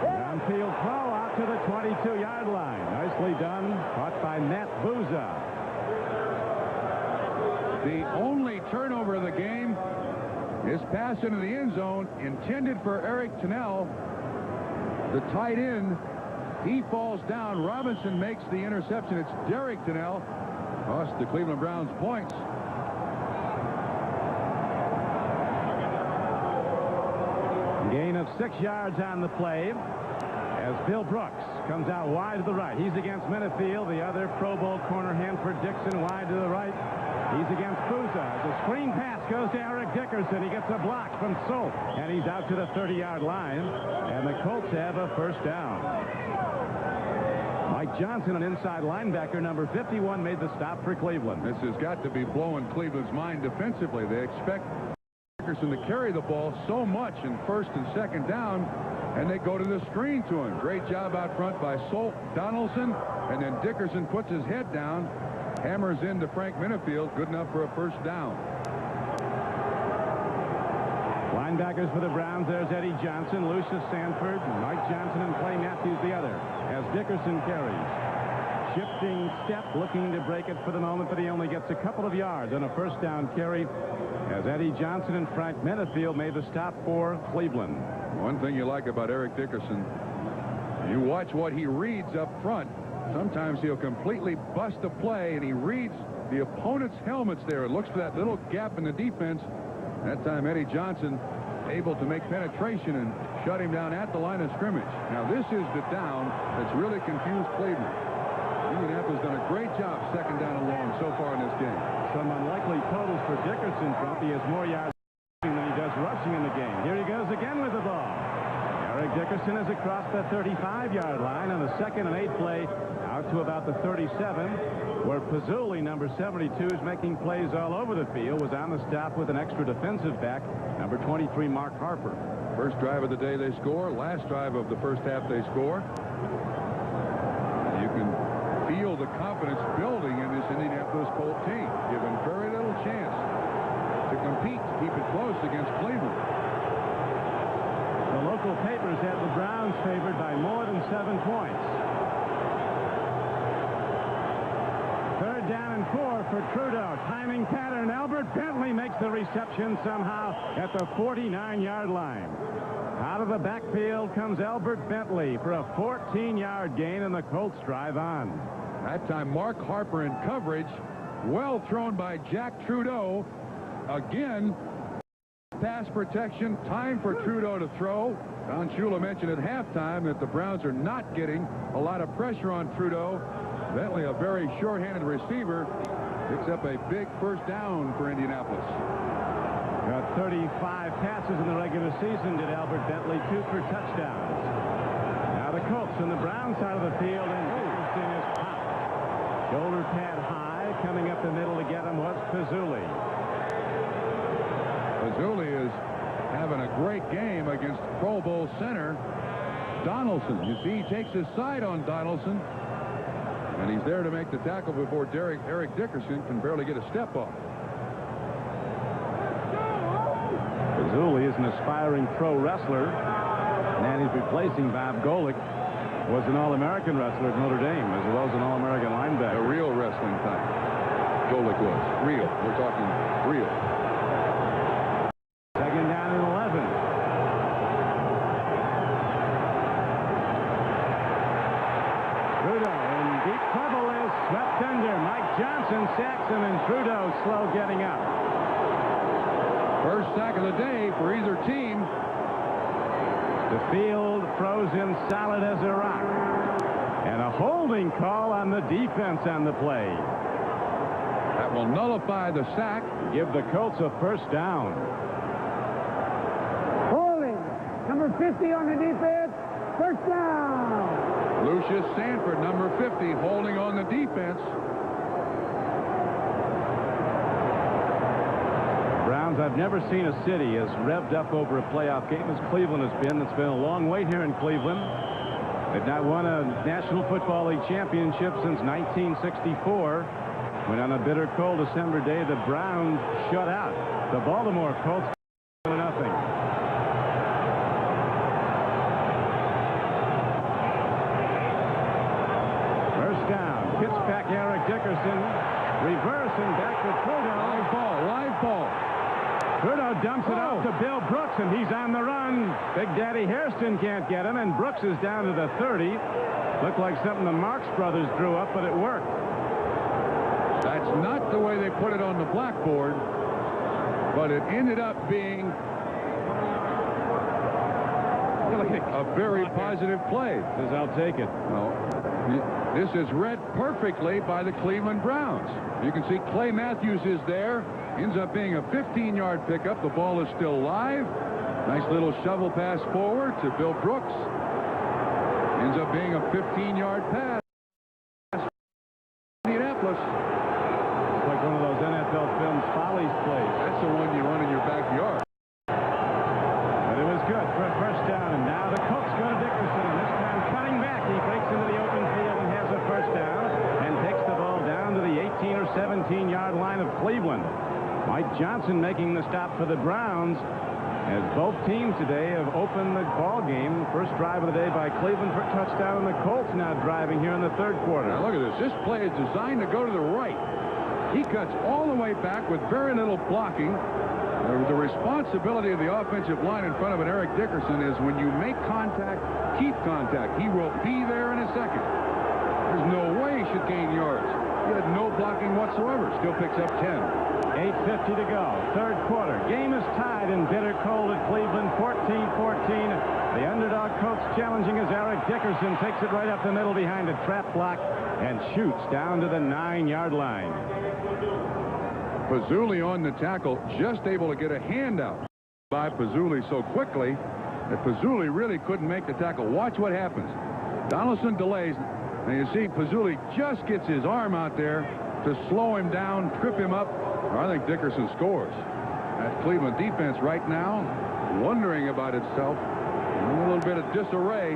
Downfield throw out to the 22-yard line. Nicely done. Caught by Matt Booza. The only turnover of the game His pass into the end zone, intended for Eric Tennell, the tight end. He falls down. Robinson makes the interception. It's Derek Tennell. Cost the Cleveland Browns points. Gain of 6 yards on the play as Bill Brooks comes out wide to the right. He's against Minifield, the other Pro Bowl corner Hanford Dixon wide to the right. He's against Bouza. The screen pass goes to Eric Dickerson. He gets a block from Solt, and he's out to the 30-yard line, and the Colts have a first down. Mike Johnson, an inside linebacker, number 51, made the stop for Cleveland. This has got to be blowing Cleveland's mind defensively. They expect Dickerson to carry the ball so much in first and second down, and they go to the screen to him. Great job out front by Solt, Donaldson, and then Dickerson puts his head down, hammers into Frank Minifield, good enough for a first down. Linebackers for the Browns, there's Eddie Johnson, Lucius Sanford, Mike Johnson, and Clay Matthews the other, as Dickerson carries. Shifting step, looking to break it for the moment, but he only gets a couple of yards on a first down carry, as Eddie Johnson and Frank Minifield made the stop for Cleveland. One thing you like about Eric Dickerson, you watch what he reads up front. Sometimes he'll completely bust a play, and he reads the opponent's helmets there. It looks for that little gap in the defense. That time Eddie Johnson able to make penetration and shut him down at the line of scrimmage. Now this is the down that's really confused Cleveland. Indianapolis done a great job second down and long so far in this game. Some unlikely totals for Dickerson, Trump. He has more yards than he does rushing in the game. Here he goes again with the ball. Eric Dickerson is across the 35-yard line on the 2nd and 8 play out to about the 37, where Pazzulli, number 72, is making plays all over the field, was on the stop with an extra defensive back, number 23, Mark Harper. First drive of the day they score, last drive of the first half they score. You can feel the confidence building in this Indianapolis Colts team, given very little chance to compete, to keep it close against Cleveland. The local papers had the Browns favored by more than 7 points. 3rd down and 4 for Trudeau. Timing pattern. Albert Bentley makes the reception somehow at the 49-yard line. Out of the backfield comes Albert Bentley for a 14-yard gain, and the Colts drive on. That time Mark Harper in coverage. Well thrown by Jack Trudeau. Again, pass protection. Time for Trudeau to throw. Don Shula mentioned at halftime that the Browns are not getting a lot of pressure on Trudeau. Bentley, a very sure-handed receiver, picks up a big first down for Indianapolis. Got 35 passes in the regular season, did Albert Bentley, 2 for touchdowns. Now the Colts on the Brown side of the field, and Dickerson is popped. Shoulder pad high, coming up the middle to get him was Pazzulli. Pazzulli is having a great game against Pro Bowl center Donaldson. You see, he takes his side on Donaldson, and he's there to make the tackle before Eric Dickerson can barely get a step off. Pazzulli is an aspiring pro wrestler, and he's replacing Bob Golick, was an All-American wrestler at Notre Dame, as well as an All-American linebacker. A real wrestling type. Golick was. Real. We're talking real. 2nd down and 11. Trudeau in deep trouble is swept under. Mike Johnson sacks him, and Trudeau slow getting up. First sack of the day for either team. The field frozen solid as a rock. And a holding call on the defense on the play. That will nullify the sack. Give the Colts a first down. Holding. Number 50 on the defense. First down. Lucius Sanford, number 50, holding on the defense. Browns, I've never seen a city as revved up over a playoff game as Cleveland has been. It's been a long wait here in Cleveland. They've not won a National Football League championship since 1964, when on a bitter cold December day, the Browns shut out the Baltimore Colts 0-0. First down. Pitch back Eric Dickerson. Reverse and back to Trudeau. Live ball. Live ball. Trudeau dumps it off to Bill Brooks, and he's on the run. Big Daddy Hairston can't get him, and Brooks is down to the 30. Looked like something the Marx brothers drew up, but it worked. That's not the way they put it on the blackboard, but it ended up being a very positive play. Says, I'll take it. No. This is read perfectly by the Cleveland Browns. You can see Clay Matthews is there. Ends up being a 15-yard pickup. The ball is still live. Nice little shovel pass forward to Bill Brooks. Ends up being a 15-yard pass. Indianapolis. It's like one of those NFL films Follies plays. That's the one you run in your backyard. But it was good for a first down, and now the Colts go to Dickerson. This time cutting back. He breaks into the open field and has a first down and takes the ball down to the 18 or 17-yard line of Cleveland. Mike Johnson making the stop for the Browns, as both teams today have opened the ball game. First drive of the day by Cleveland for a touchdown, and the Colts now driving here in the third quarter. Now look at this. This play is designed to go to the right. He cuts all the way back with very little blocking. The responsibility of the offensive line in front of an Eric Dickerson is when you make contact, keep contact. He will be there in a second. There's no way he should gain yards. He had no blocking whatsoever. Still picks up 10. 8:50 to go. Third quarter. Game is tied in bitter cold at Cleveland, 14-14. The underdog Colts challenging as Eric Dickerson takes it right up the middle behind a trap block and shoots down to the 9-yard line. Pazzulli on the tackle, just able to get a handout by Pazzulli so quickly that Pazzulli really couldn't make the tackle. Watch what happens. Donaldson delays, and you see Pazzulli just gets his arm out there to slow him down, trip him up. I think Dickerson scores. That Cleveland defense right now wondering about itself. In a little bit of disarray.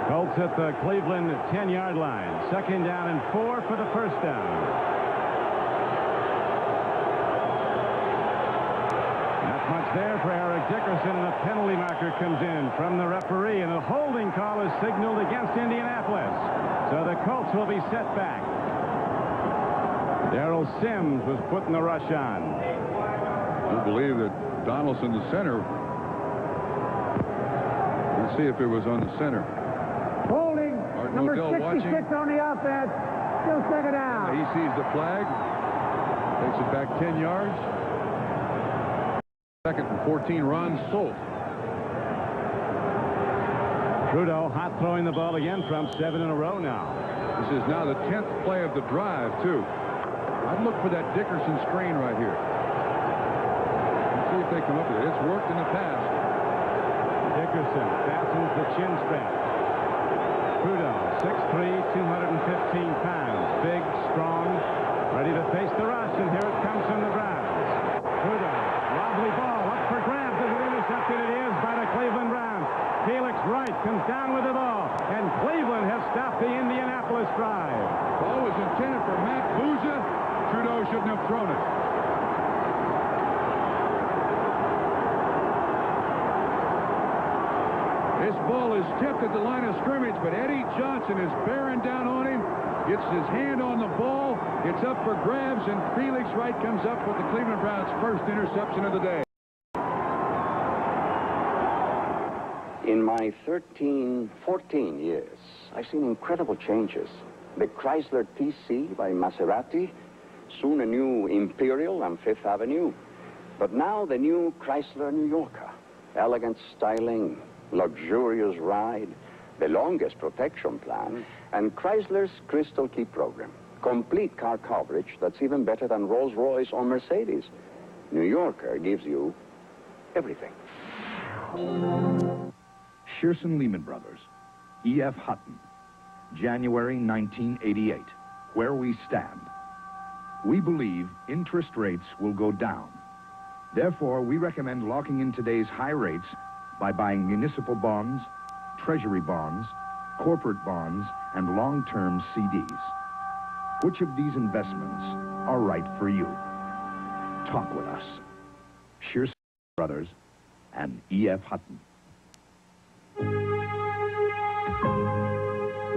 Colts at the Cleveland 10-yard line. Second down and 4 for the first down. Not much there for Eric Dickerson, and a penalty marker comes in from the referee, and a holding call is signaled against Indianapolis. So the Colts will be set back. Darrell Sims was putting the rush on. I believe that Donaldson, the center. Let's see if it was on the center. Holding. Martin Number Odell 66 watching. on the offense. Still second down. He sees the flag. Takes it back 10 yards. Second and 14 run. Solt. Trudeau hot throwing the ball again from 7 in a row now. This is now the 10th play of the drive, too. I'd look for that Dickerson screen right here. Let's see if they come up with it. It's worked in the past. Dickerson fastens the chin strap. Trudeau, 6'3", 215 pounds. Big, strong, ready to face the rush, and here it comes from the Browns. Trudeau, wobbly ball, up for grabs. Is it intercepted? It is by the Cleveland Browns. Felix Wright comes down with the ball, and Cleveland has stopped the Indianapolis drive. Ball was intended for Matt Bouza. Trudeau shouldn't have thrown it. This ball is tipped at the line of scrimmage, but Eddie Johnson is bearing down on him, gets his hand on the ball, it's up for grabs, and Felix Wright comes up with the Cleveland Browns' first interception of the day. In my 13, 14 years, I've seen incredible changes. The Chrysler TC by Maserati, soon a new Imperial on Fifth Avenue, but now the new Chrysler New Yorker. Elegant styling, luxurious ride, the longest protection plan, and Chrysler's Crystal Key program. Complete car coverage that's even better than Rolls-Royce or Mercedes. New Yorker gives you everything. Shearson Lehman Brothers, E.F. Hutton, January 1988. Where we stand. We believe interest rates will go down. Therefore, we recommend locking in today's high rates by buying municipal bonds, treasury bonds, corporate bonds, and long-term CDs. Which of these investments are right for you? Talk with us. Shearson Brothers and E.F. Hutton.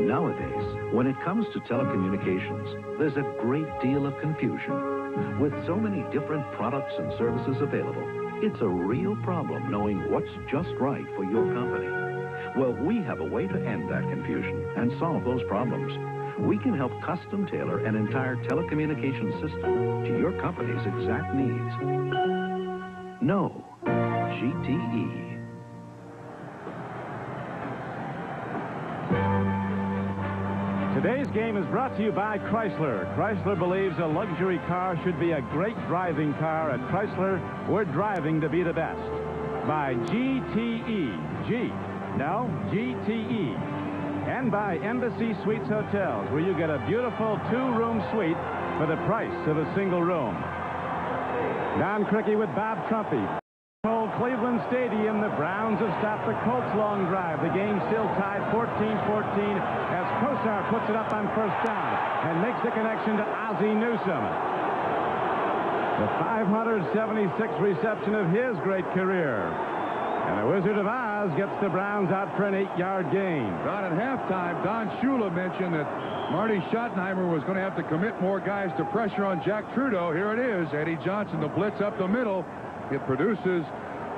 Nowadays, when it comes to telecommunications, there's a great deal of confusion. With so many different products and services available, it's a real problem knowing what's just right for your company. Well, we have a way to end that confusion and solve those problems. We can help custom tailor an entire telecommunications system to your company's exact needs. No, GTE. Today's game is brought to you by Chrysler. Chrysler believes a luxury car should be a great driving car. At Chrysler, we're driving to be the best. By GTE. GTE. And by Embassy Suites Hotels, where you get a beautiful two-room suite for the price of a single room. Don Criqui with Bob Trumpy. Old Cleveland Stadium, the Browns have stopped the Colts' long drive. The game still tied 14-14 as Kosar puts it up on first down and makes the connection to Ozzie Newsome. The 576th reception of his great career. And the Wizard of Oz gets the Browns out for an 8-yard gain. Don, at halftime, Don Shula mentioned that Marty Schottenheimer was going to have to commit more guys to pressure on Jack Trudeau. Here it is. Eddie Johnson, the blitz up the middle. It produces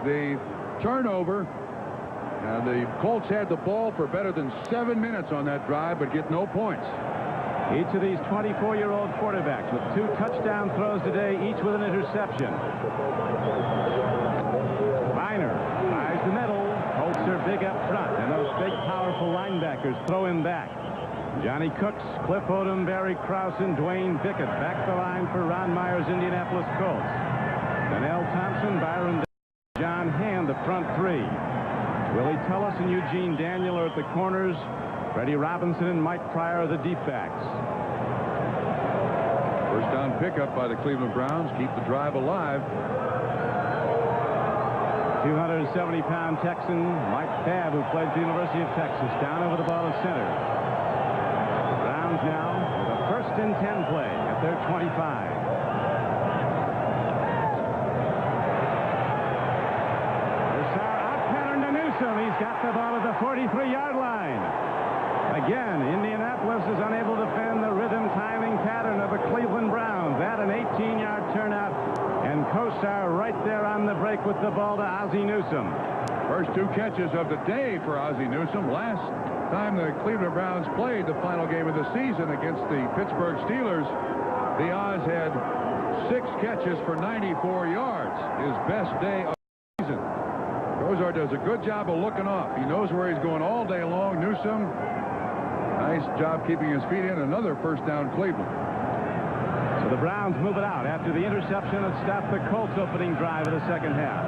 the turnover. And the Colts had the ball for better than 7 minutes on that drive, but get no points. Each of these 24-year-old quarterbacks with 2 touchdown throws today, each with an interception. Miner buys the middle. Colts are big up front, and those big, powerful linebackers throw him back. Johnny Cooks, Cliff Odom, Barry Krause, and Dwayne Bickett back the line for Ron Meyer's Indianapolis Colts. Donnell Thompson, Byron John Hand, the front 3. Willie Tullis and Eugene Daniel are at the corners. Freddie Robinson and Mike Pryor are the deep backs. First down pickup by the Cleveland Browns. Keep the drive alive. 270-pound Texan Mike Babb, who played at the University of Texas, down over the ball at center. The Browns now with a 1st and 10 play at their 25. He's got the ball at the 43-yard line. Again, Indianapolis is unable to defend the rhythm timing pattern of the Cleveland Browns. At an 18-yard turnout, and Kosar right there on the break with the ball to Ozzie Newsome. First 2 catches of the day for Ozzie Newsome. Last time the Cleveland Browns played the final game of the season against the Pittsburgh Steelers, the Oz had 6 catches for 94 yards. His best day of the season. Kosar does a good job of looking off. He knows where he's going all day long. Newsome, nice job keeping his feet in. Another first down, Cleveland. So the Browns move it out after the interception that stopped the Colts' opening drive of the second half.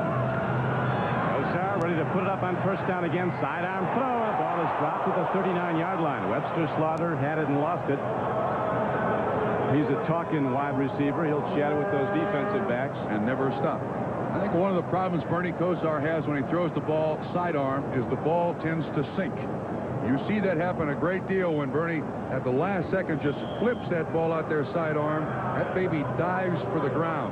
Kosar ready to put it up on first down again. Sidearm throw. The ball is dropped at the 39-yard line. Webster Slaughter had it and lost it. He's a talking wide receiver. He'll chat with those defensive backs and never stop. I think one of the problems Bernie Kosar has when he throws the ball sidearm is the ball tends to sink. You see that happen a great deal when Bernie, at the last second, just flips that ball out there sidearm. That baby dives for the ground.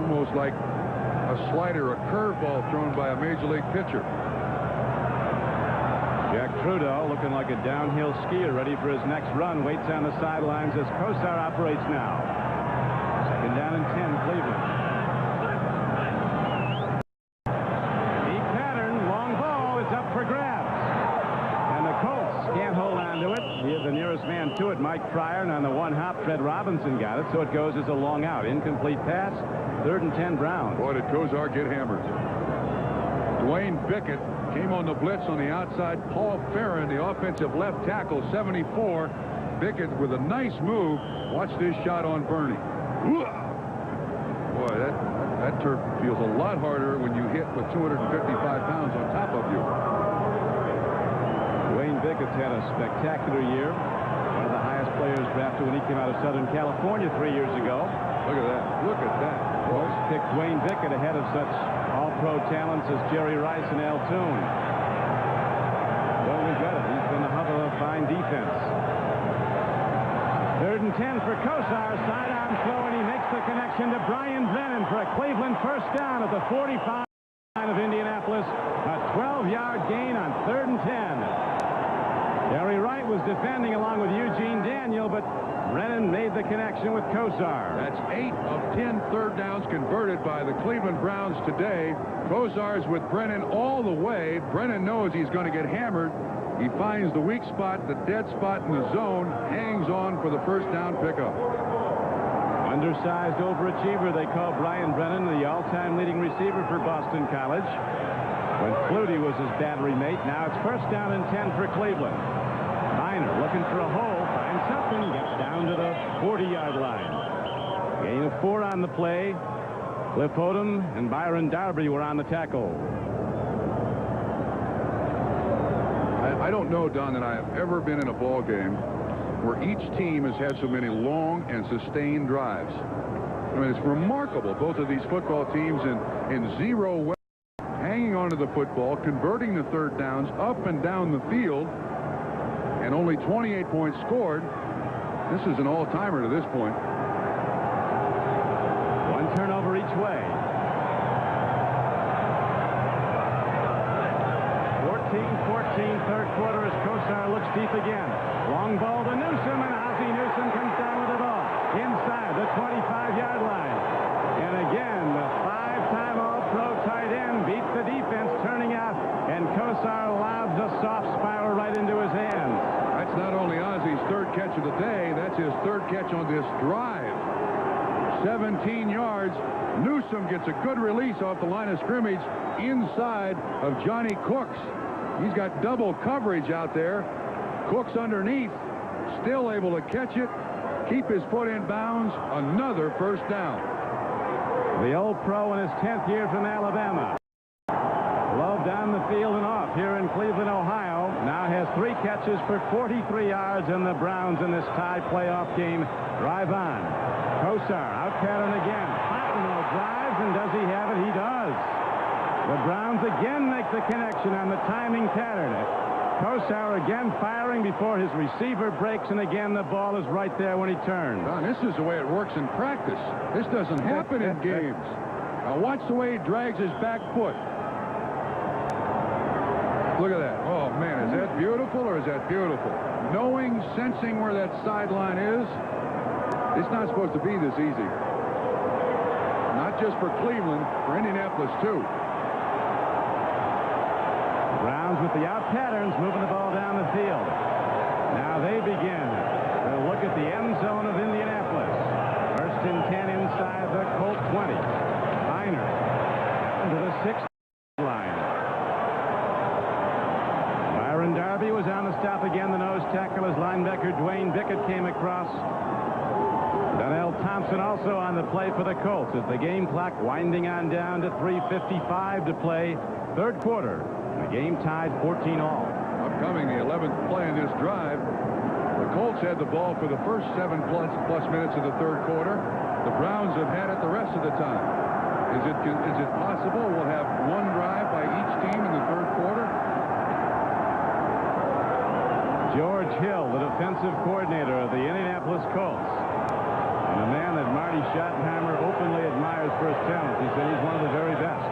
Almost like a slider, a curveball thrown by a major league pitcher. Jack Trudeau, looking like a downhill skier, ready for his next run, waits on the sidelines as Kosar operates now. Second down and 10, Cleveland. The nearest man to it, Mike Pryor, and on the one hop, Fred Robinson got it, so it goes as a long out. Incomplete pass, 3rd and 10 Browns. Boy, did Kosar get hammered. Dwayne Bickett came on the blitz on the outside. Paul Farron, the offensive left tackle, 74. Bickett with a nice move. Watch this shot on Bernie. Boy, that turf feels a lot harder when you hit with 255 pounds on top of you. Dwayne Bickett's had a spectacular year. One of the highest players drafted when he came out of Southern California 3 years ago. Look at that. Look at that. Colts picked Dwayne Bickett ahead of such all-pro talents as Jerry Rice and Al Toon. Don't regret it. He's been the hub of a fine defense. 3rd and 10 for Kosar. Sidearm throw, and he makes the connection to Brian Brennan for a Cleveland first down at the 45 line of Indianapolis. A 12-yard gain on 3rd and 10. Gary Wright was defending along with Eugene Daniel, but Brennan made the connection with Kosar. That's 8 of 10 third downs converted by the Cleveland Browns today. Kosar's with Brennan all the way. Brennan knows he's going to get hammered. He finds the weak spot, the dead spot in the zone, hangs on for the first down pickup. Undersized overachiever, they call Brian Brennan the all-time leading receiver for Boston College. When Flutie was his battery mate, now it's first down and 10 for Cleveland. Miner looking for a hole, finds something, gets down to the 40-yard line. Gain of 4 on the play. Cliff Odom and Byron Darby were on the tackle. I don't know, Don, that I have ever been in a ball game where each team has had so many long and sustained drives. I mean, it's remarkable. Both of these football teams in zero weather, hanging onto the football, converting the third downs up and down the field, and only 28 points scored. This is an all-timer to this point. One turnover each way. 14-14, third quarter as Kosar looks deep again. Long ball to Newsom, and Ozzie Newsom comes down with it all. Inside the 25-yard line. And again, the 5-time All-Pro tight end beats the defense, turning out, and Kosar lobs a soft spiral right into his hands. That's not only Ozzie's third catch of the day, that's his third catch on this drive. 17 yards. Newsom gets a good release off the line of scrimmage inside of Johnny Cooks. He's got double coverage out there. Cooks underneath, still able to catch it, keep his foot in bounds. Another first down. The old pro in his 10th year from Alabama. Love down the field and off here in Cleveland, Ohio. Now has 3 catches for 43 yards, and the Browns in this tie playoff game drive on. Kosar out pattern again. Fontenot drives, and does he have it? He does. The Browns again make the connection on the timing pattern. Kosar again firing before his receiver breaks, and again the ball is right there when he turns. Don, this is the way it works in practice. This doesn't happen in games. Now watch the way he drags his back foot. Look at that. Oh, man, is that beautiful or is that beautiful? Knowing, sensing where that sideline is, it's not supposed to be this easy. Not just for Cleveland, for Indianapolis, too. Browns with the out patterns, moving the ball down the field. Now they begin to look at the end zone of Indianapolis. First and 10 inside the Colt 20. Miner down to the 6 line. Byron Darby was on the stop again. The nose tackle as linebacker Dwayne Bickett came across. Donnell Thompson also on the play for the Colts as the game clock winding on down to 3:55 to play. Third quarter. The game tied 14-all. Upcoming the 11th play in this drive. The Colts had the ball for the first 7+ minutes of the third quarter. The Browns have had it the rest of the time. Is it possible we'll have one drive by each team in the third quarter? George Hill, the defensive coordinator of the Indianapolis Colts, and a man that Marty Schottenheimer openly admires for his talent. He said he's one of the very best.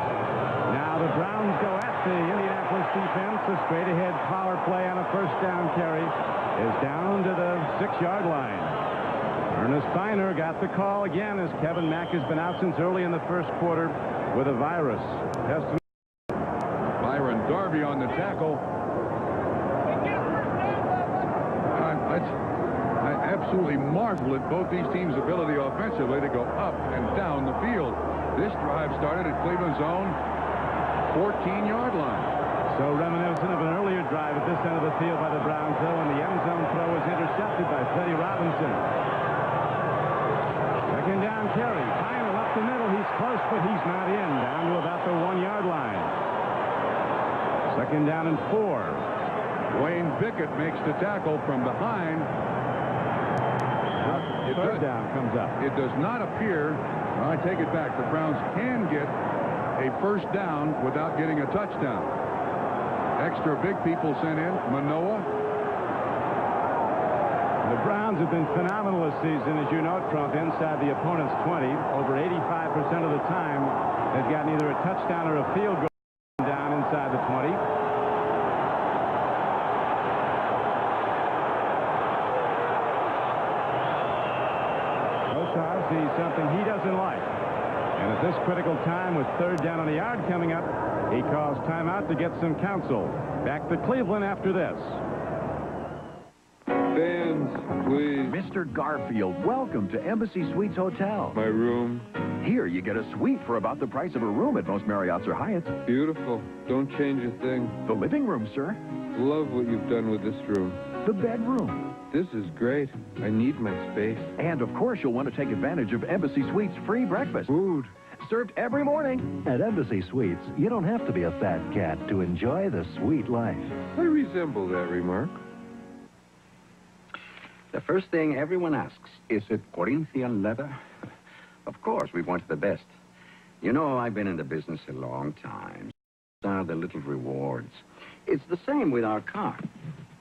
Now the Browns go at the Indianapolis defense. A straight-ahead power play on a first down carry is down to the 6-yard line. Ernest Biner got the call again as Kevin Mack has been out since early in the first quarter with a virus. Byron Darby on the tackle. I absolutely marvel at both these teams' ability offensively to go up and down the field. This drive started at Cleveland's own 14-yard line. So reminiscent of an earlier drive at this end of the field by the Browns, though, and the end zone throw was intercepted by Freddie Robinson. Second down carry. Biner up the middle. He's close, but he's not in. Down to about the 1-yard line. Second down and 4. Dwayne Bickett makes the tackle from behind. Third down comes up. It does not appear, I take it back, the Browns can get a first down without getting a touchdown. Extra big people sent in. Manoa. The Browns have been phenomenal this season, as you know, Trump, inside the opponent's 20. Over 85% of the time, they've gotten either a touchdown or a field goal down inside the 20. sees something he doesn't like. And at this critical time, with third down on the yard coming up, he calls timeout to get some counsel. Back to Cleveland after this. Fans, please. Mr. Garfield, welcome to Embassy Suites Hotel. My room. Here, you get a suite for about the price of a room at most Marriotts or Hyatts. Beautiful. Don't change a thing. The living room, sir. Love what you've done with this room. The bedroom. This is great. I need my space. And, of course, you'll want to take advantage of Embassy Suites' free breakfast. Food. Served every morning. At Embassy Suites, you don't have to be a fat cat to enjoy the sweet life. I resemble that remark. The first thing everyone asks, is it Corinthian leather? Of course, we want the best. You know, I've been in the business a long time. These are the little rewards. It's the same with our car.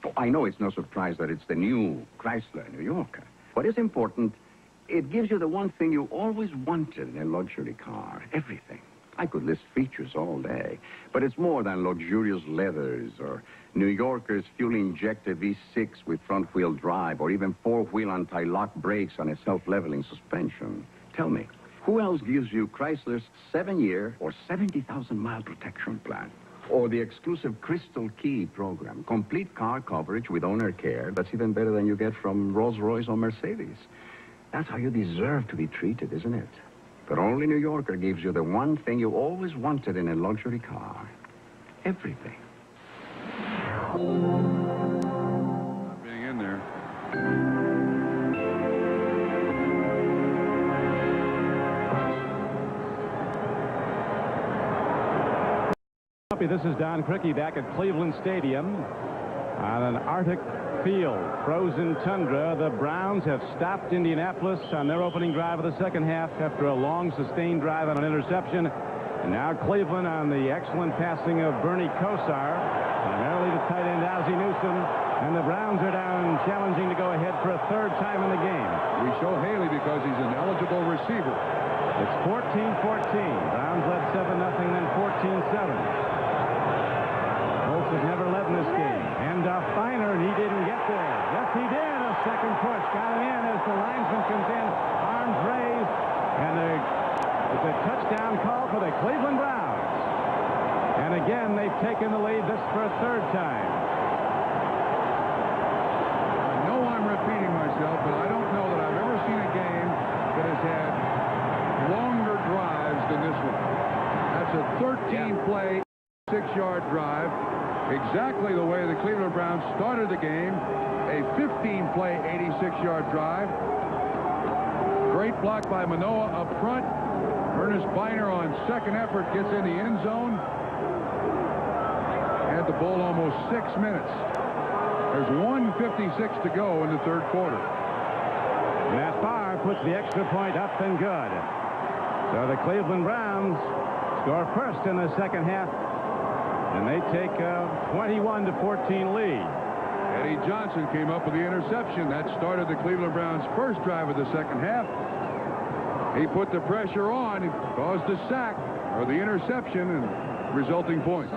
Oh, I know it's no surprise that it's the new Chrysler New Yorker. What is important, it gives you the one thing you always wanted in a luxury car. Everything. I could list features all day. But it's more than luxurious leathers or New Yorker's fuel-injected V6 with front-wheel drive or even four-wheel anti-lock brakes on a self-leveling suspension. Tell me, who else gives you Chrysler's 7-year or 70,000-mile protection plan? Or the exclusive Crystal Key program, complete car coverage with owner care that's even better than you get from Rolls-Royce or Mercedes. That's how you deserve to be treated, isn't it? But only New Yorker gives you the one thing you always wanted in a luxury car. Everything. Being in there. This is Don Criqui back at Cleveland Stadium on an Arctic field, frozen tundra. The Browns have stopped Indianapolis on their opening drive of the second half after a long sustained drive on an interception. And now Cleveland on the excellent passing of Bernie Kosar, primarily to tight end Ozzie Newsome. And the Browns are down, challenging to go ahead for a third time in the game. We show Haley because he's an eligible receiver. It's 14-14. Browns led 7-0, then 14-7. Colts have never led in this game. And Finer, he didn't get there. Yes, he did. A second push. Got it in as the linesman comes in. Arms raised. And it's a touchdown call for the Cleveland Browns. And again, they've taken the lead this for a third time. I know I'm repeating myself, but I don't know that I've ever seen a game that has had longer drives than this one. That's a 13-play, 6-yard drive. Exactly the way the Cleveland Browns started the game. A 15-play, 86-yard drive. Great block by Manoa up front. Ernest Biner on second effort gets in the end zone. Had the ball almost 6 minutes. There's 1:56 to go in the third quarter. Matt Barr puts the extra point up and good. So the Cleveland Browns score first in the second half. And they take a 21-14 lead. Eddie Johnson came up with the interception. That started the Cleveland Browns' first drive of the second half. He put the pressure on, caused a sack, or the interception, and resulting point.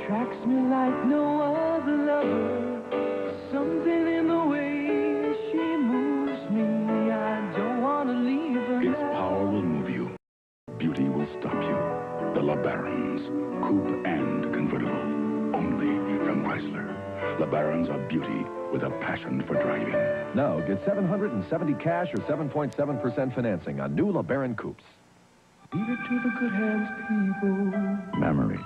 Attracts me like no other lover. Something in the way she moves me. I don't want to leave her. Its power will move you. Beauty will stop you. The LeBarons, coupe and convertible, only from Chrysler. LeBarons are beauty with a passion for driving. Now get $770 cash or 7.7% financing on new LeBaron coupes. Leave it to the good hands, people. Memories.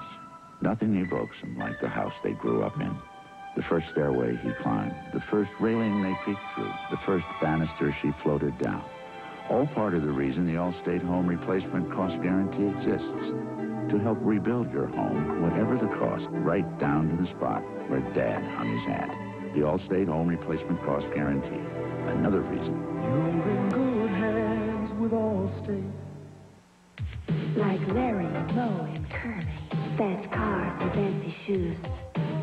Nothing evokes them like the house they grew up in. The first stairway he climbed, the first railing they peeked through, the first banister she floated down. All part of the reason the Allstate Home Replacement Cost Guarantee exists. To help rebuild your home, whatever the cost, right down to the spot where Dad hung his hat. The Allstate Home Replacement Cost Guarantee. Another reason. You're in good hands with Allstate. Like Larry, Moe, and Curly. Fast cars and fancy shoes.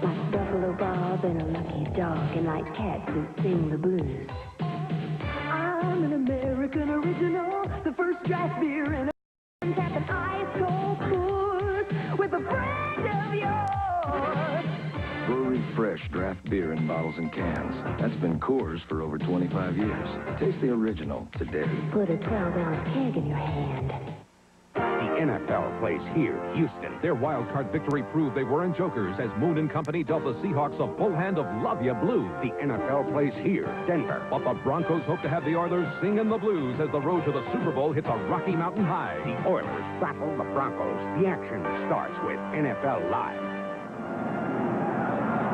Like Buffalo Bob and a lucky dog. And like cats who sing the blues. I'm an American original. The first draft beer in a tap an ice cold course with a friend of yours. Brewery fresh draft beer in bottles and cans. That's been Coors for over 25 years. Taste the original today. Put a 12-ounce keg in your hand. The NFL plays here, Houston. Their wild card victory proved they weren't jokers as Moon and Company dealt the Seahawks a full hand of Love Ya Blue. The NFL plays here, Denver. But the Broncos hope to have the Oilers singing the blues as the road to the Super Bowl hits a Rocky Mountain high. The Oilers battle the Broncos. The action starts with NFL Live.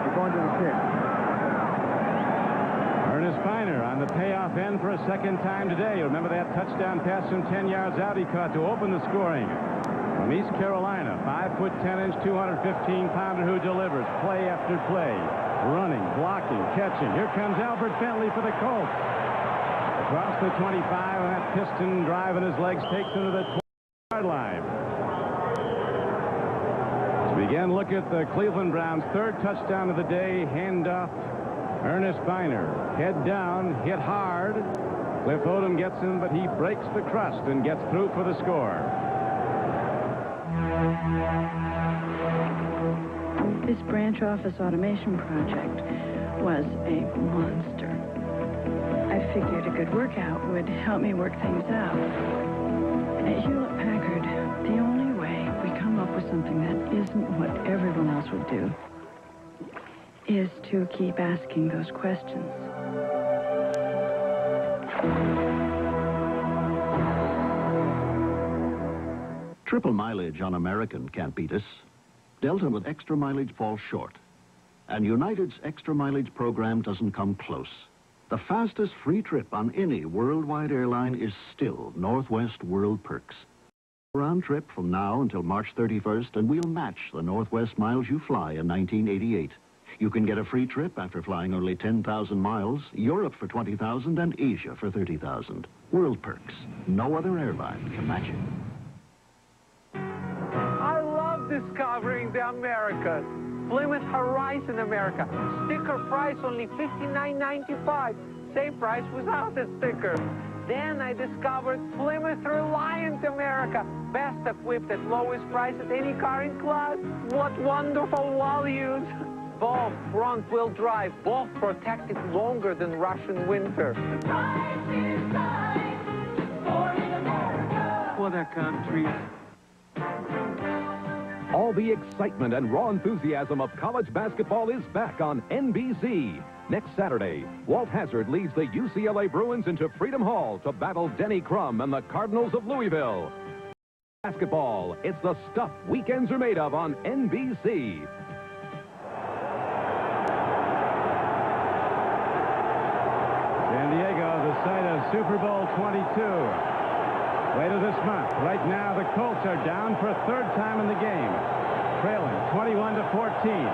We're going to the pitch. Ernest Biner on the payoff end for a second time today. Remember that touchdown pass from 10 yards out he caught to open the scoring. From East Carolina, 5'10" 215-pounder who delivers play after play. Running, blocking, catching. Here comes Albert Bentley for the Colts. Across the 25, and that piston drive in his legs takes him to the 20-yard line. As we again look at the Cleveland Browns' third touchdown of the day, handoff. Ernest Biner, head down, hit hard. Cliff Odom gets him, but he breaks the crust and gets through for the score. This branch office automation project was a monster. I figured a good workout would help me work things out. At Hewlett-Packard, the only way we come up with something that isn't what everyone else would do is to keep asking those questions. Triple mileage on American can't beat us. Delta with extra mileage falls short. And United's extra mileage program doesn't come close. The fastest free trip on any worldwide airline is still Northwest World Perks. Round trip from now until March 31st, and we'll match the Northwest miles you fly in 1988. You can get a free trip after flying only 10,000 miles, Europe for 20,000, and Asia for 30,000. World Perks. No other airline can match it. I love discovering the Americas. Plymouth Horizon America. Sticker price only $59.95. Same price without the sticker. Then I discovered Plymouth Reliant America. Best equipped at lowest price at any car in class. What wonderful values. Both front-wheel drive, both protected longer than Russian winter. What a country. All the excitement and raw enthusiasm of college basketball is back on NBC. Next Saturday, Walt Hazzard leads the UCLA Bruins into Freedom Hall to battle Denny Crum and the Cardinals of Louisville. Basketball, it's the stuff weekends are made of on NBC. San Diego, the site of Super Bowl 22. Later this month, right now, the Colts are down for a third time in the game, trailing 21-14.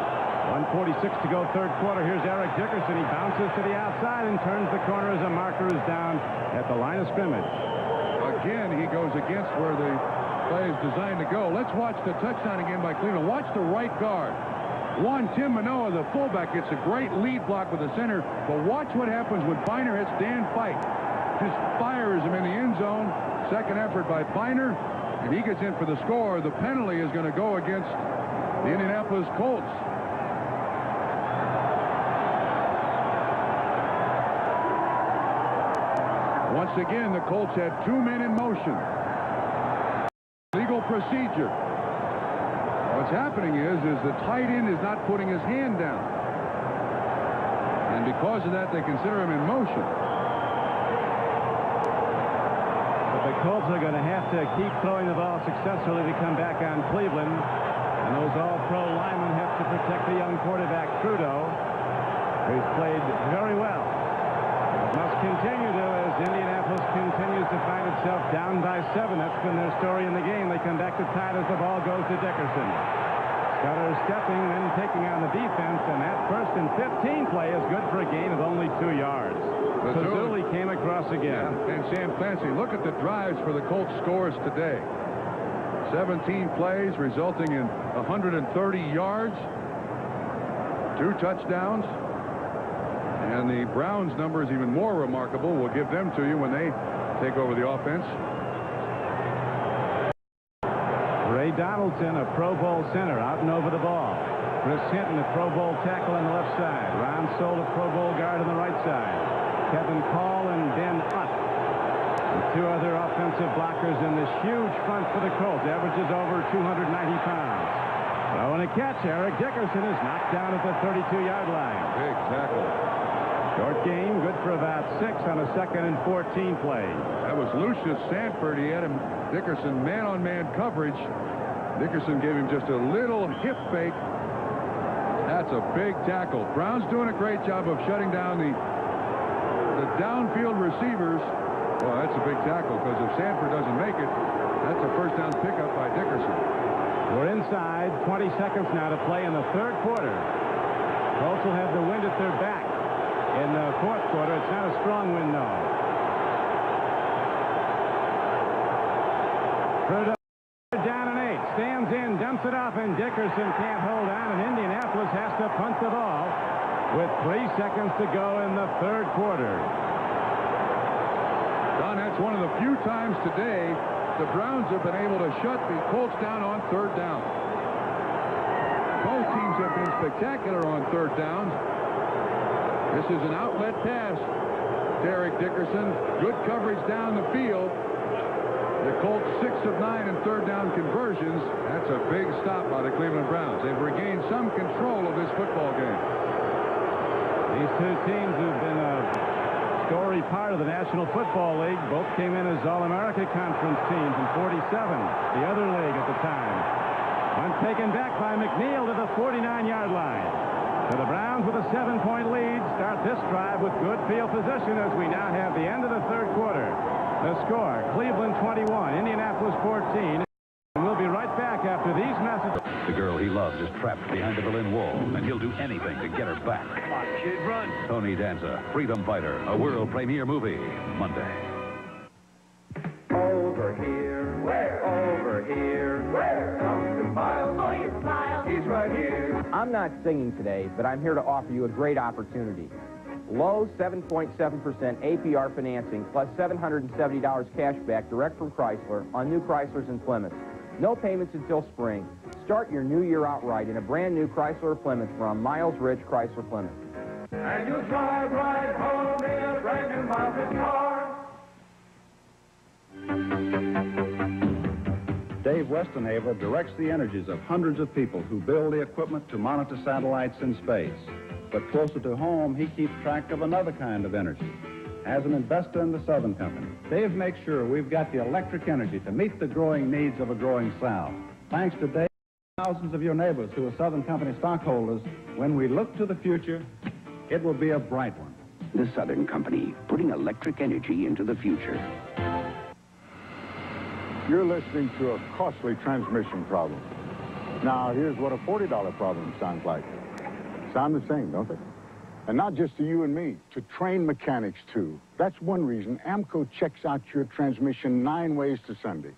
1:46 to go, third quarter. Here's Eric Dickerson. He bounces to the outside and turns the corner as a marker is down at the line of scrimmage. Again, he goes against where the play is designed to go. Let's watch the touchdown again by Cleveland. Watch the right guard. Tim Manoa, the fullback, gets a great lead block with the center, but watch what happens when Biner hits Dan Fike. Just fires him in the end zone. Second effort by Biner, and he gets in for the score. The penalty is going to go against the Indianapolis Colts. Once again, the Colts had two men in motion. Legal procedure. What's happening is the tight end is not putting his hand down. And because of that, they consider him in motion. But the Colts are going to have to keep throwing the ball successfully to come back on Cleveland. And those all-pro linemen have to protect the young quarterback, Trudeau, who's played very well. It must continue, though, as Indianapolis continues to find itself down by 7. That's been their story in the game. They come back to tie as the ball goes to Dickerson. Scudder stepping, then taking on the defense, and that first and 15 play is good for a gain of only 2 yards. Fazuli came across again. Yeah. And Sam Clancy, look at the drives for the Colts scores today. 17 plays resulting in 130 yards, 2 touchdowns. And the Browns' number is even more remarkable. We'll give them to you when they take over the offense. Ray Donaldson, a Pro Bowl center, out and over the ball. Chris Hinton, a Pro Bowl tackle on the left side. Ron Soule, a Pro Bowl guard on the right side. Kevin Call and Ben Utt. And two other offensive blockers in this huge front for the Colts. Averages over 290 pounds. Throwing a catch. Eric Dickerson is knocked down at the 32-yard line. Big tackle. Short game, good for about 6 on a 2nd and 14 play. That was Lucius Sanford. He had him, Dickerson, man-on-man coverage. Dickerson gave him just a little hip fake. That's a big tackle. Brown's doing a great job of shutting down the downfield receivers. Well, that's a big tackle, because if Sanford doesn't make it, that's a first down pickup by Dickerson. We're inside. 20 seconds now to play in the 3rd quarter. Colts will have the wind at their back. In the 4th quarter, it's not a strong wind, though. Trudeau down and 8. Stands in, dumps it off, and Dickerson can't hold on, and Indianapolis has to punt the ball with 3 seconds to go in the 3rd quarter. Don, that's one of the few times today the Browns have been able to shut the Colts down on 3rd down. Both teams have been spectacular on 3rd downs. This is an outlet pass to Eric Dickerson. Good coverage down the field. The Colts 6 of 9 in 3rd down conversions. That's a big stop by the Cleveland Browns. They've regained some control of this football game. These two teams have been a storied part of the National Football League. Both came in as All-America Conference teams in 47, the other league at the time. One taken back by McNeil to the 49-yard line. So the Browns with a 7-point lead start this drive with good field position as we now have the end of the 3rd quarter. The score, Cleveland 21, Indianapolis 14. And we'll be right back after these messages. The girl he loves is trapped behind the Berlin Wall, and he'll do anything to get her back. Come on, kid, run. Tony Danza, Freedom Fighter, a world premiere movie, Monday. Over here. Where? Over here. Where? Come to Miles. Oh, you smile. He's right here. I'm not singing today, but I'm here to offer you a great opportunity. Low 7.7% APR financing plus $770 cash back direct from Chrysler on new Chryslers and Plymouths. No payments until spring. Start your new year outright in a brand new Chrysler or Plymouth from Miles Ridge Chrysler Plymouth. And you'll drive right home in a brand new Miles Ridge car. Dave Westenhaver directs the energies of hundreds of people who build the equipment to monitor satellites in space. But closer to home, he keeps track of another kind of energy. As an investor in the Southern Company, Dave makes sure we've got the electric energy to meet the growing needs of a growing South. Thanks to Dave and thousands of your neighbors who are Southern Company stockholders, when we look to the future, it will be a bright one. The Southern Company, putting electric energy into the future. You're listening to a costly transmission problem. Now, here's what a $40 problem sounds like. Sound the same, don't they? And not just to you and me, to trained mechanics, too. That's one reason AMCO checks out your transmission 9 ways to Sunday.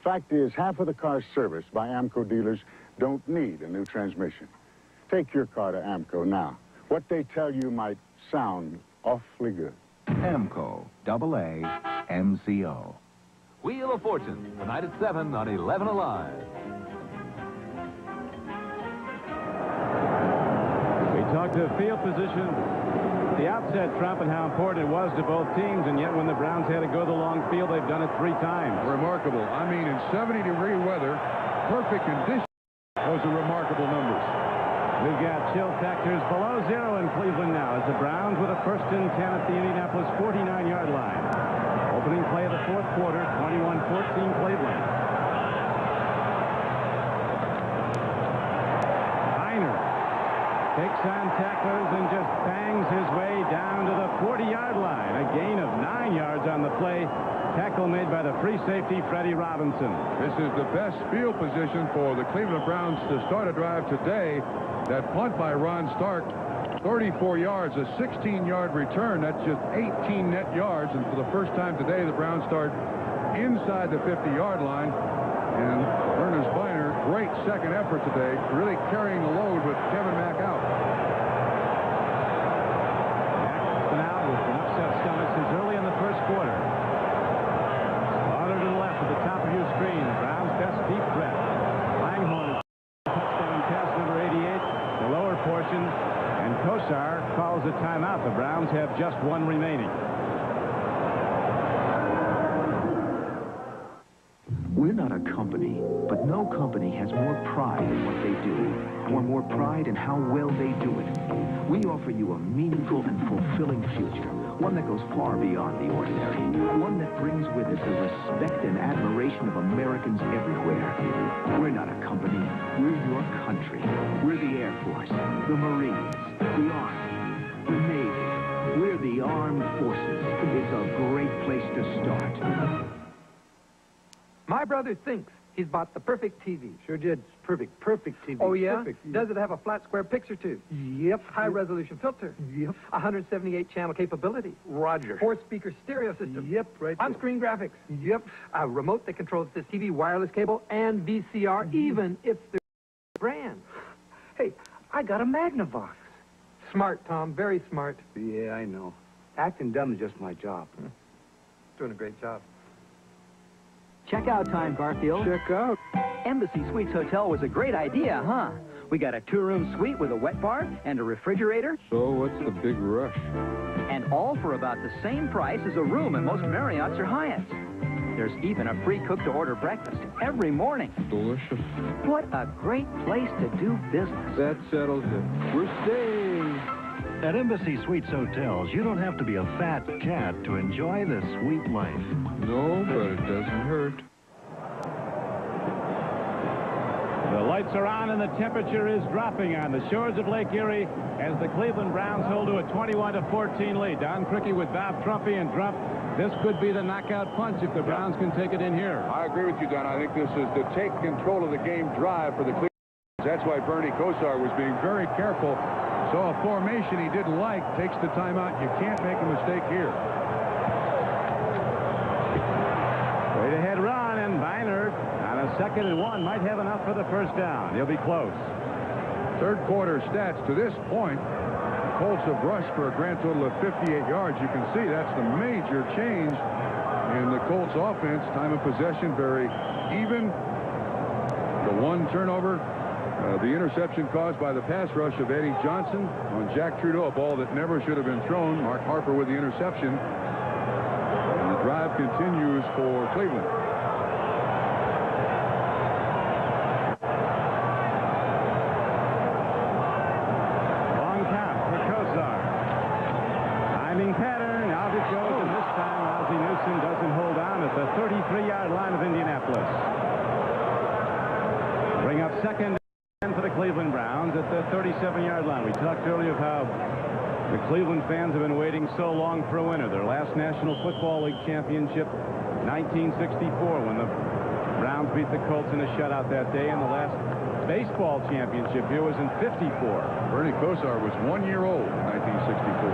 Fact is, half of the cars serviced by AMCO dealers don't need a new transmission. Take your car to AMCO now. What they tell you might sound awfully good. AMCO, AA, MCO. Wheel of Fortune, tonight at 7 on 11 Alive. We talked to field position at the outset, Trump, and how important it was to both teams, and yet when the Browns had to go the long field, they've done it 3 times. Remarkable. I mean, in 70-degree weather, perfect conditions, those are remarkable numbers. We've got chill factors below 0 in Cleveland now as the Browns with a 1st and 10 at the Indianapolis 49-yard line. Opening play of the 4th quarter, 21-14 Cleveland. Heiner takes on tacklers and just bangs his way down to the 40-yard line. A gain of 9 yards on the play. Tackle made by the free safety, Freddie Robinson. This is the best field position for the Cleveland Browns to start a drive today. That punt by Ron Stark, 34 yards, a 16-yard return. That's just 18 net yards. And for the first time today, the Browns start inside the 50-yard line. And Ernest Biner, great second effort today, really carrying the load with Kevin Mack out. Mack's been out with an upset stomach since early in the 1st quarter. Slaughter to the left at the top of your screen. Browns' best deep threat. Langhorn, touchdown pass number 88. Browns have just one remaining. We're not a company, but no company has more pride in what they do, or more pride in how well they do it. We offer you a meaningful and fulfilling future, one that goes far beyond the ordinary, one that brings with it the respect and admiration of Americans everywhere. We're not a company, we're your country. We're the Air Force, the Marines, the Army, the Navy. We're the Armed Forces. It's a great place to start. My brother thinks he's bought the perfect TV. Sure did. Perfect TV. Oh, yeah? Perfect. Does it have a flat square picture, too? Yep. High-resolution filter? Yep. 178-channel capability? Roger. 4-speaker stereo system? Yep, right there. On-screen graphics? Yep. A remote that controls this TV, wireless cable, and VCR, even if the brand. Hey, I got a Magnavox. Smart, Tom. Very smart. Yeah, I know. Acting dumb is just my job. Doing a great job. Check out time, Garfield. Check out. Embassy Suites Hotel was a great idea, huh? We got a 2-room suite with a wet bar and a refrigerator. So what's the big rush? And all for about the same price as a room at most Marriotts or Hyatts. There's even a free cook-to-order breakfast every morning. Delicious. What a great place to do business. That settles it. We're staying. At Embassy Suites Hotels, you don't have to be a fat cat to enjoy the sweet life. No, but it doesn't hurt. The lights are on and the temperature is dropping on the shores of Lake Erie as the Cleveland Browns hold to a 21-14 lead. Don Criqui with Bob Trumpy, and Trump, this could be the knockout punch if the Browns can take it in here. I agree with you, Don. I think this is the take control of the game drive for the Cleveland Browns. That's why Bernie Kosar was being very careful. So a formation he didn't like, takes the timeout. You can't make a mistake here. Straight ahead run, and Biner on a 2nd and 1 might have enough for the first down. He'll be close. Third quarter stats to this point. The Colts have rushed for a grand total of 58 yards. You can see that's the major change in the Colts offense. Time of possession very even. The one turnover, the interception caused by the pass rush of Eddie Johnson on Jack Trudeau, a ball that never should have been thrown. Mark Harper with the interception. And the drive continues for Cleveland. Long count for Kosar. Timing pattern. Out it goes, and this time Ozzie Newsome doesn't hold on at the 33-yard line of Indianapolis. Bring up second for the Cleveland Browns at the 37-yard line. We talked earlier of how the Cleveland fans have been waiting so long for a winner. Their last National Football League championship, 1964, when the Browns beat the Colts in a shutout that day, and the last baseball championship here was in '54. Bernie Kosar was 1 year old in 1964.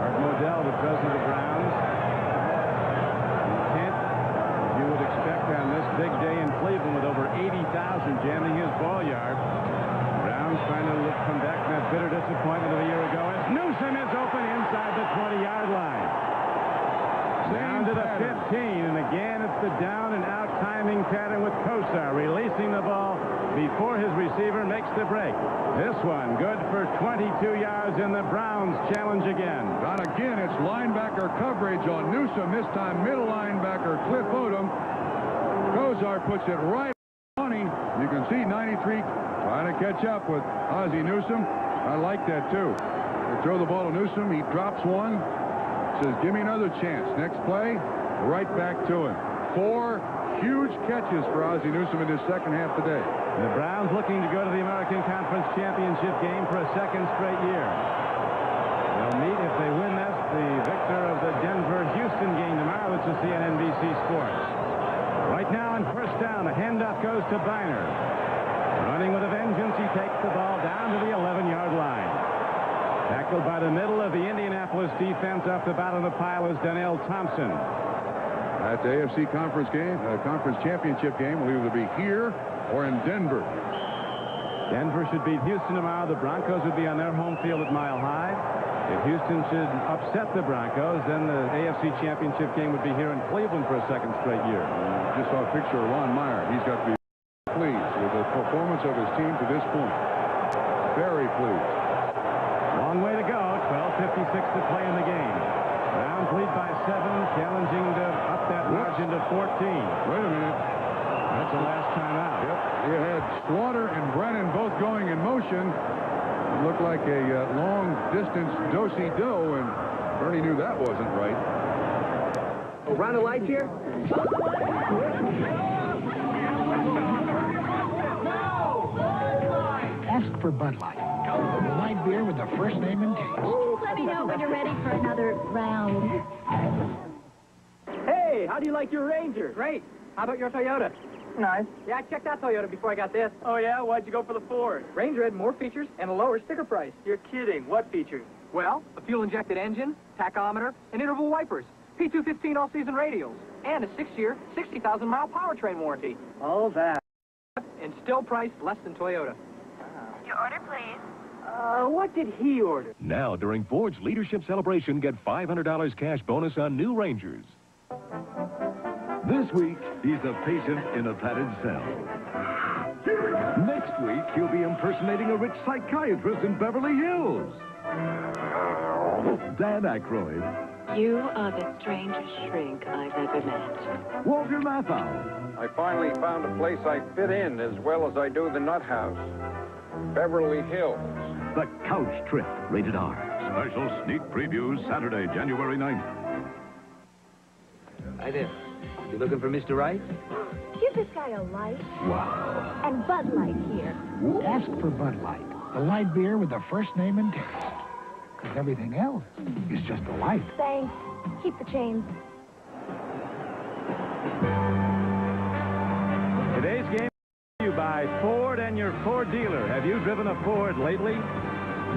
Art Modell, the president of the Browns, intent, as you would expect on this big day in Cleveland with over 80,000 jamming his ball yard. Browns trying to come back from that bitter disappointment of a year ago as Newsome is open inside the 20-yard line. Down to the 15, and again it's the down and out timing pattern with Kosar releasing the ball before his receiver makes the break. This one good for 22 yards, and the Browns challenge again. Not again, it's linebacker coverage on Newsome. This time middle linebacker Cliff Odom. Kosar puts it right on him. You can see 93 trying to catch up with Ozzie Newsome. I like that too. They throw the ball to Newsome. He drops one. Says, give me another chance. Next play, right back to him. 4 huge catches for Ozzie Newsome in his second half today. The Browns looking to go to the American Conference Championship game for a second straight year. They'll meet, if they win this, the victor of the Denver-Houston game tomorrow, which you'll see on NBC Sports. Right now on first down, the handoff goes to Biner. Running with a vengeance, he takes the ball down to the 11-yard line. Tackled by the middle of the Indianapolis defense. Up the bottom of the pile is Donnell Thompson. At the AFC Conference Championship game will either be here or in Denver. Denver should beat Houston tomorrow. The Broncos would be on their home field at Mile High. If Houston should upset the Broncos, then the AFC Championship game would be here in Cleveland for a second straight year. Just saw a picture of Ron Meyer. He's got to be pleased with the performance of his team to this point. Very pleased. 2:56 to play in the game. Browns lead by 7, challenging to up that margin to 14. Wait a minute. That's the last time out. Yep. You had Slaughter and Brennan both going in motion. It looked like a long-distance do-si-do, and Bernie knew that wasn't right. Round of lights here? Ask for Bud Light. The light beer with the first name and taste. Let me know when you're ready for another round. Hey, how do you like your Ranger? Great. How about your Toyota? Nice. Yeah, I checked that Toyota before I got this. Oh, yeah? Why'd you go for the Ford? Ranger had more features and a lower sticker price. You're kidding. What features? Well, a fuel-injected engine, tachometer, and interval wipers. P215 all-season radials, and a 6-year, 60,000-mile powertrain warranty. All that. And still priced less than Toyota. Your order, please. What did he order? Now, during Ford's Leadership Celebration, get $500 cash bonus on new Rangers. This week, he's a patient in a padded cell. Next week, he'll be impersonating a rich psychiatrist in Beverly Hills. Dan Aykroyd. You are the strangest shrink I've ever met. Walter Matthau. I finally found a place I fit in as well as I do the Nut House. Beverly Hills. The Couch Trip, rated R. Special sneak previews Saturday, January 9th. Hi there. You looking for Mr. Right? Give this guy a light. Wow. And Bud Light here. Ask for Bud Light. The light beer with the first name and taste. Because everything else is just a light. Thanks. Keep the change. Today's game is brought to you by Ford and your Ford dealer. Have you driven a Ford lately?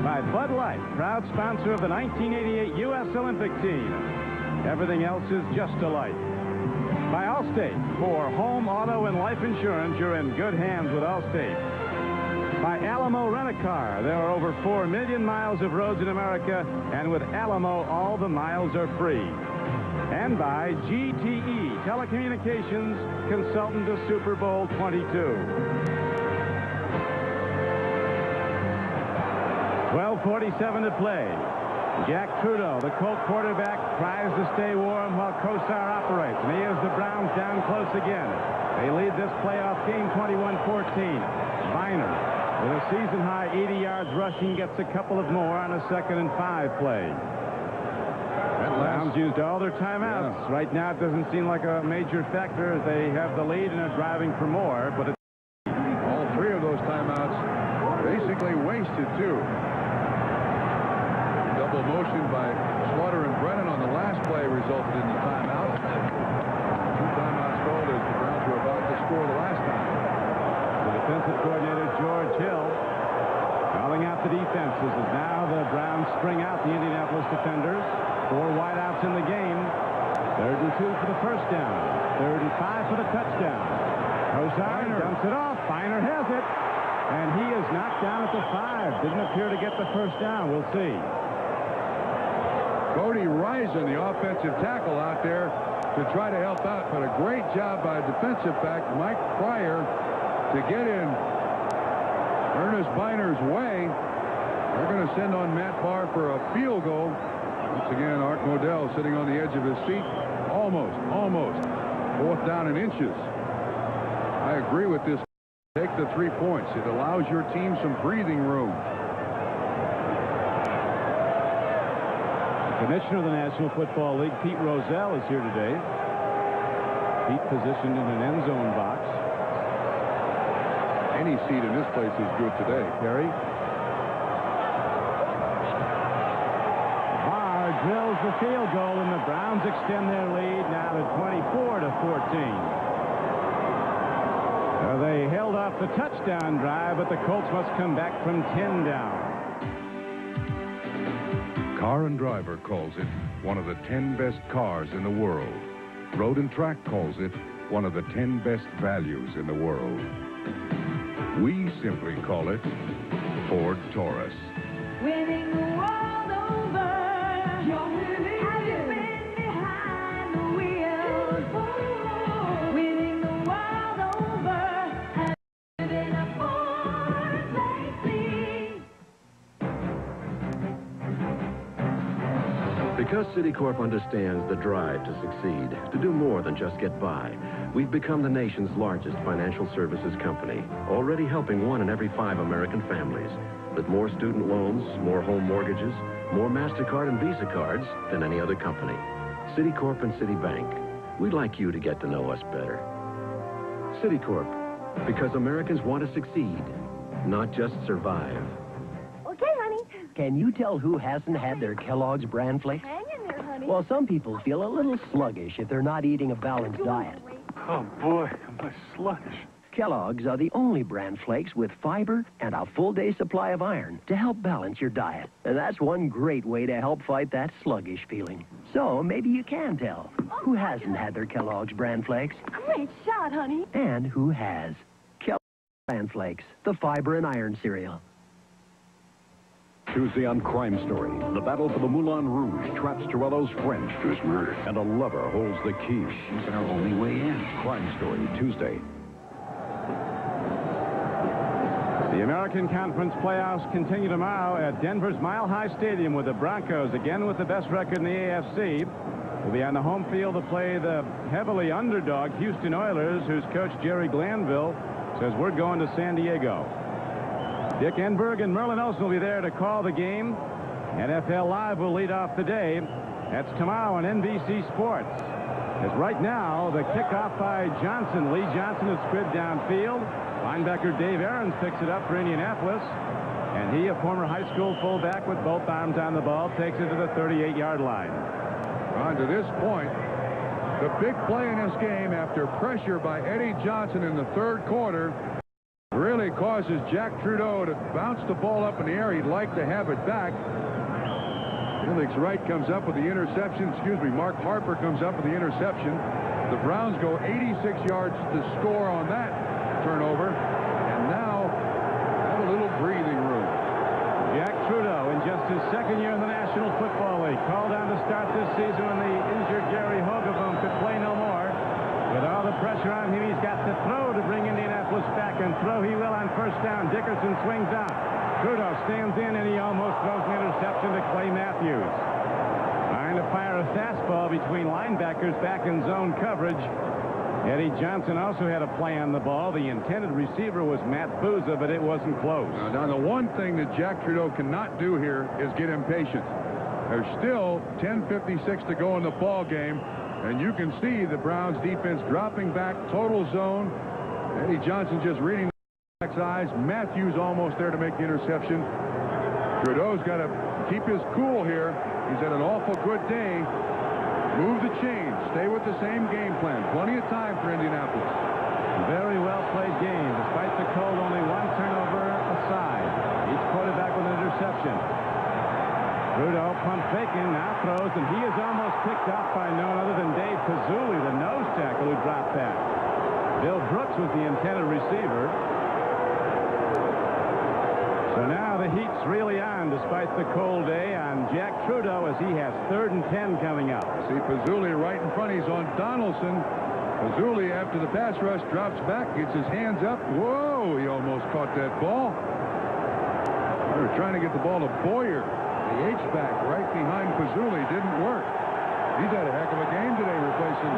By Bud Light, proud sponsor of the 1988 U.S. Olympic team. Everything else is just a light. By Allstate. For home, auto, and life insurance, you're in good hands with Allstate. By Alamo Rent-A-Car. There are over 4 million miles of roads in America, and with Alamo, all the miles are free. And by GTE, Telecommunications, consultant to Super Bowl 22. 12:47 to play. Jack Trudeau, the Colt quarterback, tries to stay warm while Kosar operates, and he has the Browns down close again. They lead this playoff game 21-14. Viner, with a season-high 80 yards rushing, gets a couple of more on a 2nd and 5 play. Browns used all their timeouts. Yeah. Right now, it doesn't seem like a major factor. They have the lead and are driving for more, but all 3 of those timeouts basically wasted, too. Double motion by Slaughter and Brennan on the last play resulted in the timeout. 2 timeouts called as the Browns were about to score the last time. The defensive coordinator, George Hill, calling out the defenses as now the Browns string out the Indianapolis defenders. 4 wideouts in the game. 3rd and 2 for the first down. 3rd and 5 for the touchdown. Kosar dumps it off. Finer has it. And he is knocked down at the 5. Didn't appear to get the first down. We'll see. Cody Rison, the offensive tackle out there to try to help out, but a great job by defensive back Mike Pryor to get in Ernest Biner's way. They're going to send on Matt Barr for a field goal. Once again, Art Modell sitting on the edge of his seat. Almost. 4th down in inches. I agree with this. Take the 3 points. It allows your team some breathing room. Commissioner of the National Football League, Pete Rozelle, is here today. Pete positioned in an end zone box. Any seat in this place is good today. Terry. Barr drills the field goal, and the Browns extend their lead now to 24-14. They held off the touchdown drive, but the Colts must come back from 10 down. Car and Driver calls it one of the 10 best cars in the world. Road and Track calls it one of the 10 best values in the world. We simply call it Ford Taurus. Winning the world over, you're winning. Have you been behind the wheel? Winning the world over, have you been a Ford lately? Because Citicorp understands the drive to succeed, to do more than just get by, we've become the nation's largest financial services company, already helping 1 in every 5 American families, with more student loans, more home mortgages, more MasterCard and Visa cards than any other company. Citicorp and Citibank, we'd like you to get to know us better. Citicorp, because Americans want to succeed, not just survive. Okay, honey. Can you tell who hasn't had their Kellogg's Bran Flakes? Hang in there, honey. Well, some people feel a little sluggish if they're not eating a balanced diet. Oh, boy, am I sluggish. Kellogg's are the only bran flakes with fiber and a full day supply of iron to help balance your diet. And that's one great way to help fight that sluggish feeling. So maybe you can tell who hasn't had their Kellogg's Bran Flakes Great shot, honey. and who has. Kellogg's Bran Flakes, the fiber and iron cereal. Tuesday on Crime Story, the battle for the Moulin Rouge traps Torello's French. He was murdered. And a lover holds the key. She's our only way in. Crime Story, Tuesday. The American Conference playoffs continue tomorrow at Denver's Mile High Stadium with the Broncos, again with the best record in the AFC. Will be on the home field to play the heavily underdog Houston Oilers, whose coach Jerry Glanville says we're going to San Diego. Dick Enberg and Merlin Olsen will be there to call the game. NFL Live will lead off the day. That's tomorrow on NBC Sports. As right now, the kickoff by Johnson. Lee Johnson is squib downfield. Linebacker Dave Aarons picks it up for Indianapolis. And he, a former high school fullback with both arms on the ball, takes it to the 38-yard line. On to this point, the big play in this game after pressure by Eddie Johnson in the third quarter really causes Jack Trudeau to bounce the ball up in the air. He'd like to have it back. Felix Wright comes up with the interception. Mark Harper comes up with the interception. The Browns go 86 yards to score on that turnover, and now have a little breathing room. Jack Trudeau, in just his second year in the National Football League, called on to start this season when the injured Gary Hogeboom could play no more. With all the pressure on him, he's got to throw to bring Indianapolis back, and throw he will on first down. Dickerson swings out. Trudeau stands in, and he almost throws an interception to Clay Matthews. Trying to fire a fastball between linebackers back in zone coverage. Eddie Johnson also had a play on the ball. The intended receiver was Matt Bouza, but it wasn't close. Now, the one thing that Jack Trudeau cannot do here is get impatient. There's still 10:56 to go in the ball game, and you can see the Browns defense dropping back, total zone. Eddie Johnson just reading the back's eyes. Matthews almost there to make the interception. Trudeau's got to keep his cool here. He's had an awful good day. Move the chains. Stay with the same game plan. Plenty of time for Indianapolis. Very well played game. Despite the cold, only one turnover aside. Each quarterback with an interception. Trudeau pump faking, now throws, and he is almost picked off by no one other than Dave Pazzulli, the nose tackle who dropped that. Bill Brooks was the intended receiver. So now the heat's really on, despite the cold day, on Jack Trudeau as he has 3rd and 10 coming up. See Pazzulli right in front. He's on Donaldson. Pazzulli, after the pass rush, drops back, gets his hands up. Whoa, he almost caught that ball. They were trying to get the ball to Boyer. The H-back right behind Pazzulli didn't work. He's had a heck of a game today, replacing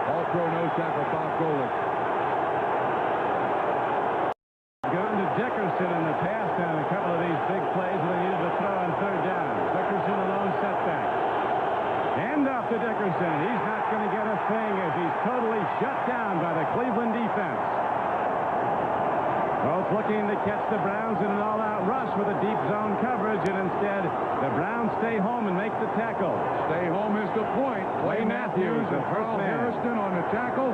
all-pro nose tackle Bob Golick. Going to Dickerson in the pass down a couple of these big plays when they needed to throw on 3rd down. Dickerson alone setback. Hand off to Dickerson. He's not going to get a thing as he's totally shut down by the Cleveland defense. Both looking to catch the Browns in an all-out rush with a deep zone coverage, and instead the Browns stay home and make the tackle. Stay home is the point. Clay Matthews and Carl Harrison on the tackle.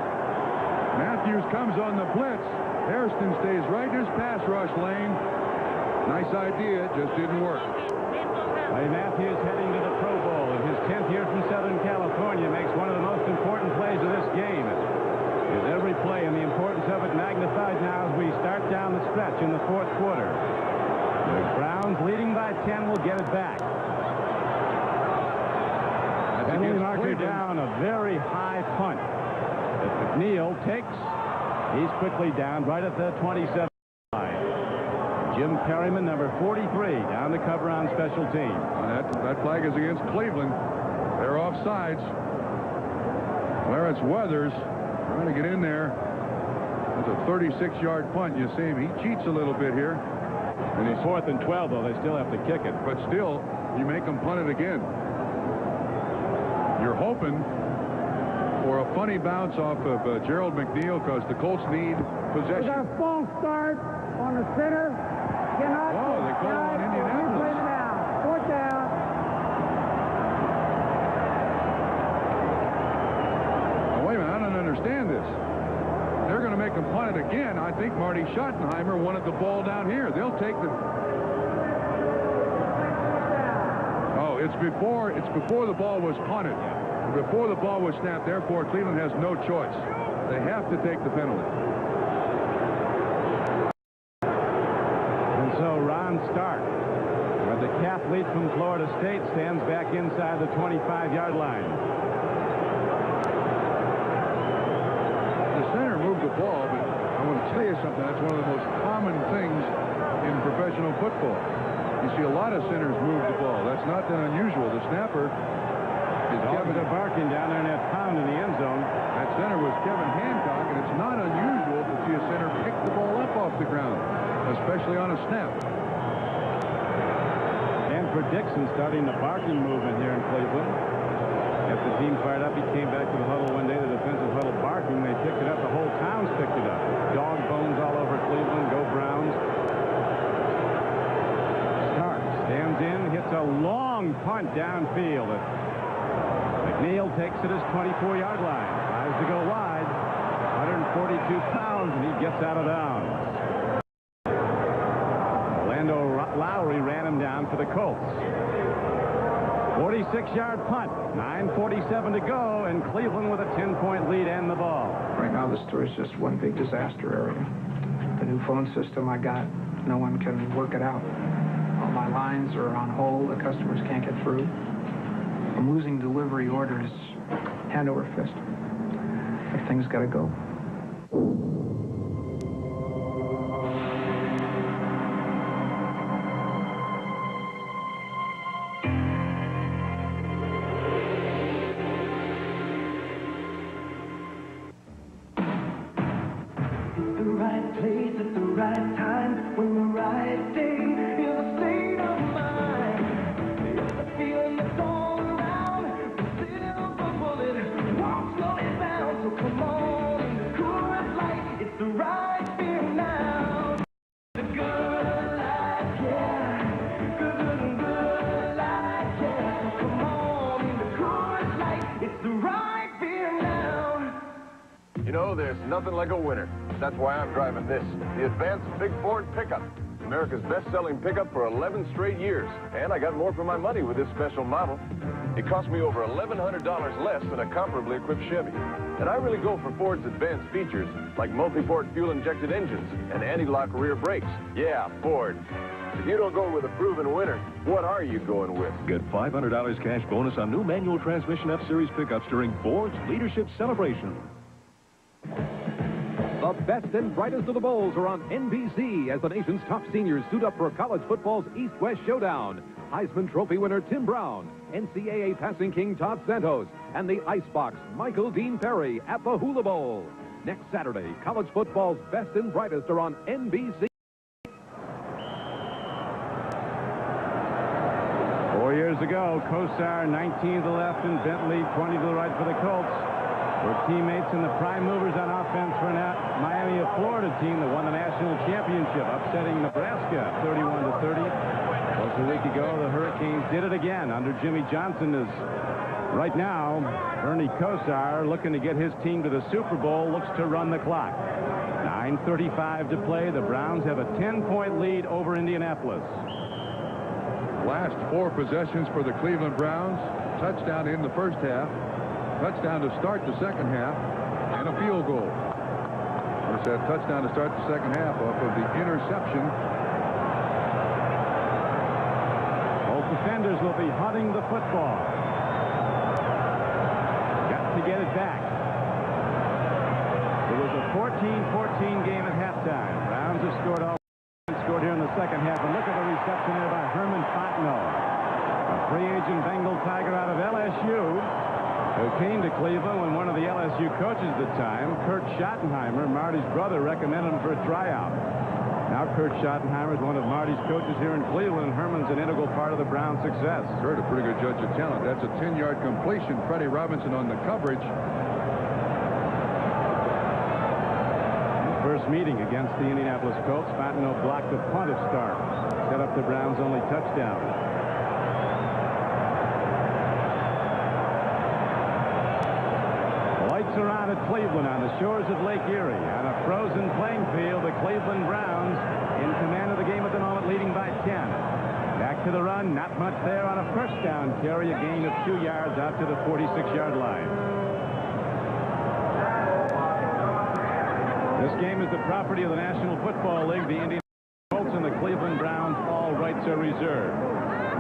Matthews comes on the blitz. Harrison stays right in his pass rush lane. Nice idea, just didn't work. Clay Matthews heading to the Pro Bowl in his 10th year from Southern California makes one of the most important plays of this game. Is every play and the importance of it magnified now as we start down the stretch in the 4th quarter. The Browns leading by 10 will get it back. Penalty marker down a very high punt that McNeil takes. He's quickly down right at the 27 line. Jim Perryman, number 43, down to cover on special teams. That flag is against Cleveland. They're off sides. Clarence Weathers trying to get in there. It's a 36-yard punt. You see him. He cheats a little bit here. And he's 4th and 12, though. They still have to kick it. But still, you make them punt it again. You're hoping for a funny bounce off of Gerald McNeil because the Colts need possession. We got a false start on the center. Oh, they call on Indianapolis. Fourth down. Oh, wait a minute. I don't understand this. They're going to make them punt it again. I think Marty Schottenheimer wanted the ball down here. They'll take the... Oh, it's before the ball was punted. Before the ball was snapped. Therefore, Cleveland has no choice. They have to take the penalty. And so Ron Stark, the athlete from Florida State, stands back inside the 25-yard line. The center moved the ball, but I want to tell you something. That's one of the most common things in professional football. You see a lot of centers move the ball. That's not that unusual. The snapper is Kevin Barkin down there in that pound in the end zone. That center was Kevin Hancock, and it's not unusual to see a center pick the ball up off the ground, especially on a snap. And for Dickerson starting the Barkin movement here in Cleveland. As the team fired up, he came back to the huddle one day, the defensive huddle barking. They picked it up. The whole town's picked it up. Dog bones all over Cleveland. Go Browns. Stark stands in, hits a long punt downfield. McNeil takes it his 24-yard line. Tries to go wide. 142 pounds, and he gets out of bounds. Orlando Lowry ran him down for the Colts. 46-yard punt. 9:47 to go, and Cleveland with a 10-point lead and the ball. Right now, the store is just one big disaster area. The new phone system I got, no one can work it out. All my lines are on hold. The customers can't get through. I'm losing delivery orders hand over fist. Everything's got to go. There's nothing like a winner. That's why I'm driving this, the Advanced Big Ford Pickup. America's best-selling pickup for 11 straight years. And I got more for my money with this special model. It cost me over $1,100 less than a comparably equipped Chevy. And I really go for Ford's advanced features, like multi-port fuel-injected engines and anti-lock rear brakes. Yeah, Ford. If you don't go with a proven winner, what are you going with? Get $500 cash bonus on new manual transmission F-Series pickups during Ford's Leadership Celebration. The best and brightest of the bowls are on NBC as the nation's top seniors suit up for college football's East-West showdown. Heisman Trophy winner Tim Brown, NCAA passing king Todd Santos, and the Icebox Michael Dean Perry at the Hula Bowl. Next Saturday, college football's best and brightest are on NBC. 4 years ago, Kosar 19 to the left and Bentley 20 to the right for the Colts. Were teammates in the prime movers on offense for an Miami of Florida team that won the national championship, upsetting Nebraska 31 to 30. Just a week ago, the Hurricanes did it again under Jimmy Johnson. As right now, Bernie Kosar, looking to get his team to the Super Bowl, looks to run the clock. 9:35 to play. The Browns have a 10-point lead over Indianapolis. Last 4 possessions for the Cleveland Browns. Touchdown in the first half. Touchdown to start the second half, and a field goal. There's that touchdown to start the second half off of the interception. Both defenders will be hunting the football. Got to get it back. It was a 14-14 game at halftime. Browns have scored here in the second half. And look at the reception there by Herman Fontenot. A free agent Bengal Tiger out of LSU, who came to Cleveland when one of the LSU coaches at the time, Kurt Schottenheimer, Marty's brother, recommended him for a tryout. Now Kurt Schottenheimer is one of Marty's coaches here in Cleveland. Herman's an integral part of the Browns' success. Kurt, a pretty good judge of talent. That's a 10-yard completion. Freddie Robinson on the coverage. First meeting against the Indianapolis Colts, Fontenot blocked the punt of Starks, set up the Browns' only touchdown. The lights are on at Cleveland on the shores of Lake Erie. On a frozen playing field, the Cleveland Browns in command of the game at the moment, leading by 10. Back to the run, not much there on a first down carry, a gain of 2 yards out to the 46-yard line. This game is the property of the National Football League. The Indianapolis Colts and the Cleveland Browns, all rights are reserved.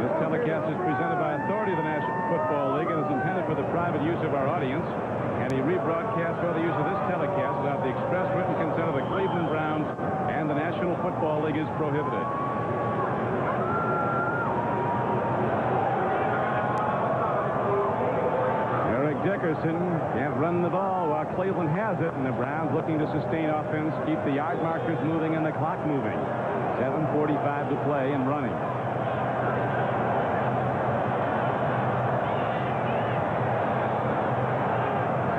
This telecast is presented by authority of the National Football League and is intended for the private use of our audience. Any rebroadcast or the use of this telecast without the express written consent of the Cleveland Browns and the National Football League is prohibited. Dickerson can't run the ball while Cleveland has it, and the Browns looking to sustain offense, keep the yard markers moving and the clock moving. 7:45 to play and running.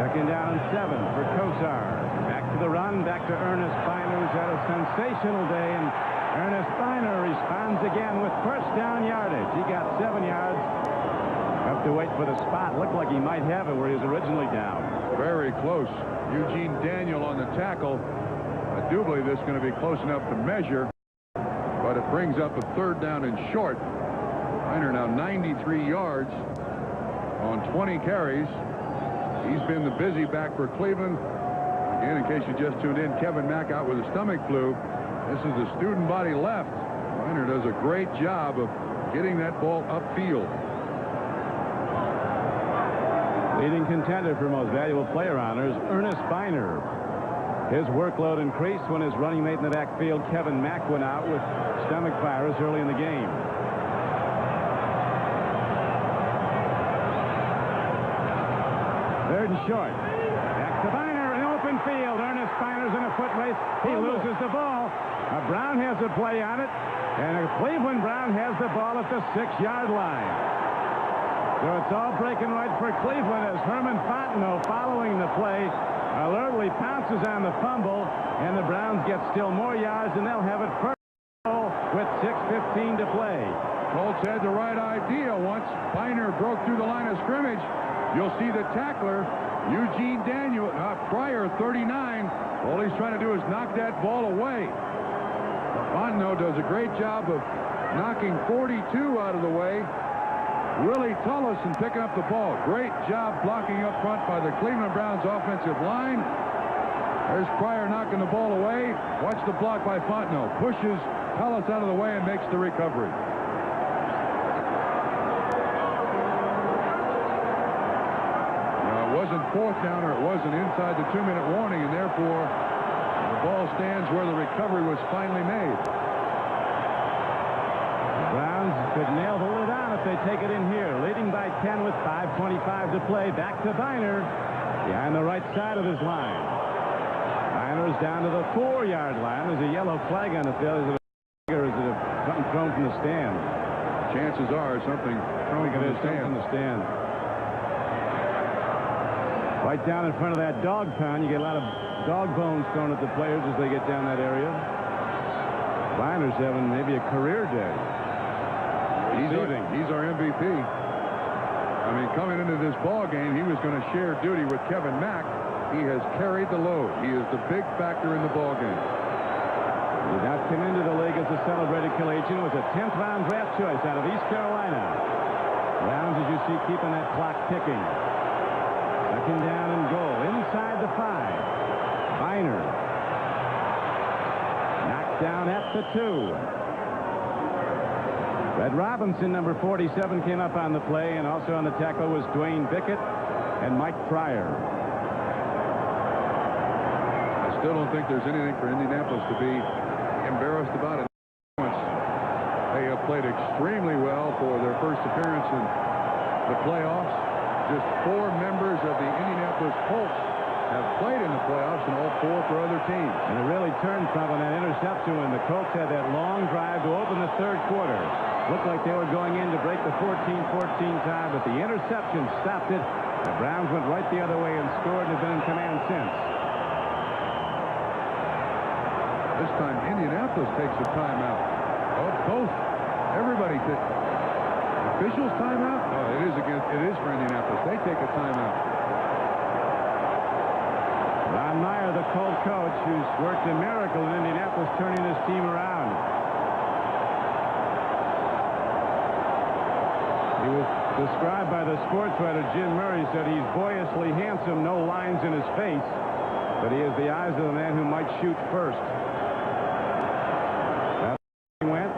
Second down and 7 for Kosar. Back to the run, back to Ernest Biner, who's had a sensational day, and Ernest Biner responds again with first down yardage. He got 7 yards. Have to wait for the spot. Looked like he might have it where he was originally down. Very close. Eugene Daniel on the tackle. I do believe this is going to be close enough to measure, but it brings up a third down and short. Miner now 93 yards on 20 carries. He's been the busy back for Cleveland. Again, in case you just tuned in, Kevin Mack out with a stomach flu. This is the student body left. Miner does a great job of getting that ball upfield. Leading contender for most valuable player honors, Ernest Biner. His workload increased when his running mate in the backfield, Kevin Mack, went out with stomach virus early in the game. Third and short. Back to Biner in open field. Ernest Biner's in a foot race. He loses the ball. Brown has a play on it, and Cleveland Brown has the ball at the 6-yard line. So it's all breaking right for Cleveland as Herman Fontenot, following the play, alertly pounces on the fumble, and the Browns get still more yards, and they'll have it first with 6:15 to play. Colts had the right idea. Once Biner broke through the line of scrimmage, you'll see the tackler, Eugene Daniel, Pryor, 39. All he's trying to do is knock that ball away. Fontenot does a great job of knocking 42 out of the way. Willie Tullison picking up the ball. Great job blocking up front by the Cleveland Browns offensive line. There's Pryor knocking the ball away. Watch the block by Fontenot. Pushes Tullis out of the way and makes the recovery. Now, it wasn't fourth down, or it wasn't inside the 2-minute warning, and therefore the ball stands where the recovery was finally made. Browns could nail the lid on if they take it in here. Leading by 10 with 5:25 to play. Back to Biner behind the right side of his line. Biner's down to the 4-yard line. There's a yellow flag on the field. Is it a or is it something thrown from the stand? Chances are something thrown from the stand. Right down in front of that dog pound, you get a lot of dog bones thrown at the players as they get down that area. Biner's having maybe a career day. He's our MVP. I mean, coming into this ball game, he was going to share duty with Kevin Mack. He has carried the load. He is the big factor in the ball game. He did not come into the league as a celebrated collegian. Was a 10th round draft choice out of East Carolina. Browns, as you see, keeping that clock ticking. Second down and goal inside the 5. Biner knocked down at the 2. Red Robinson, number 47, came up on the play, and also on the tackle was Dwayne Bickett and Mike Pryor. I still don't think there's anything for Indianapolis to be embarrassed about it. Pay up played extremely well for their first appearance in the playoffs. Just 4 members of the Indianapolis Colts have played in the playoffs, and all 4 for other teams. And it really turned from an interception when the Colts had that long drive to open the third quarter. Looked like they were going in to break the 14-14 tie, but the interception stopped it. The Browns went right the other way and scored and have been in command since. This time, Indianapolis takes a timeout. Oh, both. Everybody did. Officials timeout? Oh, it is for Indianapolis. They take a timeout. Ron Meyer, the Colts coach, who's worked a miracle in Indianapolis, turning his team around. He was described by the sports writer Jim Murray, said he's boyishly handsome, no lines in his face, but he has the eyes of the man who might shoot first.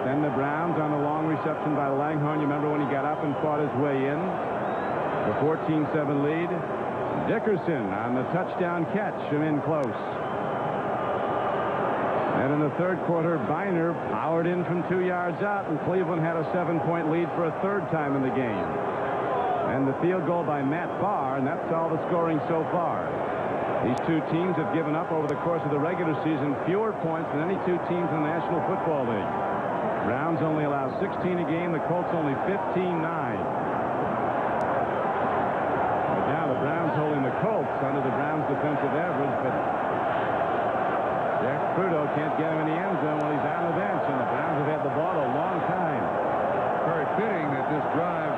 Then the Browns on the long reception by Langhorne. You remember when he got up and fought his way in? The 14-7 lead. Dickerson on the touchdown catch and in close. And in the third quarter, Biner powered in from 2 yards out, and Cleveland had a 7-point lead for a third time in the game. And the field goal by Matt Barr, and that's all the scoring so far. These 2 teams have given up over the course of the regular season fewer points than any 2 teams in the National Football League. Browns only allow 16 a game. The Colts only 15-9. But now the Browns holding the Colts under the Browns' defensive average, but Jack Crudo can't get him in the end zone while he's on the bench, and the Browns have had the ball a long time. Very fitting that this drive,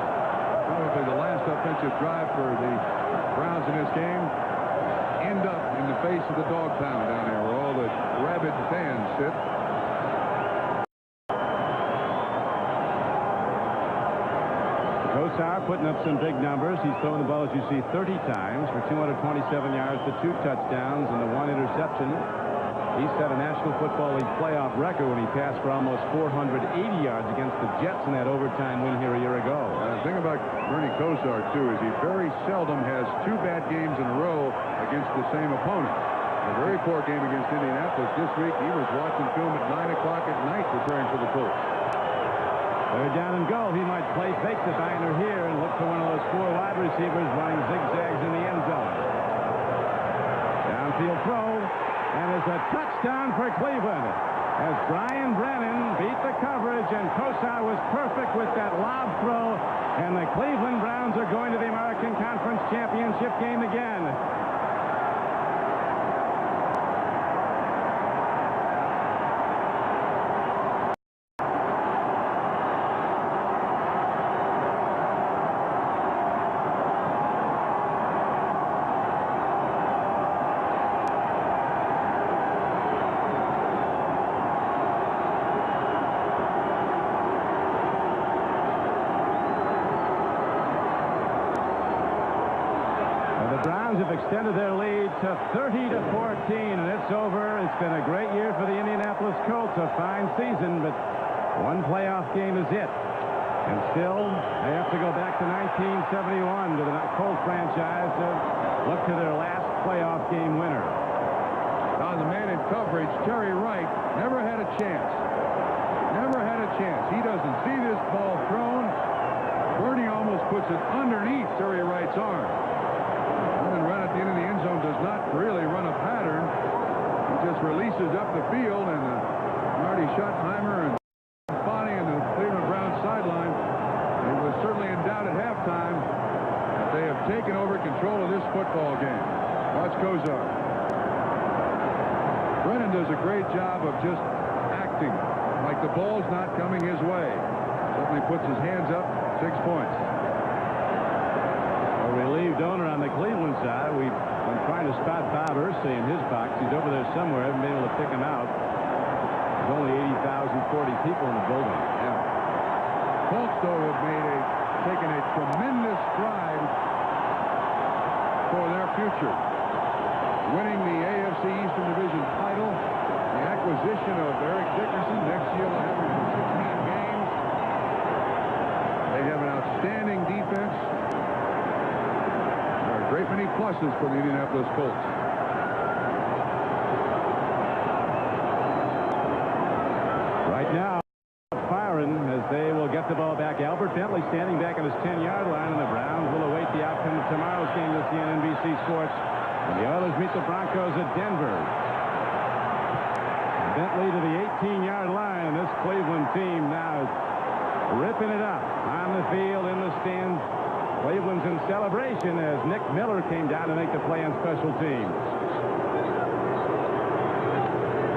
probably the last offensive drive for the Browns in this game, end up in the face of the dog pound down there where all the rabid fans sit. Kosar putting up some big numbers. He's thrown the ball, as you see, 30 times for 227 yards to 2 touchdowns and the 1 interception. He set a National Football League playoff record when he passed for almost 480 yards against the Jets in that overtime win here a year ago. The thing about Bernie Kosar, too, is he very seldom has 2 bad games in a row against the same opponent. A very poor game against Indianapolis this week. He was watching film at 9 o'clock at night preparing for the Colts. They're down and go. He might play fake to Biner here and look for one of those 4 wide receivers running zigzags in the end zone. Downfield throw, and it's a touchdown for Cleveland as Brian Brennan beat the coverage, and Kosar was perfect with that lob throw, and the Cleveland Browns are going to the American Conference Championship game again. Have extended their lead to 30-14, and it's over. It's been a great year for the Indianapolis Colts, a fine season, but one playoff game is it. And still, they have to go back to 1971 to the Colts franchise to look to their last playoff game winner. On the man in coverage, Terry Wright never had a chance. Never had a chance. He doesn't see this ball thrown. Bernie almost puts it underneath Terry Wright's arm. Run at the end of the end zone does not really run a pattern. He just releases up the field, and Marty Schottenheimer and Bonnie and the Cleveland Browns sideline. It was certainly in doubt at halftime that they have taken over control of this football game. Watch Kosar. Brennan does a great job of just acting like the ball's not coming his way. Suddenly puts his hands up, 6 points. Relieved owner on the Cleveland side. We've been trying to spot Bob Irsay in his box. He's over there somewhere. Haven't been able to pick him out. There's only 80,040 people in the building. Yeah. Colts, though, have taken a tremendous stride for their future. Winning the AFC Eastern Division title, the acquisition of Eric Dickerson. Next year they'll have him for 16 games. They have an outstanding defense. Great many pluses for the Indianapolis Colts. Right now, firing as they Albert Bentley standing back at his 10-yard line, and the Browns will await the outcome of tomorrow's game to see on NBC Sports. And the Oilers meet the Broncos at Denver. Bentley to the 18-yard line, and this Cleveland team now is ripping it up on the field, in the stands. Cleveland's in celebration as Nick Miller came down to make the play on special teams.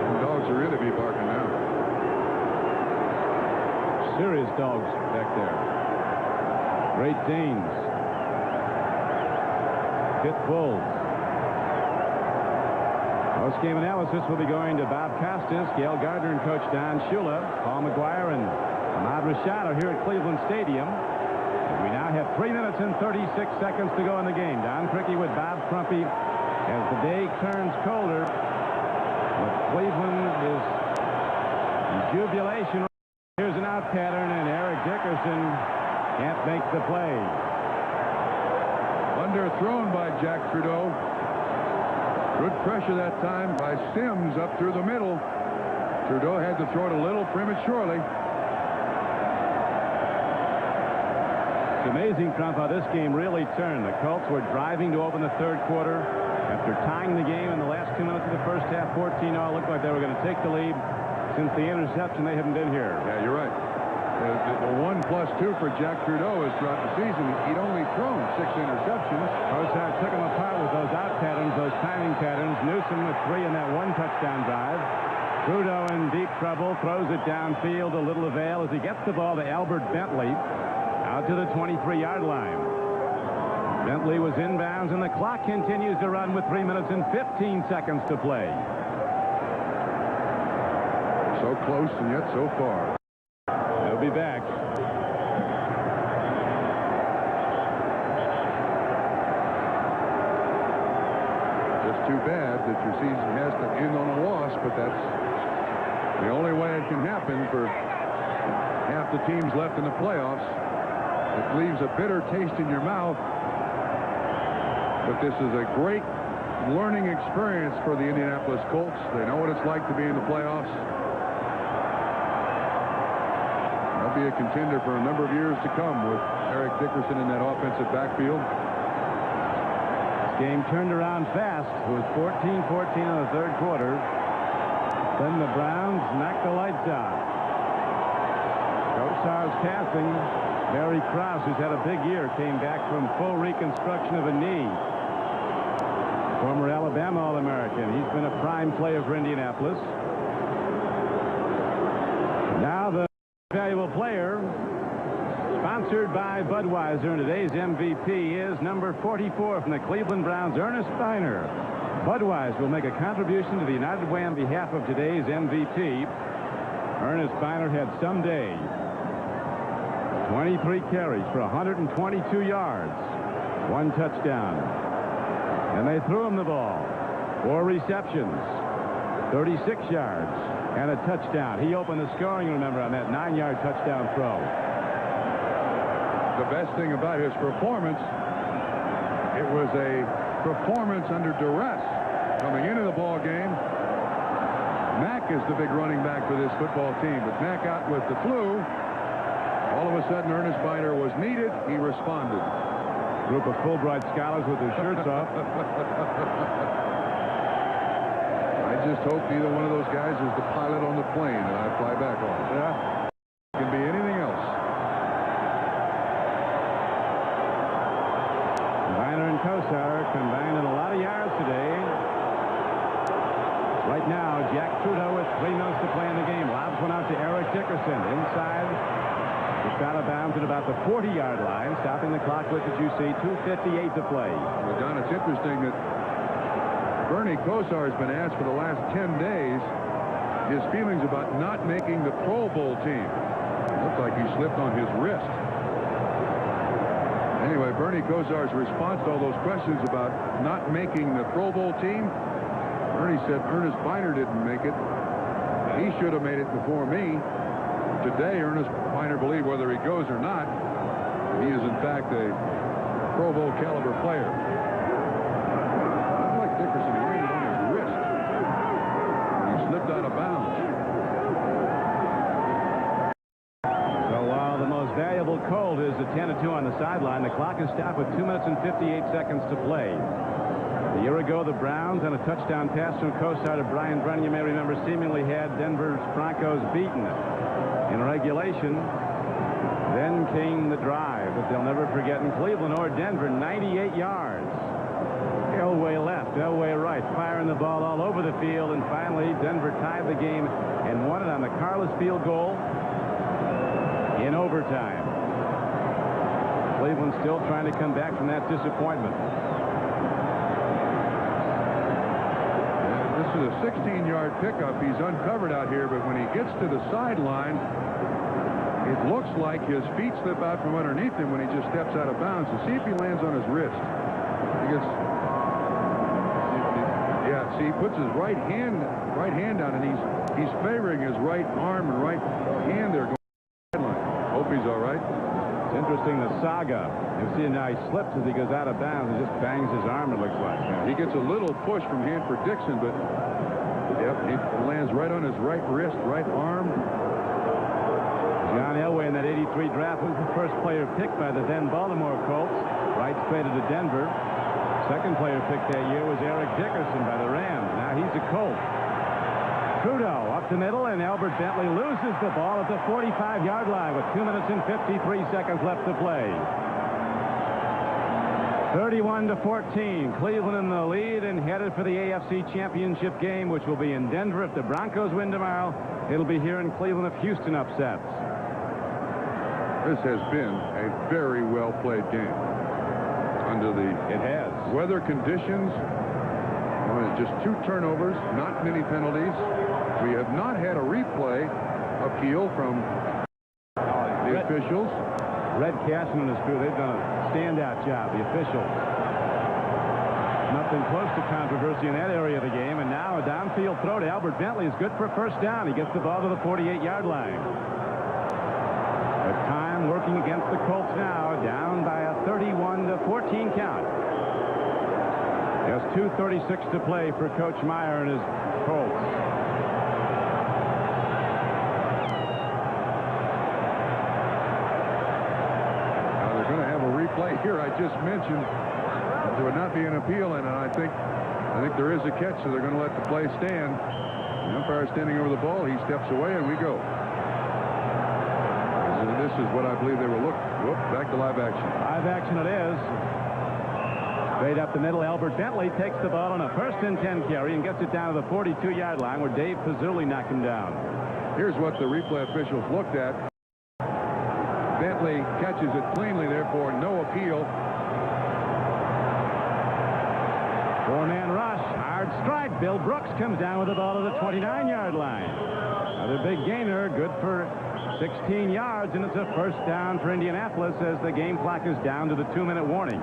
The dogs are really be barking now. Serious dogs back there. Great Danes. Pit Bulls. Post-game analysis will be going to Bob Costas, Gail Gardner, and Coach Don Shula. Paul McGuire and Ahmad Rashad are here at Cleveland Stadium. We now have 3 minutes and 36 seconds to go in the game. Don Criqui with Bob Crumpy as the day turns colder. But Cleveland is in jubilation. Here's an out pattern, and Eric Dickerson can't make the play. Underthrown by Jack Trudeau. Good pressure that time by Sims up through the middle. Trudeau had to throw it a little prematurely. It's amazing, Trump, how this game really turned. The Colts were driving to open the third quarter. After tying the game in the last 2 minutes of the first half, 14-all, looked like they were going to take the lead. Since the interception, they haven't been here. Yeah, you're right. The 1+2 for Jack Trudeau is throughout the season. He'd only thrown 6 interceptions. Kosar took him apart with those out patterns, those timing patterns. Newsom with 3 in that 1 touchdown drive. Trudeau in deep trouble, throws it downfield, a little avail as he gets the ball to Albert Bentley out to the 23-yard line. Bentley was inbounds, and the clock continues to run with 3 minutes and 15 seconds to play. So close and yet so far. They'll be back. Just too bad that your season has to end on a loss, but that's the only way it can happen for half the teams left in the playoffs. It leaves a bitter taste in your mouth. But this is a great learning experience for the Indianapolis Colts. They know what it's like to be in the playoffs. They'll be a contender for a number of years to come with Eric Dickerson in that offensive backfield. This game turned around fast. It was 14-14 in the third quarter. Then the Browns knocked the lights out. Kosar's passing. Barry Krause, who's had a big year, came back from full reconstruction of a knee. Former Alabama All-American. He's been a prime player for Indianapolis. Now the valuable player, sponsored by Budweiser, and today's MVP is number 44 from the Cleveland Browns, Ernest Biner. Budweiser will make a contribution to the United Way on behalf of today's MVP. Ernest Biner had some day. 23 carries for 122 yards. 1 touchdown. And they threw him the ball. 4 receptions. 36 yards. And a touchdown. He opened the scoring, remember, on that 9-yard touchdown throw. The best thing about his performance, it was a performance under duress. Coming into the ball game, Mack is the big running back for this football team. But Mack out with the flu. All of a sudden, Ernest Biner was needed. He responded. Group of Fulbright scholars with their shirts off. I just hope neither one of those guys is the pilot on the plane that I fly back on. Yeah. It can be anything else. Biner and Kosar combined in a lot of yards today. Right now, Jack Trudeau with 3 minutes to play in the game. Lobs went out to Eric Dickerson inside. It's out of bounds at about the 40-yard line, stopping the clock with, as you see, 2:58 to play. Well, Don, it's interesting that Bernie Kosar has been asked for the last 10 days his feelings about not making the Pro Bowl team. It looked like he slipped on his wrist. Anyway, Bernie Kosar's response to all those questions about not making the Pro Bowl team, Bernie said Ernest Biner didn't make it. He should have made it before me. Today, Ernest Biner believed whether he goes or not, he is in fact a Pro Bowl caliber player. I like Dickerson landed on his wrist. He slipped out of bounds. So while the most valuable Colt 10-2 on the sideline. The clock is stopped with 2 minutes and 58 seconds to play. A year ago, the Browns, on a touchdown pass from Kosar to Brian Brennan, you may remember, seemingly had Denver's Broncos beaten in regulation. Then came the drive that they'll never forget in Cleveland or Denver, 98 yards. Elway left, Elway right, firing the ball all over the field, and finally Denver tied the game and won it on the Carlos field goal in overtime. Cleveland still trying to come back from that disappointment. This is a 16-yard pickup. He's uncovered out here, but when he gets to the sideline, it looks like his feet slip out from underneath him when he just steps out of bounds. To see if he lands on his wrist. See, he puts his right hand down, and he's favoring his right arm and right hand there going to the sideline. Hope he's all right. It's interesting, the saga. You see now he slips as he goes out of bounds and just bangs his arm, it looks like. Yeah, he gets a little push from Hanford Dixon, but yep, he lands right on his right wrist, right arm. John Elway in that 83 draft was the first player picked by the then Baltimore Colts. Rights traded to Denver. Second player picked that year was Eric Dickerson by the Rams. Now he's a Colt. Trudeau up the middle, and Albert Bentley loses the ball at the 45-yard line with 2 minutes and 53 seconds left to play. 31-14. Cleveland in the lead and headed for the AFC Championship game, which will be in Denver. If the Broncos win tomorrow, it'll be here in Cleveland if Houston upsets. This has been a very well-played game. Under the weather conditions, just 2 turnovers, not many penalties. We have not had a replay appeal from the officials. Red Cashman and his crew, they've done a standout job, the officials. Nothing close to controversy in that area of the game, and now a downfield throw to Albert Bentley is good for a first down. He gets the ball to the 48-yard line. But time working against the Colts now, down by a 31-14 count. Just 2:36 to play for Coach Meyer and his Colts. Now they're going to have a replay here. I just mentioned there would not be an appeal, and I think there is a catch, so they're going to let the play stand. The umpire standing over the ball. He steps away, and we go. This is what I believe they will look. Whoop, back to live action. Live action it is. Straight up the middle, Albert Bentley takes the ball on a 1st and 10 carry and gets it down to the 42-yard line where Dave Pizzulli knocked him down. Here's what the replay officials looked at. Bentley catches it cleanly, therefore no appeal. 4-man rush, hard strike. Bill Brooks comes down with the ball to the 29-yard line. Another big gainer, good for 16 yards, and it's a first down for Indianapolis as the game clock is down to the 2-minute warning.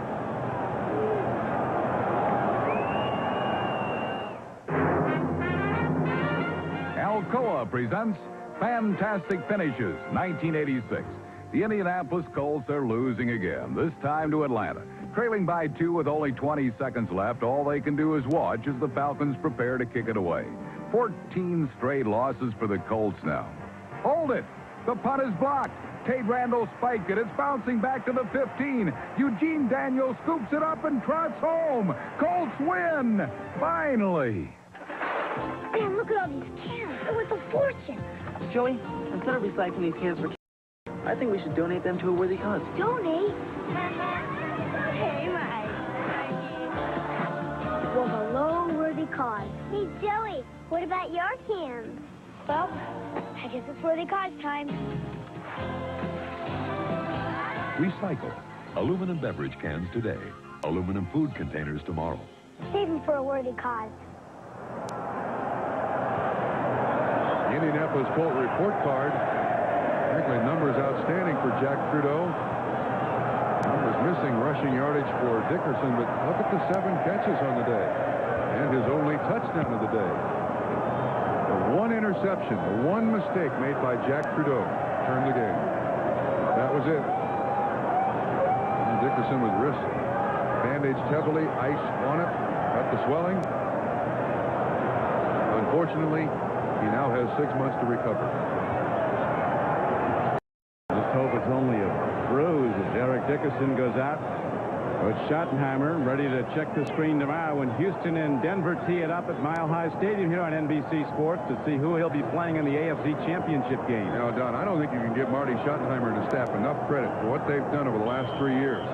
Alcoa presents Fantastic Finishes, 1986. The Indianapolis Colts are losing again, this time to Atlanta. Trailing by 2 with only 20 seconds left, all they can do is watch as the Falcons prepare to kick it away. 14 straight losses for the Colts now. Hold it! The punt is blocked. Tate Randall spiked it. It's bouncing back to the 15. Eugene Daniels scoops it up and trots home. Colts win! Finally! Man, look at all these cans. They're worth a fortune. Joey, instead of recycling these cans for I think we should donate them to a worthy cause. Donate? Hey, Mike. Well, the low worthy cause. Hey, Joey, what about your cans? Well, I guess it's worthy cause time. Recycle. Aluminum beverage cans today. Aluminum food containers tomorrow. Save them for a worthy cause. The Indianapolis Colt report card. Frankly, numbers outstanding for Jack Trudeau. Numbers missing rushing yardage for Dickerson, but look at the 7 catches on the day. And his only touchdown of the day. The 1 interception, the 1 mistake made by Jack Trudeau turned the game. That was it. And Dickerson with wrist bandaged heavily, ice on it, got the swelling. Unfortunately, he now has 6 months to recover. This hope it's only a bruise as Eric Dickerson goes out with Schottenheimer ready to check the screen tomorrow when Houston and Denver tee it up at Mile High Stadium here on NBC Sports to see who he'll be playing in the AFC Championship game. Now, Don, I don't think you can give Marty Schottenheimer and his staff enough credit for what they've done over the last 3 years.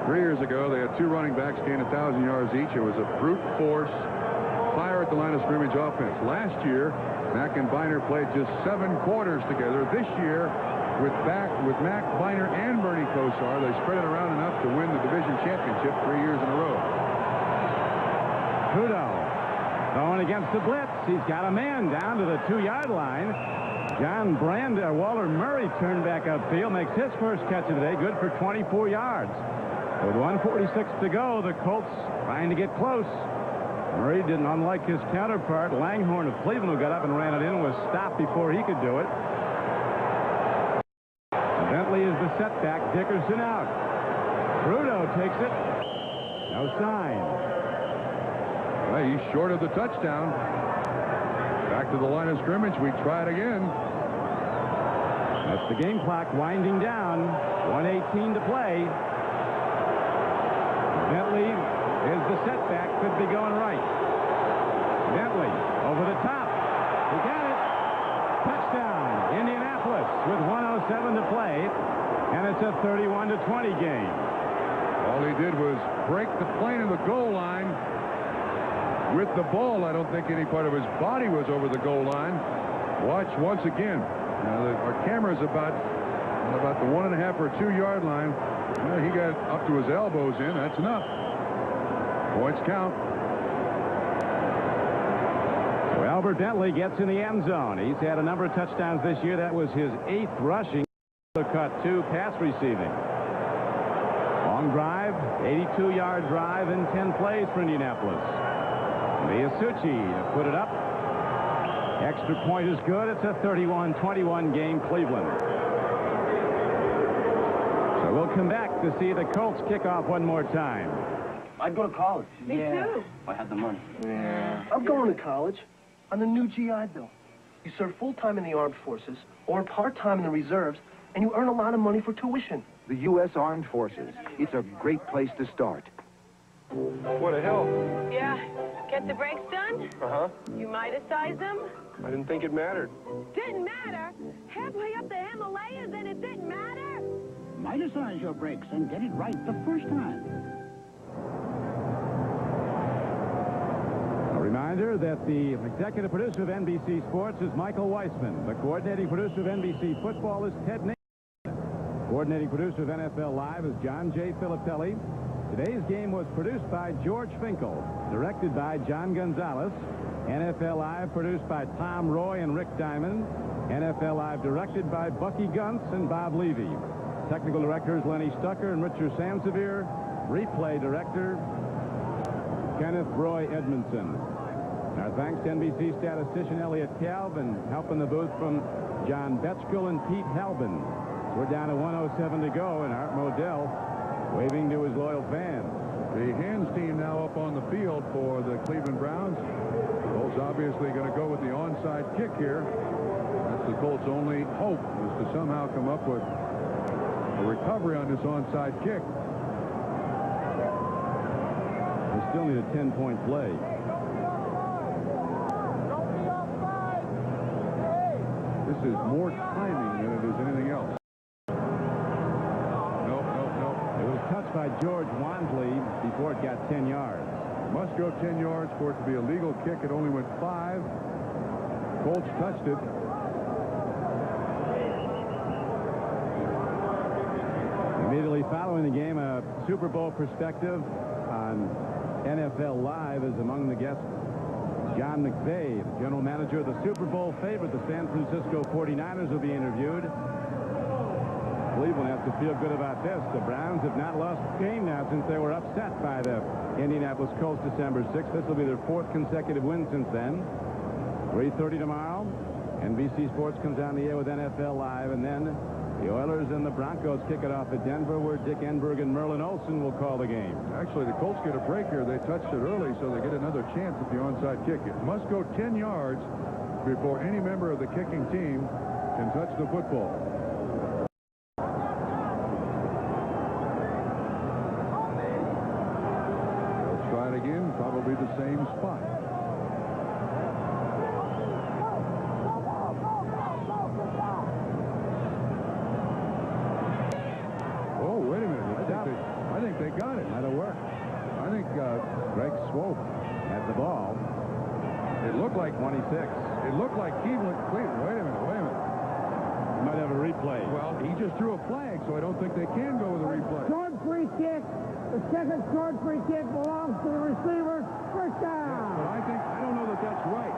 3 years ago, they had 2 running backs gain 1,000 yards each. It was a brute force, fire at the line of scrimmage offense. Last year, Mack and Biner played just 7 quarters together. This year, with Mack, Biner, and Bernie Kosar, they spread it around enough to win the Division Championship 3 years in a row. Trudeau going against the blitz. He's got a man down to the 2-yard line. Walter Murray turned back upfield, makes his first catch of the day, good for 24 yards. With 1:46 to go, the Colts trying to get close. Murray didn't, unlike his counterpart, Langhorne of Cleveland, who got up and ran it in, was stopped before he could do it. Bentley is the setback. Dickerson out. Trudeau takes it. No sign. Well, he's short of the touchdown. Back to the line of scrimmage. We try it again. That's the game clock winding down. 1:18 to play. Bentley is the setback. Could be going right. Bentley over the top. He got it. Touchdown. Indianapolis with 1:07 to play. And it's a 31-20 game. All he did was break the plane of the goal line with the ball. I don't think any part of his body was over the goal line. Watch once again. Now, our camera's about the 1.5 or 2 yard line. Well, he got up to his elbows in. That's enough. Points count. So Albert Bentley gets in the end zone. He's had a number of touchdowns this year. That was his 8th rushing. Cut 2 pass receiving. Long drive, 82-yard drive in 10 plays for Indianapolis. Miasucci to put it up. Extra point is good. It's a 31-21 game, Cleveland. So we'll come back to see the Colts kick off one more time. I'd go to college. Me too. If I had the money. Yeah. I'm going to college on the new GI Bill. You serve full-time in the armed forces or part-time in the reserves, and you earn a lot of money for tuition. The U.S. Armed Forces. It's a great place to start. What a hell. Yeah. Get the brakes done? Uh-huh. You Midas-sized them? I didn't think it mattered. Didn't matter? Halfway up the Himalayas and it didn't matter? Midas-size your brakes and get it right the first time. A reminder that the executive producer of NBC Sports is Michael Weissman. The coordinating producer of NBC Football is Ted Nation. Coordinating producer of NFL Live is John J. Filippelli. Today's game was produced by George Finkel, directed by John Gonzalez. NFL Live produced by Tom Roy and Rick Diamond. NFL Live directed by Bucky Gunts and Bob Levy. Technical directors Lenny Stucker and Richard Sansevier. Replay director Kenneth Roy Edmondson. Our thanks to NBC statistician Elliot Kalb and help in the booth from John Betchkill and Pete Halbin. We're down to 1:07 to go, and Art Modell waving to his loyal fans. The hands team now up on the field for the Cleveland Browns. Colts obviously going to go with the onside kick here. That's the Colts' only hope, is to somehow come up with a recovery on this onside kick. We still need a 10-point play. This is more timing than it is anything else. Nope. It was touched by George Wansley before it got 10 yards. Must go 10 yards for it to be a legal kick. It only went 5. Colts touched it. Immediately following the game, a Super Bowl perspective on NFL Live is among the guests. John McVay, the general manager of the Super Bowl favorite, the San Francisco 49ers, will be interviewed. Cleveland has to feel good about this. The Browns have not lost a game now since they were upset by the Indianapolis Colts December 6th. This will be their 4th consecutive win since then. 3:30 tomorrow. NBC Sports comes on the air with NFL Live, and then the Oilers and the Broncos kick it off at Denver, where Dick Enberg and Merlin Olsen will call the game. Actually, the Colts get a break here. They touched it early, so they get another chance at the onside kick. It must go 10 yards before any member of the kicking team can touch the football. same spot. Oh, wait a minute. I think they got it. That'll work. I think Greg Swope had the ball. it looked like 26. It looked like Cleveland. Wait a minute. Might have a replay. Well, he just threw a flag, so I don't think they can go with a replay. Short free kick. The second short free kick belongs to the receiver. First down. But I don't know that that's right.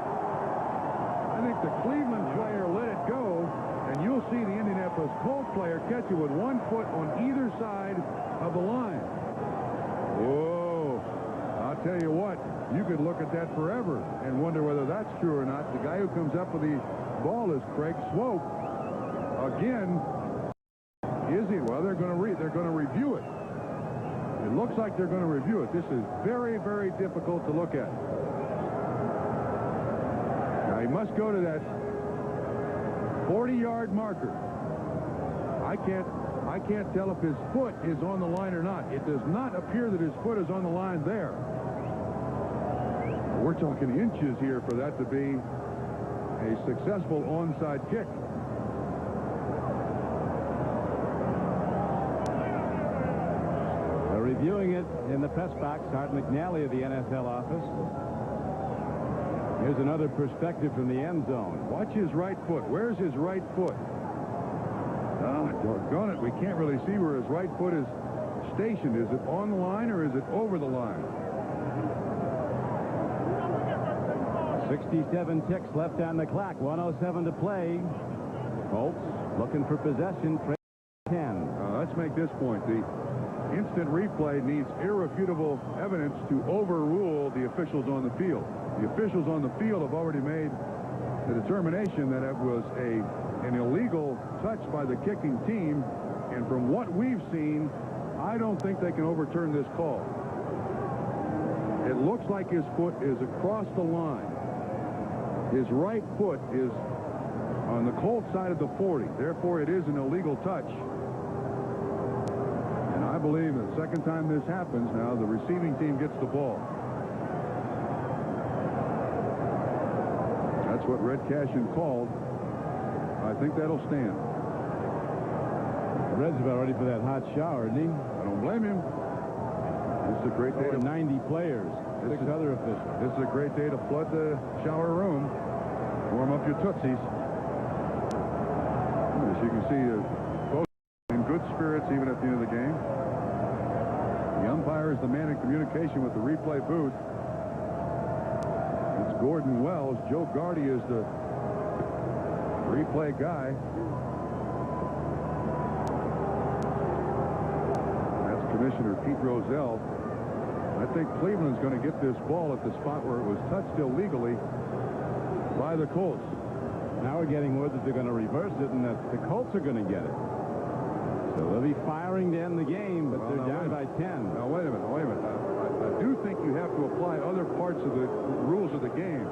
I think the Cleveland player let it go, and you'll see the Indianapolis Colts player catch it with 1 foot on either side of the line. Whoa. I'll tell you what, you could look at that forever and wonder whether that's true or not. The guy who comes up with the ball is Craig Swope. Again, is he? Well, they're going to review it. It looks like they're going to review it. This is very, very difficult to look at. Now, he must go to that 40-yard marker. I can't tell if his foot is on the line or not. It does not appear that his foot is on the line there. We're talking inches here for that to be a successful onside kick. They're reviewing it in the press box. Art McNally of the NFL office. Here's another perspective from the end zone. Watch his right foot. Where's his right foot? Oh, doggone it. We can't really see where his right foot is stationed. Is it on the line or is it over the line? 67 ticks left on the clock. 1:07 to play. Colts looking for possession. 10. Let's make this point. The instant replay needs irrefutable evidence to overrule the officials on the field. The officials on the field have already made the determination that it was an illegal touch by the kicking team, and from what we've seen, I don't think they can overturn this call. It looks like his foot is across the line. His right foot is on the Colts side of the 40. Therefore, it is an illegal touch. And I believe the second time this happens now, the receiving team gets the ball. That's what Red Cashin called. I think that'll stand. Red's about ready for that hot shower, isn't he? I don't blame him. This is a great day. 90 players. 6 other officials. This is a great day to flood the shower room. Warm up your Tootsies. As you can see, both in good spirits even at the end of the game. The umpire is the man in communication with the replay booth. It's Gordon Wells. Joe Gardy is the replay guy. That's Commissioner Pete Rozelle. I think Cleveland's going to get this ball at the spot where it was touched illegally by the Colts. Now we're getting word that they're going to reverse it and that the Colts are going to get it. So they'll be firing to end the game, but they're down by 10. Now, wait a minute. I do think you have to apply other parts of the rules of the game.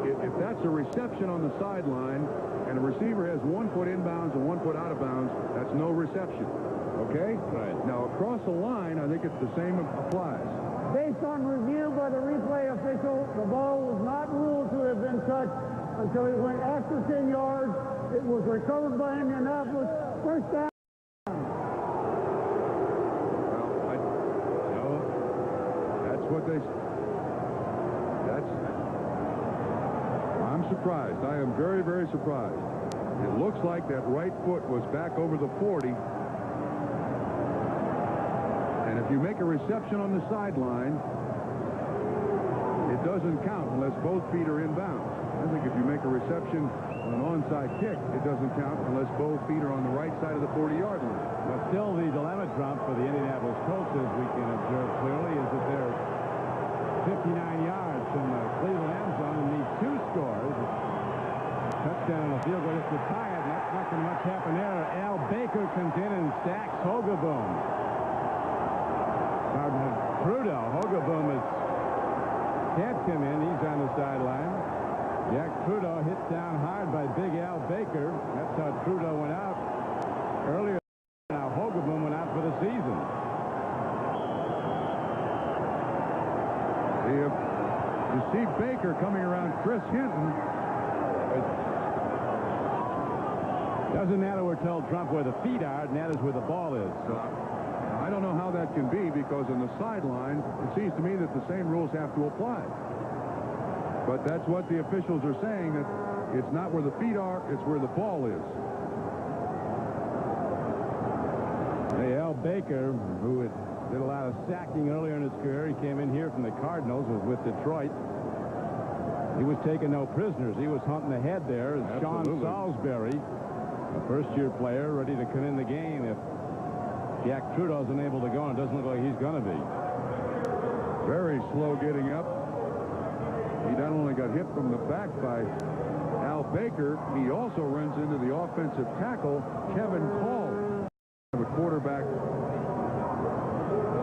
If that's a reception on the sideline and a receiver has 1 foot inbounds and 1 foot out of bounds, that's no reception. Okay? Right. Now, across the line, I think it's the same applies. Based on review by the replay official, the ball was not ruled to have been touched until it went after 10 yards. It was recovered by Indianapolis. First down. Well, that's what they... I'm surprised. I am very, very surprised. It looks like that right foot was back over the 40. And if you make a reception on the sideline, it doesn't count unless both feet are inbounds. I think if you make a reception on an onside kick, it doesn't count unless both feet are on the right side of the 40-yard line. But still, the dilemma, Trump, for the Indianapolis Colts, as we can observe clearly, is that they're 59 yards from the Cleveland end zone and need 2 scores. Touchdown on the field goal just to tie it. That's not going to much happen there. Al Baker comes in and stacks Hogaboom. Trudeau. Hogaboom can't come in. He's on the sideline. Jack Trudeau hit down hard by Big Al Baker. That's how Trudeau went out earlier. Now Hogaboom went out for the season. Baker coming around Chris Hinton. Doesn't matter, we're told, Trump, where the feet are. It matters where the ball is. I don't know how that can be, because on the sideline, it seems to me that the same rules have to apply. But that's what the officials are saying, that it's not where the feet are, it's where the ball is. Al Baker, who did a lot of sacking earlier in his career, he came in here from the Cardinals, was with Detroit. He was taking no prisoners. He was hunting ahead there as Sean Salisbury, a first-year player, ready to come in the game if Jack Trudeau's unable to go, and it doesn't look like he's going to be. Very slow getting up. He not only got hit from the back by Al Baker, he also runs into the offensive tackle, Kevin Call. A quarterback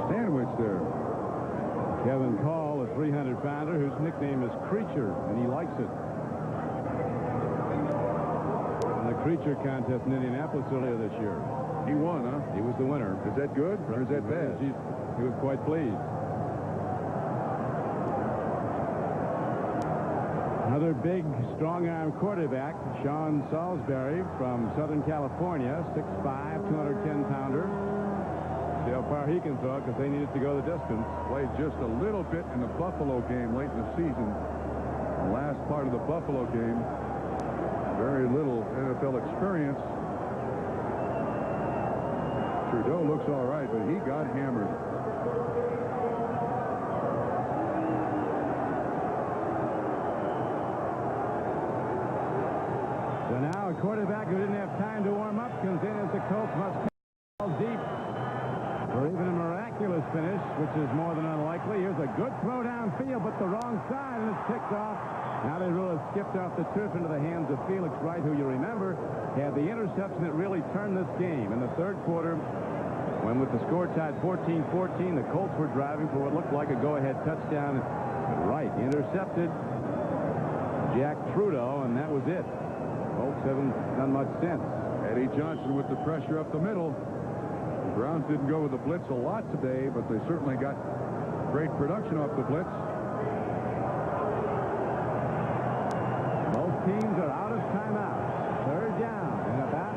sandwich there. Kevin Call, a 300-pounder whose nickname is Creature, and he likes it. In the Creature contest in Indianapolis earlier this year. He won, huh? He was the winner. Is that good or is that bad? He was quite pleased. Another big, strong-arm quarterback, Sean Salisbury from Southern California, 6'5", 210-pounder. See how far he can throw, because they needed to go the distance. Played just a little bit in the Buffalo game late in the season. The last part of the Buffalo game. Very little NFL experience. Trudeau looks all right, but he got hammered. So now a quarterback who didn't have time to warm up comes in as the Colts must ball deep for even a miraculous finish, which is more than unlikely. Here's a good throw downfield, but the wrong side, and it's picked off. Now they really skipped off the turf into the hands of Felix Wright, who you remember had the interception that really turned this game. In the third quarter, when with the score tied 14-14, the Colts were driving for what looked like a go-ahead touchdown. Wright intercepted Jack Trudeau, and that was it. Colts haven't done much since. Eddie Johnson with the pressure up the middle. The Browns didn't go with the blitz a lot today, but they certainly got great production off the blitz. Both teams are out of timeout. Third down and about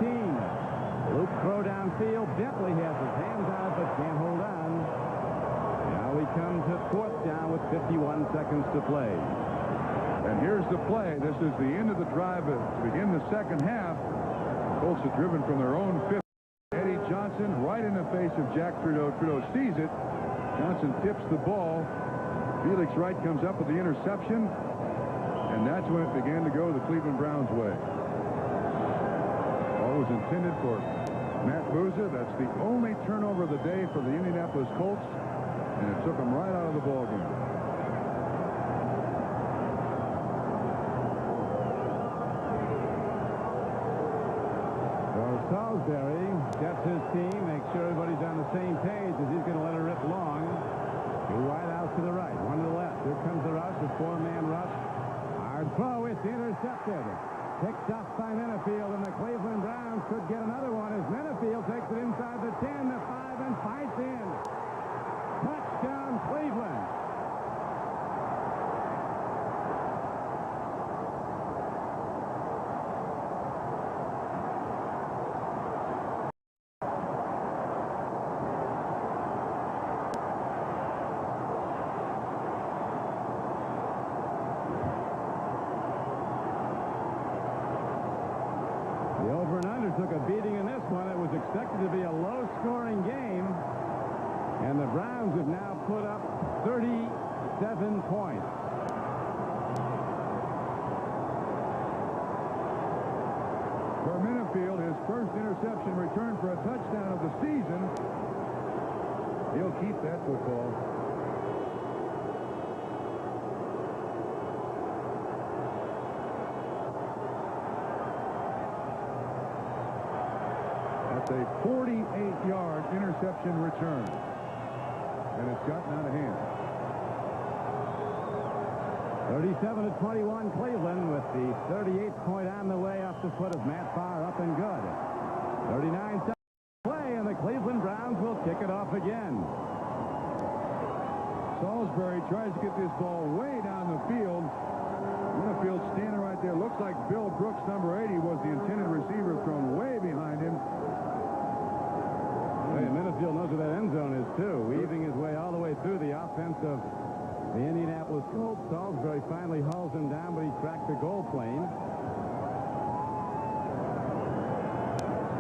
19. Luke throw downfield. Bentley has his hands on it, but can't hold on. Now we come to fourth down with 51 seconds to play. And here's the play. This is the end of the drive to begin the second half. Colts are driven from their own 50. Eddie Johnson right in the face of Jack Trudeau. Trudeau sees it. Johnson tips the ball. Felix Wright comes up with the interception. And that's when it began to go the Cleveland Browns' way. Ball was intended for Matt Booza. That's the only turnover of the day for the Indianapolis Colts. And it took them right out of the ball game. Salisbury gets his team, makes sure everybody's on the same page as he's going to let it rip long. Two wide out to the right, one to the left. Here comes the rush, a four-man rush. Hard throw, it's intercepted. Picked off by Menafield, and the Cleveland Browns could get another one as Menafield takes it inside the 10, the 5, and fights in. Touchdown, Cleveland. Took a beating in this one. It was expected to be a low-scoring game, and the Browns have now put up 37 points. For Menafield, his first interception return for a touchdown of the season. He'll keep that football. That's a 48-yard interception return. And it's gotten out of hand. 37-21 Cleveland with the 38th point on the way off the foot of Matt Farr, up and good. 39 seconds to play, and the Cleveland Browns will kick it off again. Salisbury tries to get this ball way down the field. Minifield standing right there. Looks like Bill Brooks, number 80, was the intended receiver, thrown way behind him. Hey, Minifield knows where that end zone is, too. Weaving his way all the way through the offense of the Indianapolis Colts. Salisbury finally hauls him down, but he cracked the goal plane.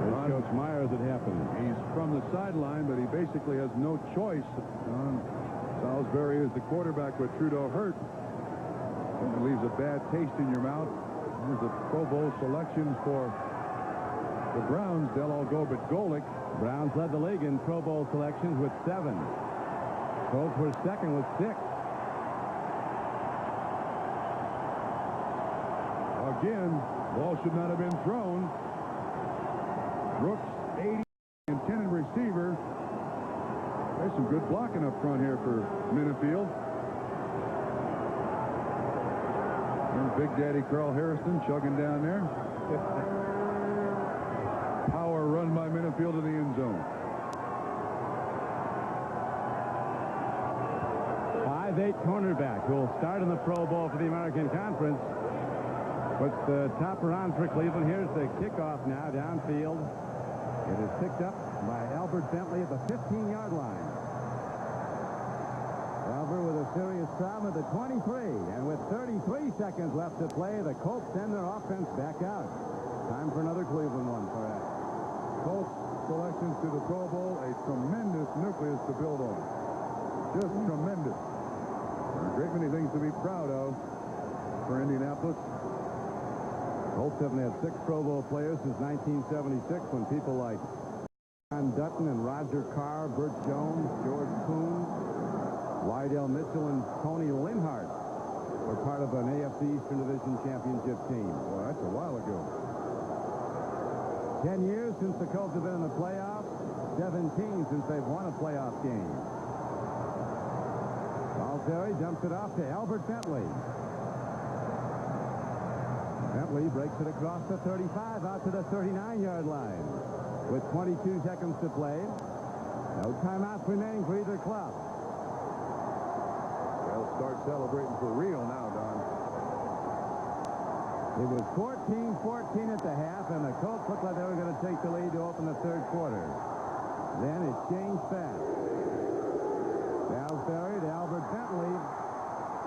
There's Coach Myers, it happened. He's from the sideline, but he basically has no choice. Salisbury is the quarterback with Trudeau hurt. It leaves a bad taste in your mouth. Here's the Pro Bowl selections for the Browns. They'll all go but Golick. Browns led the league in Pro Bowl selections with 7. Colts were second with 6. Again, ball should not have been thrown. Brooks, 80, intended receiver. There's some good blocking up front here for Minifield. There's Big Daddy Carl Harrison chugging down there. Power run by Minifield to the end zone. 5'8" cornerback who will start in the Pro Bowl for the American Conference. Puts the topper on for Cleveland. Here's the kickoff now downfield. It is picked up by Albert Bentley at the 15-yard line. Albert with a serious problem at the 23, and with 33 seconds left to play, the Colts send their offense back out. Time for another Cleveland one, perhaps. Colts selections to the Pro Bowl, a tremendous nucleus to build on. Just tremendous. A great many things to be proud of for Indianapolis. Colts haven't had 6 Pro Bowl players since 1976, when people like John Dutton and Roger Carr, Burt Jones, George Kuhn, Lydell Mitchell, and Tony Linhart were part of an AFC Eastern Division Championship team. Well, that's a while ago. 10 years since the Colts have been in the playoffs, 17 since they've won a playoff game. Salisbury dumps it off to Albert Bentley. Bentley breaks it across the 35 out to the 39-yard line. With 22 seconds to play, no timeouts remaining for either club. They'll start celebrating for real now, Don. It was 14-14 at the half, and the Colts looked like they were going to take the lead to open the third quarter. Then it changed fast. Salisbury to Albert Bentley,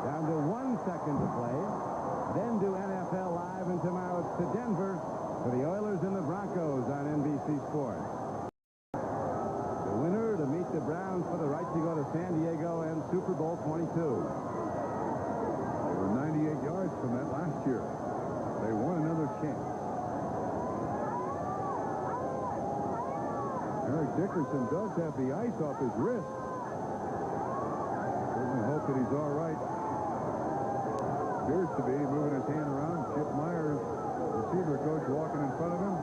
down to 1 second to play. Then to NFL Live, and tomorrow it's to Denver for the Oilers and the Broncos on NBC Sports. The winner to meet the Browns for the right to go to San Diego and Super Bowl 22. They were 98 yards from that last year. They won another chance. Eric Dickerson does have the ice off his wrist. Certainly hope that he's all right. Appears to be moving his hand around. Chip Myers, receiver coach, walking in front of him.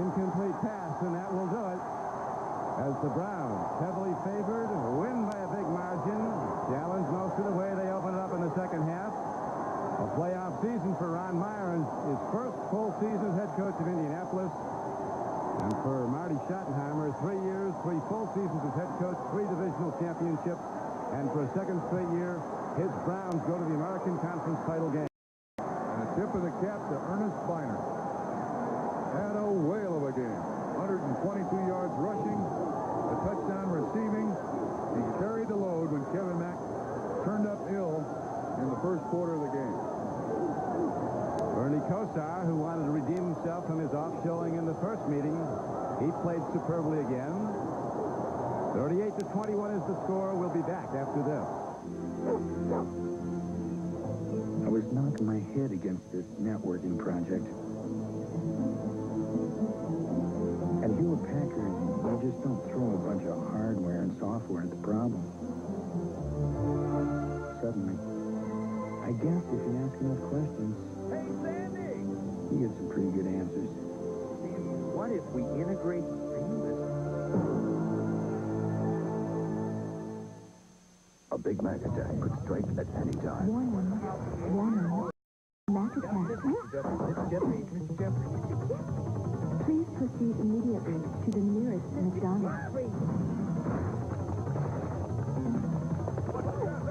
Incomplete pass, and that will do it. As the Browns, heavily favored, win by a big margin. Challenge most of the way. They open it up in the second half. A playoff season for Ron Meyer, and his first full season as head coach of Indianapolis. And for Marty Schottenheimer, 3 years, 3 full seasons as head coach, 3 divisional championships, and for a second straight year, his Browns go to the American Conference title game. And a tip of the cap to Ernest Biner. Had a whale of a game. 122 yards rushing, a touchdown receiving. He carried the load when Kevin Mack turned up ill in the first quarter of the game. Bernie Kosar, who wanted to redeem himself from his off showing in the first meeting, he played superbly again. 38-21 is the score. We'll be back after this. I was knocking my head against this networking project. At Hewlett Packard, you just don't throw a bunch of hardware and software at the problem. Suddenly, I guess if you ask enough questions, Hey, Sandy! you get some pretty good answers. What if we integrate seamlessly? A Big Mac attack could strike at any time. Warning. Mac attack. Mr. Jeffrey. Please proceed McDonald's.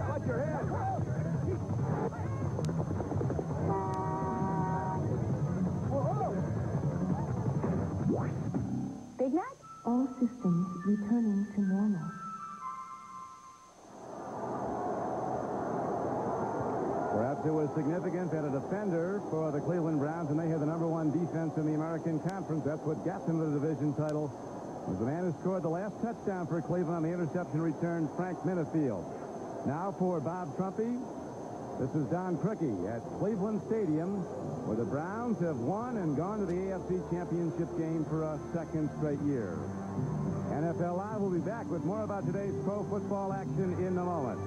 Watch your head. Big Mac? All systems returning to normal. Perhaps it was significant that a defender for the Cleveland Browns, and they had the #1 defense in the American Conference. That's what got them the division title. Was the man who scored the last touchdown for Cleveland on the interception return, Frank Minifield. Now for Bob Trumpy, this is Don Crickey at Cleveland Stadium, where the Browns have won and gone to the AFC Championship game for a second straight year. NFL Live will be back with more about today's pro football action in a moment.